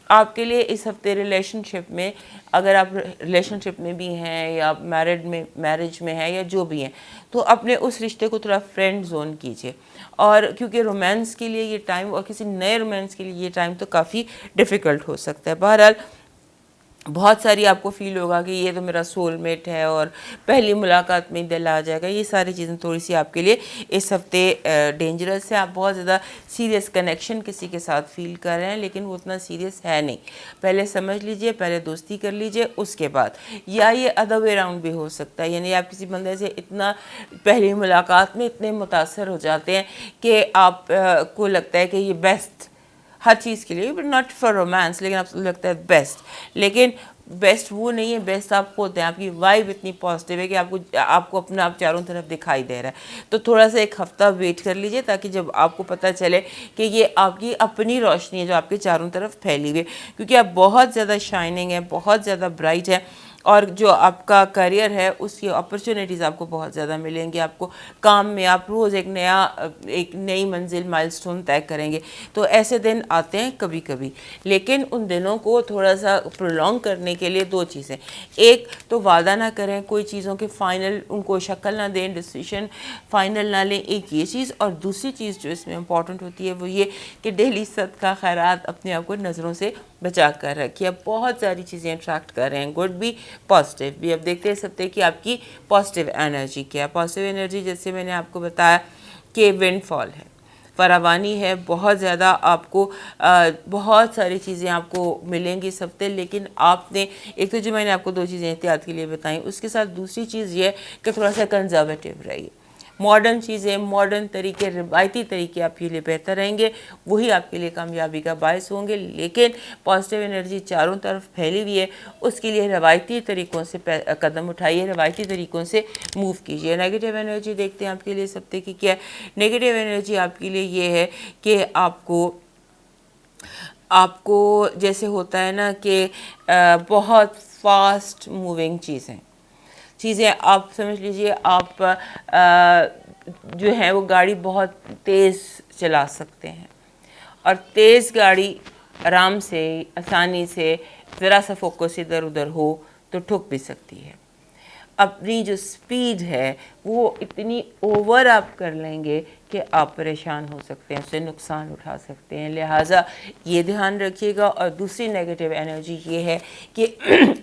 آپ کے لیے اس ہفتے ریلیشن شپ میں، اگر آپ ریلیشن شپ میں بھی ہیں یا میرج میں ہیں یا جو بھی ہیں، تو اپنے اس رشتے کو تھوڑا فرینڈ زون کیجیے۔ اور کیونکہ رومانس کے لیے یہ ٹائم اور کسی نئے رومانس کے لیے یہ ٹائم تو کافی ڈیفیکلٹ ہو سکتا ہے۔ بہرحال بہت ساری آپ کو فیل ہوگا کہ یہ تو میرا سول میٹ ہے اور پہلی ملاقات میں دل آ جائے گا، یہ ساری چیزیں تھوڑی سی آپ کے لیے اس ہفتے ڈینجرس ہے۔ آپ بہت زیادہ سیریس کنیکشن کسی کے ساتھ فیل کر رہے ہیں، لیکن وہ اتنا سیریس ہے نہیں، پہلے سمجھ لیجئے، پہلے دوستی کر لیجئے، اس کے بعد۔ یا یہ ادر وے راؤنڈ بھی ہو سکتا ہے، یعنی آپ کسی بندے سے اتنا پہلی ملاقات میں اتنے متاثر ہو جاتے ہیں کہ آپ کو لگتا ہے کہ یہ بیسٹ ہر چیز کے لیے، بٹ ناٹ فار رومانس، لیکن آپ کو لگتا ہے بیسٹ، لیکن بیسٹ وہ نہیں ہے، بیسٹ آپ کو ہوتے ہیں۔ آپ کی وائب اتنی پازیٹیو ہے کہ آپ کو اپنا آپ چاروں طرف دکھائی دے رہا ہے، تو تھوڑا سا ایک ہفتہ ویٹ کر لیجئے تاکہ جب آپ کو پتہ چلے کہ یہ آپ کی اپنی روشنی ہے جو آپ کے چاروں طرف پھیلی ہوئی ہے، کیونکہ آپ بہت زیادہ شائننگ ہے، بہت زیادہ برائٹ ہے، اور جو آپ کا کریئر ہے اس کی اپرچونیٹیز آپ کو بہت زیادہ ملیں گی۔ آپ کو کام میں آپ روز ایک نئی منزل مائلسٹون طے کریں گے، تو ایسے دن آتے ہیں کبھی کبھی، لیکن ان دنوں کو تھوڑا سا پرولونگ کرنے کے لیے دو چیزیں، ایک تو وعدہ نہ کریں کوئی چیزوں کے فائنل، ان کو شکل نہ دیں، ڈیسیشن فائنل نہ لیں، ایک یہ چیز، اور دوسری چیز جو اس میں امپورٹنٹ ہوتی ہے وہ یہ کہ ڈیلی صدقہ خیرات اپنے آپ کو نظروں سے بچا کر رکھیے۔ اب بہت ساری چیزیں اٹریکٹ کر رہے ہیں، گڈ بھی پازیٹیو بھی۔ اب دیکھتے ہیں سکتے کہ آپ کی پازیٹیو انرجی کیا ہے۔ پازیٹیو انرجی جیسے میں نے آپ کو بتایا کہ ونڈ فال ہے، فراوانی ہے، بہت زیادہ آپ کو بہت ساری چیزیں آپ کو ملیں گی اس ہفتے، لیکن آپ نے ایک تو جو میں نے آپ کو دو چیزیں احتیاط کے لیے بتائیں، اس کے ساتھ دوسری چیز یہ کہ تھوڑا سا کنزرویٹو رہیے، ماڈرن چیزیں، ماڈرن طریقے، روایتی طریقے آپ کے لیے بہتر رہیں گے، وہی آپ کے لیے کامیابی کا باعث ہوں گے، لیکن پازیٹیو انرجی چاروں طرف پھیلی ہوئی ہے، اس کے لیے روایتی طریقوں سے قدم اٹھائیے، روایتی طریقوں سے موو کیجیے۔ نیگیٹو انرجی دیکھتے ہیں آپ کے لیے اس ہفتے کی کیا ہے۔ نیگیٹو انرجی آپ کے لیے یہ ہے کہ آپ کو جیسے ہوتا ہے نا کہ بہت فاسٹ موونگ چیزیں آپ سمجھ لیجئے، آپ جو ہے وہ گاڑی بہت تیز چلا سکتے ہیں، اور تیز گاڑی آرام سے، آسانی سے، ذرا سا فوکس ادھر ادھر ہو تو ٹھک بھی سکتی ہے۔ اپنی جو سپیڈ ہے وہ اتنی اوور آپ کر لیں گے کہ آپ پریشان ہو سکتے ہیں، اس سے نقصان اٹھا سکتے ہیں، لہٰذا یہ دھیان رکھیے گا۔ اور دوسری نیگیٹو انرجی یہ ہے کہ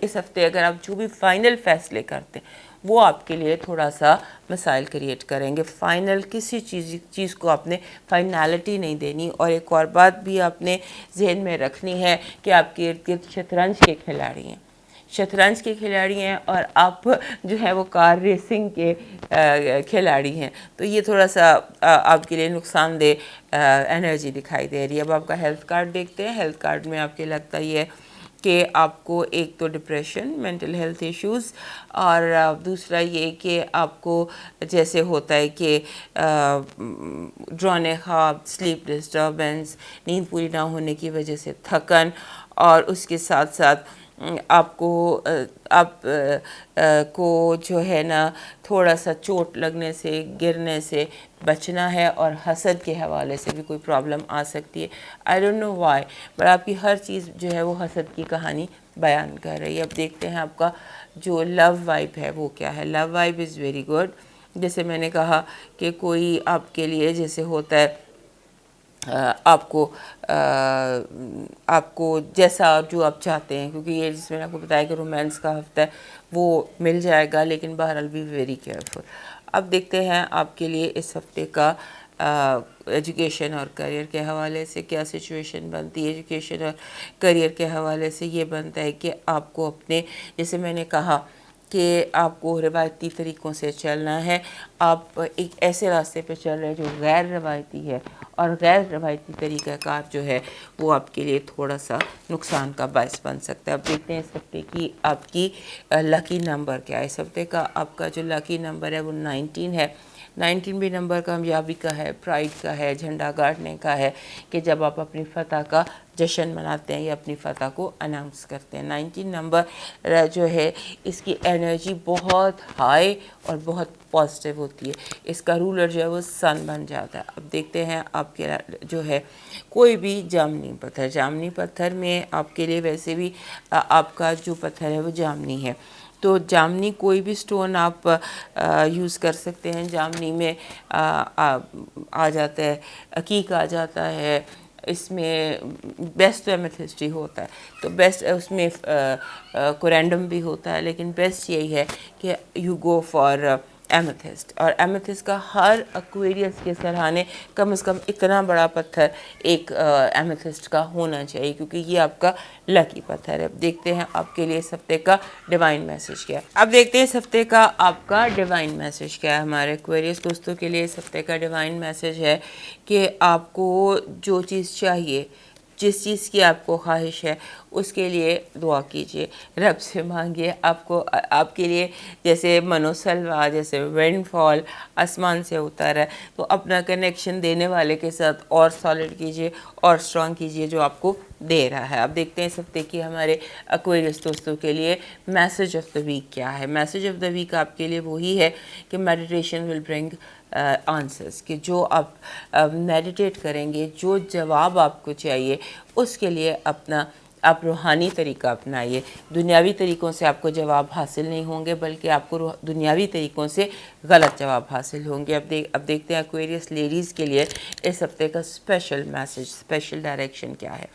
اس ہفتے اگر آپ جو بھی فائنل فیصلے کرتے ہیں وہ آپ کے لیے تھوڑا سا مسائل کریٹ کریں گے۔ فائنل کسی چیز کو آپ نے فائنالٹی نہیں دینی۔ اور ایک اور بات بھی آپ نے ذہن میں رکھنی ہے کہ آپ کے ارد گرد شطرنج کے کھلاڑی ہیں اور آپ جو ہے وہ کار ریسنگ کے کھلاڑی ہیں، تو یہ تھوڑا سا آپ کے لیے نقصان دہ انرجی دکھائی دے رہی ہے۔ اب آپ کا ہیلتھ کارڈ دیکھتے ہیں۔ ہیلتھ کارڈ میں آپ کے لگتا یہ ہے کہ آپ کو ایک تو ڈپریشن، مینٹل ہیلتھ ایشوز، اور دوسرا یہ کہ آپ کو جیسے ہوتا ہے کہ ڈرانے خواب، سلیپ ڈسٹربنس، نیند پوری نہ ہونے کی وجہ سے تھکن، اور اس کے ساتھ ساتھ آپ کو جو ہے نا تھوڑا سا چوٹ لگنے سے، گرنے سے بچنا ہے، اور حسد کے حوالے سے بھی کوئی پرابلم آ سکتی ہے۔ I don't know why، پر آپ کی ہر چیز جو ہے وہ حسد کی کہانی بیان کر رہی ہے۔ اب دیکھتے ہیں آپ کا جو لو وائب ہے وہ کیا ہے۔ لو وائب از ویری گڈ، جیسے میں نے کہا کہ کوئی آپ کے لیے جیسے ہوتا ہے آپ کو جیسا جو آپ چاہتے ہیں، کیونکہ یہ جس میں نے آپ کو بتایا کہ رومانس کا ہفتہ ہے وہ مل جائے گا، لیکن بہرحال بھی ویری کیئرفل۔ اب دیکھتے ہیں آپ کے لیے اس ہفتے کا ایجوکیشن اور کریئر کے حوالے سے کیا سچویشن بنتی ہے۔ ایجوکیشن اور کریئر کے حوالے سے یہ بنتا ہے کہ آپ کو اپنے، جیسے میں نے کہا کہ آپ کو روایتی طریقوں سے چلنا ہے، آپ ایک ایسے راستے پہ چل رہے ہیں جو غیر روایتی ہے، اور غیر روایتی طریقہ کار جو ہے وہ آپ کے لیے تھوڑا سا نقصان کا باعث بن سکتا ہے۔ اب دیکھتے ہیں اس ہفتے کی آپ کی لکی نمبر کیا ہے۔ اس ہفتے کا آپ کا جو لکی نمبر ہے وہ 19 ہے۔ 19 بھی نمبر کامیابی کا ہے، پرائڈ کا ہے، جھنڈا گاڑنے کا ہے، کہ جب آپ اپنی فتح کا جشن مناتے ہیں یا اپنی فتح کو اناؤنس کرتے ہیں۔ 19 نمبر جو ہے اس کی انرجی بہت ہائی اور بہت پازیٹیو ہوتی ہے۔ اس کا رولر جو ہے وہ سن بن جاتا ہے۔ اب دیکھتے ہیں آپ کے جو ہے کوئی بھی جامنی پتھر میں آپ کے لیے ویسے بھی آپ کا جو پتھر ہے وہ جامنی ہے، تو جامنی کوئی بھی سٹون آپ یوز کر سکتے ہیں۔ جامنی میں آ جاتا ہے عقیق، آ جاتا ہے، اس میں بیسٹ تو ایمیتھسٹ ہی ہوتا ہے، تو بیسٹ اس میں کورینڈم بھی ہوتا ہے، لیکن بیسٹ یہی ہے کہ یو گو فار ایمیتھسٹ۔ اور ایمیتھسٹ کا ہر ایکویریس کے سرہانے کم از کم اتنا بڑا پتھر ایک ایمیتھسٹ کا ہونا چاہیے، کیونکہ یہ آپ کا لکی پتھر ہے۔ اب دیکھتے ہیں آپ کے لیے اس ہفتے کا ڈیوائن میسج کیا ہے۔ اب دیکھتے ہیں اس ہفتے کا آپ کا ڈیوائن میسج کیا ہے۔ ہمارے ایکویریس دوستوں کے لیے اس ہفتے کا ڈیوائن میسج ہے کہ آپ کو جو چیز چاہیے، جس چیز کی آپ کو خواہش ہے، اس کے لیے دعا کیجئے، رب سے مانگیے۔ آپ کے لیے جیسے منوسلوا، جیسے رین فال آسمان سے اتر ہے، تو اپنا کنیکشن دینے والے کے ساتھ اور سالڈ کیجئے اور اسٹرانگ کیجئے جو آپ کو دے رہا ہے۔ اب دیکھتے ہیں اس ہفتے کی ہمارے ایکویریس دوستوں کے لیے میسج آف دا ویک کیا ہے۔ میسج آف دا ویک آپ کے لیے وہی ہے کہ میڈیٹیشن ول برنگ آنسرس، کہ جو آپ میڈیٹیٹ کریں گے، جو جواب آپ کو چاہیے اس کے لیے آپ روحانی طریقہ اپنائیے۔ دنیاوی طریقوں سے آپ کو جواب حاصل نہیں ہوں گے، بلکہ آپ کو دنیاوی طریقوں سے غلط جواب حاصل ہوں گے۔ اب دیکھتے ہیں ایکویریس لیڈیز کے لیے اس ہفتے کا اسپیشل میسج، اسپیشل ڈائریکشن کیا ہے۔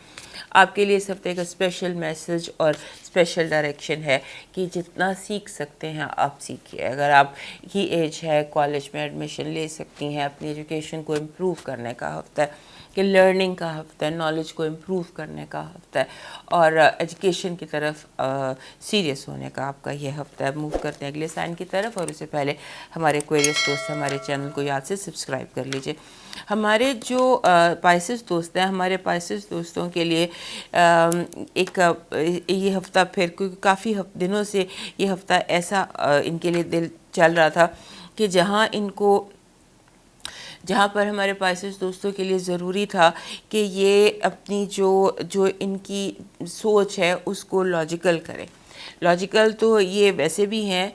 آپ کے لیے اس ہفتے کا اسپیشل میسج اور اسپیشل ڈائریکشن ہے کہ جتنا سیکھ سکتے ہیں آپ سیکھیے۔ اگر آپ کی ایج ہے، کالج میں ایڈمیشن لے سکتی ہیں، اپنی ایجوکیشن کو امپروو کرنے کا ہفتہ ہے، کہ لرننگ کا ہفتہ ہے، نالج کو امپروو کرنے کا ہفتہ ہے، اور ایجوکیشن کی طرف سیریس ہونے کا آپ کا یہ ہفتہ ہے۔ موو کرتے ہیں اگلے سائن کی طرف، اور اس سے پہلے ہمارے کوئریس دوست ہمارے چینل کو یاد سے سبسکرائب کر لیجئے۔ ہمارے جو پائسس دوست ہیں، ہمارے پائسس دوستوں کے لیے ایک یہ ہفتہ پھر، کیونکہ کافی دنوں سے یہ ہفتہ ایسا ان کے لیے دل چل رہا تھا کہ جہاں پر ہمارے پائسس دوستوں کے لیے ضروری تھا کہ یہ اپنی جو ان کی سوچ ہے اس کو لاجیکل کریں۔ لاجیکل تو یہ ویسے بھی ہیں۔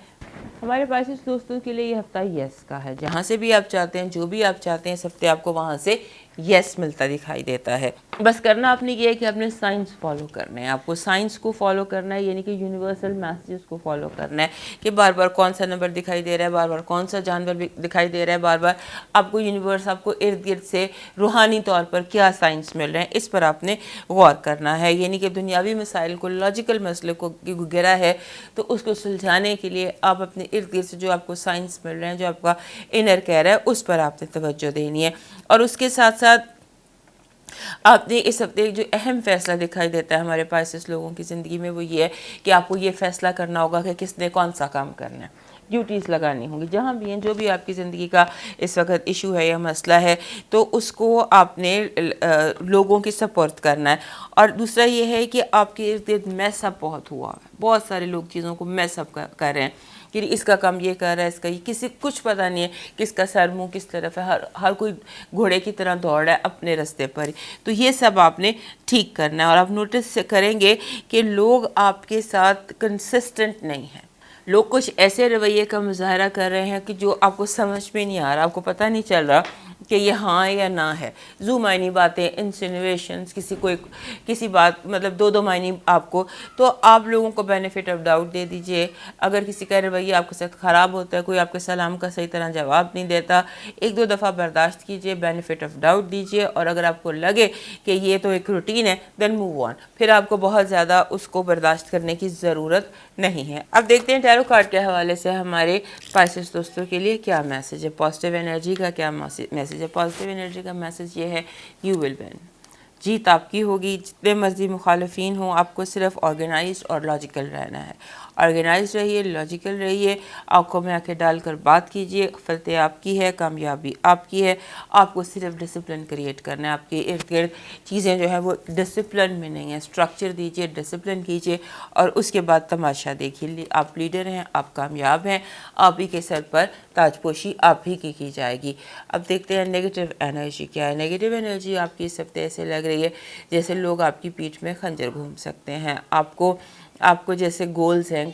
ہمارے پائسس دوستوں کے لیے یہ ہفتہ یس کا ہے۔ جہاں سے بھی آپ چاہتے ہیں، جو بھی آپ چاہتے ہیں، اس ہفتے آپ کو وہاں سے یس ملتا دکھائی دیتا ہے۔ بس کرنا آپ نے یہ ہے کہ آپ نے سائنس فالو کرنا ہے، آپ کو سائنس کو فالو کرنا ہے، یعنی کہ یونیورسل میسیجز کو فالو کرنا ہے، کہ بار بار کون سا نمبر دکھائی دے رہا ہے، بار بار کون سا جانور دکھائی دے رہا ہے، بار بار آپ کو یونیورس، آپ کو ارد گرد سے روحانی طور پر کیا سائنس مل رہے ہیں، اس پر آپ نے غور کرنا ہے۔ یعنی کہ دنیاوی مسائل کو، لاجیکل مسئلے کو گرا ہے تو اس کو سلجھانے کے لیے آپ اپنے ارد گرد سے جو آپ کو سائنس مل رہے ہیں، جو آپ کا انر کہہ رہا ہے، اس پر آپ نے توجہ دینی ہے۔ اور اس کے ساتھ ساتھ آپ نے اس ہفتے جو اہم فیصلہ دکھائی دیتا ہے ہمارے پائسس لوگوں کی زندگی میں، وہ یہ ہے کہ آپ کو یہ فیصلہ کرنا ہوگا کہ کس نے کون سا کام کرنا ہے۔ ڈیوٹیز لگانی ہوں گی، جہاں بھی ہیں، جو بھی آپ کی زندگی کا اس وقت ایشو ہے یا مسئلہ ہے، تو اس کو آپ نے لوگوں کی سپورٹ کرنا ہے۔ اور دوسرا یہ ہے کہ آپ کے ارد گرد میس اپ بہت ہوا ہے، بہت سارے لوگ چیزوں کو میس اپ کر رہے ہیں، کہ اس کا کام یہ کر رہا ہے، اس کا یہ، کسی کچھ پتہ نہیں ہے کس کا سر منہ کس طرف ہے، ہر کوئی گھوڑے کی طرح دوڑ رہا ہے اپنے رستے پر ہی۔ تو یہ سب آپ نے ٹھیک کرنا ہے۔ اور آپ نوٹس کریں گے کہ لوگ آپ کے ساتھ کنسسٹنٹ نہیں ہیں، لوگ کچھ ایسے رویے کا مظاہرہ کر رہے ہیں کہ جو آپ کو سمجھ میں نہیں آ رہا، آپ کو پتہ نہیں چل رہا کہ یہ ہاں یا نہ ہے، زو معنی باتیں، انسینویشنز، کسی بات مطلب دو معنی آپ کو، تو آپ لوگوں کو بینیفٹ آف ڈاؤٹ دے دیجئے۔ اگر کسی کا رویہ آپ کے ساتھ خراب ہوتا ہے، کوئی آپ کے سلام کا صحیح طرح جواب نہیں دیتا، ایک دو دفعہ برداشت کیجئے، بینیفٹ آف ڈاؤٹ دیجئے، اور اگر آپ کو لگے کہ یہ تو ایک روٹین ہے دین موو آن، پھر آپ کو بہت زیادہ اس کو برداشت کرنے کی ضرورت نہیں ہے۔ اب دیکھتے ہیں ٹیرو کارڈ کے حوالے سے ہمارے پائسس دوستوں کے لیے کیا میسج ہے، پازیٹیو انرجی کا کیا میسج ہے۔ پازیٹیو انرجی کا میسج یہ ہے یو ول ون، جیت آپ کی ہوگی، جتنے مرضی مخالفین ہوں، آپ کو صرف آرگنائزڈ اور لاجیکل رہنا ہے۔ آرگنائزڈ رہیے، لاجیکل رہیے، آنکھوں میں آنکھیں ڈال کر بات کیجئے، فتح آپ کی ہے، کامیابی آپ کی ہے۔ آپ کو صرف ڈسپلن کریٹ کرنا ہے، آپ کے ارد گرد چیزیں جو ہے وہ ڈسپلن میں نہیں ہیں، اسٹرکچر دیجئے، ڈسپلن کیجئے، اور اس کے بعد تماشا دیکھیے۔ آپ لیڈر ہیں، آپ کامیاب ہیں، آپ ہی کے سر پر تاج پوشی آپ ہی کی جائے گی۔ اب دیکھتے ہیں نیگیٹو انرجی کیا ہے۔ نیگیٹو انرجی آپ کی اس ہفتے ایسے لگ رہی ہے جیسے لوگ آپ کی پیٹھ میں خنجر گھوم سکتے ہیں، آپ کو جیسے گولز ہیں،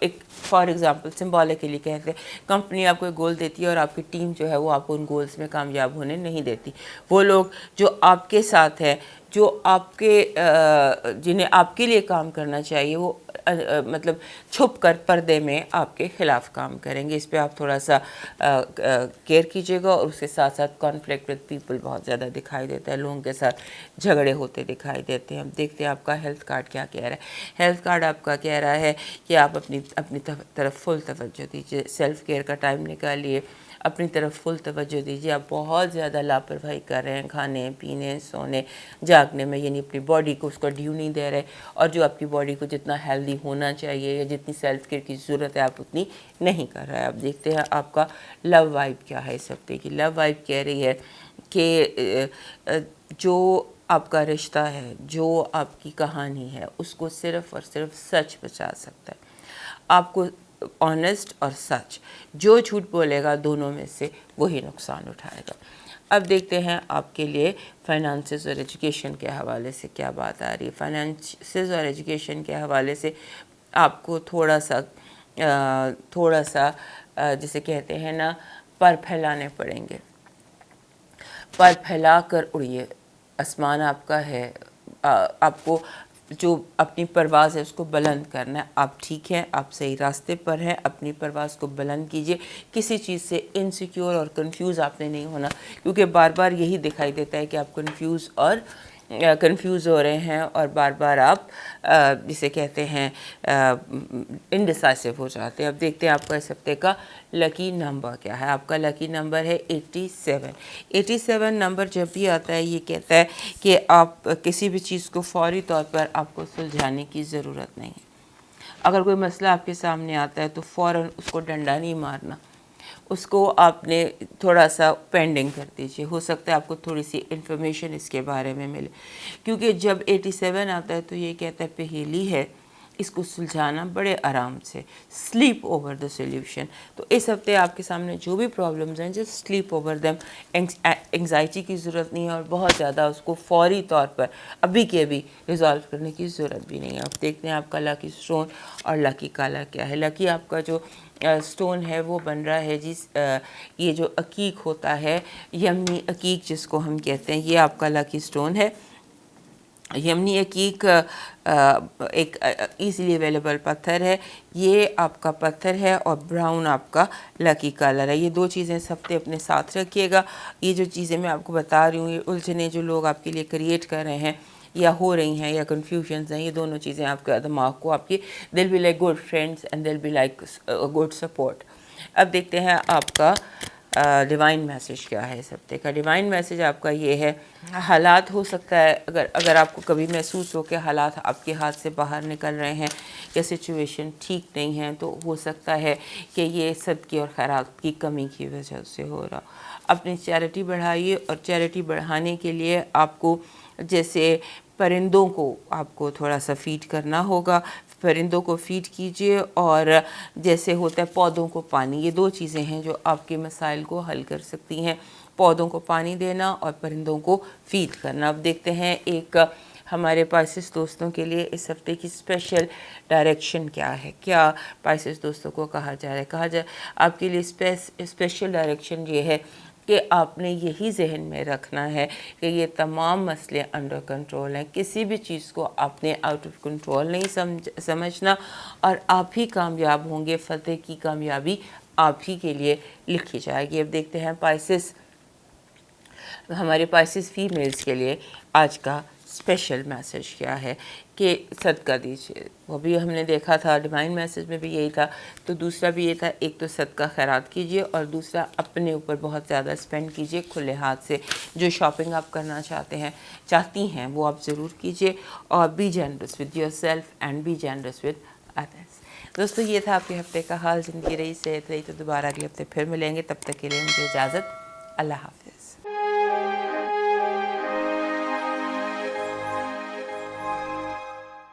ایک فار ایگزامپل سمبولکلی کہتے ہیں، کمپنی آپ کو ایک گول دیتی ہے اور آپ کی ٹیم جو ہے وہ آپ کو ان گولز میں کامیاب ہونے نہیں دیتی۔ وہ لوگ جو آپ کے ساتھ ہیں، جو جنہیں آپ کے لیے کام کرنا چاہیے، وہ مطلب چھپ کر پردے میں آپ کے خلاف کام کریں گے۔ اس پہ آپ تھوڑا سا کیئر کیجیے گا، اور اس کے ساتھ ساتھ کانفلکٹ وتھ پیپل بہت زیادہ دکھائی دیتا ہے، لوگوں کے ساتھ جھگڑے ہوتے دکھائی دیتے ہیں۔ دیکھتے ہیں آپ کا ہیلتھ کارڈ کیا کہہ رہا ہے۔ ہیلتھ کارڈ آپ کا کہہ رہا ہے کہ آپ اپنی طرف فل توجہ دیجیے، سیلف کیئر کا ٹائم نکالیے، اپنی طرف فل توجہ دیجیے۔ آپ بہت زیادہ لاپرواہی کر رہے ہیں کھانے پینے سونے جاگنے میں، یعنی اپنی باڈی کو اس کو ڈیو نہیں دے رہے، اور جو آپ کی باڈی کو جتنا ہیلدی ہونا چاہیے یا جتنی سیلف کیئر کی ضرورت ہے آپ اتنی نہیں کر رہے ہیں۔ آپ دیکھتے ہیں آپ کا لو وائب کیا ہے اس ہفتے کی۔ لو وائب کہہ رہی ہے کہ جو آپ کا رشتہ ہے، جو آپ کی کہانی ہے، اس کو صرف اور صرف سچ بچا سکتا ہے۔ آپ کو آنیسٹ اور سچ، جو جھوٹ بولے گا دونوں میں سے وہی نقصان اٹھائے گا۔ اب دیکھتے ہیں آپ کے لیے فائنانسز اور ایجوکیشن کے حوالے سے کیا بات آ رہی ہے۔ فائنانسز اور ایجوکیشن کے حوالے سے آپ کو تھوڑا سا جسے کہتے ہیں نا، پر پھیلانے پڑیں گے، پر پھیلا کر اڑیے۔ آسمان آپ کا ہے، آپ کو جو اپنی پرواز ہے اس کو بلند کرنا ہے۔ آپ ٹھیک ہیں، آپ صحیح راستے پر ہیں، اپنی پرواز کو بلند کیجئے۔ کسی چیز سے انسیکیور اور کنفیوز آپ نے نہیں ہونا، کیونکہ بار بار یہی دکھائی دیتا ہے کہ آپ کنفیوز ہو رہے ہیں، اور بار بار آپ جسے کہتے ہیں انڈیسائسو ہو جاتے ہیں۔ اب دیکھتے ہیں آپ کا اس ہفتے کا لکی نمبر کیا ہے۔ آپ کا لکی نمبر ہے 87۔ 87 نمبر جب بھی آتا ہے یہ کہتا ہے کہ آپ کسی بھی چیز کو فوری طور پر آپ کو سلجھانے کی ضرورت نہیں ہے۔ اگر کوئی مسئلہ آپ کے سامنے آتا ہے تو فوراً اس کو ڈنڈا نہیں مارنا، اس کو آپ نے تھوڑا سا پینڈنگ کر دیجئے۔ ہو سکتا ہے آپ کو تھوڑی سی انفارمیشن اس کے بارے میں ملے، کیونکہ جب 87 آتا ہے تو یہ کہتا ہے پہیلی ہے، اس کو سلجھانا بڑے آرام سے، سلیپ اوور دا سلیوشن۔ تو اس ہفتے آپ کے سامنے جو بھی پرابلمز ہیں، just slip over them, anxiety کی ضرورت نہیں ہے، اور بہت زیادہ اس کو فوری طور پر ابھی کے ابھی ریزالو کرنے کی ضرورت بھی نہیں ہے۔ آپ دیکھتے ہیں آپ کا لکی اسٹون اور لکی کلر کیا ہے۔ لکی آپ کا جو اسٹون ہے وہ بن رہا ہے یہ جو عقیق ہوتا ہے، یمنی عقیق جس کو ہم کہتے ہیں، یہ آپ کا لکی اسٹون ہے۔ یمنی عقیق ایک ایزیلی اویلیبل پتھر ہے، یہ آپ کا پتھر ہے، اور براؤن آپ کا لکی کلر ہے۔ یہ دو چیزیں اس ہفتے اپنے ساتھ رکھیے گا۔ یہ جو چیزیں میں آپ کو بتا رہی ہوں، یہ الجھنیں جو لوگ آپ کے لیے کریٹ کر رہے ہیں یا ہو رہی ہیں، یا کنفیوژنز ہیں، یہ دونوں چیزیں آپ کے دماغ کو آپ کی دل be like good friends and دل بی لائک گڈ سپورٹ۔ اب دیکھتے ہیں آپ کا ڈیوائن میسیج کیا ہے اس ہفتے کا۔ ڈیوائن میسیج آپ کا یہ ہے، حالات ہو سکتا ہے اگر آپ کو کبھی محسوس ہو کہ حالات آپ کے ہاتھ سے باہر نکل رہے ہیں یا سچویشن ٹھیک نہیں ہے، تو ہو سکتا ہے کہ یہ صدقے اور خیرات کی کمی کی وجہ سے ہو رہا۔ اپنی چیریٹی بڑھائیے، اور چیریٹی بڑھانے کے لیے آپ کو جیسے پرندوں کو آپ کو تھوڑا سا فیڈ کرنا ہوگا، پرندوں کو فیڈ کیجئے، اور جیسے ہوتا ہے پودوں کو پانی، یہ دو چیزیں ہیں جو آپ کے مسائل کو حل کر سکتی ہیں، پودوں کو پانی دینا اور پرندوں کو فیڈ کرنا۔ اب دیکھتے ہیں ایک ہمارے پائسس دوستوں کے لیے اس ہفتے کی اسپیشل ڈائریکشن کیا ہے، کیا پائسس دوستوں کو کہا جا رہا ہے۔ آپ کے لیے اسپیشل ڈائریکشن یہ ہے کہ آپ نے یہی ذہن میں رکھنا ہے کہ یہ تمام مسئلے انڈر کنٹرول ہیں، کسی بھی چیز کو آپ نے آؤٹ آف کنٹرول نہیں سمجھنا، اور آپ ہی کامیاب ہوں گے، فتح کی کامیابی آپ ہی کے لیے لکھی جائے گی۔ اب دیکھتے ہیں پائسس، ہمارے پائسس فیمیلز کے لیے آج کا اسپیشل میسج کیا ہے کہ صدقہ دیجیے۔ وہ بھی ہم نے دیکھا تھا ڈیوائن میسج میں بھی یہی تھا، تو دوسرا بھی یہ تھا، ایک تو صدقہ خیرات کیجیے اور دوسرا اپنے اوپر بہت زیادہ اسپینڈ کیجیے کھلے ہاتھ سے۔ جو شاپنگ آپ کرنا چاہتی ہیں وہ آپ ضرور کیجیے، اور be generous with yourself and be generous with others. دوستو یہ تھا آپ کے ہفتے کا حال۔ زندگی رہی، صحت رہی، تو دوبارہ اگلے ہفتے پھر ملیں گے، تب تک کے لیے مجھے اجازت، اللہ حافظ۔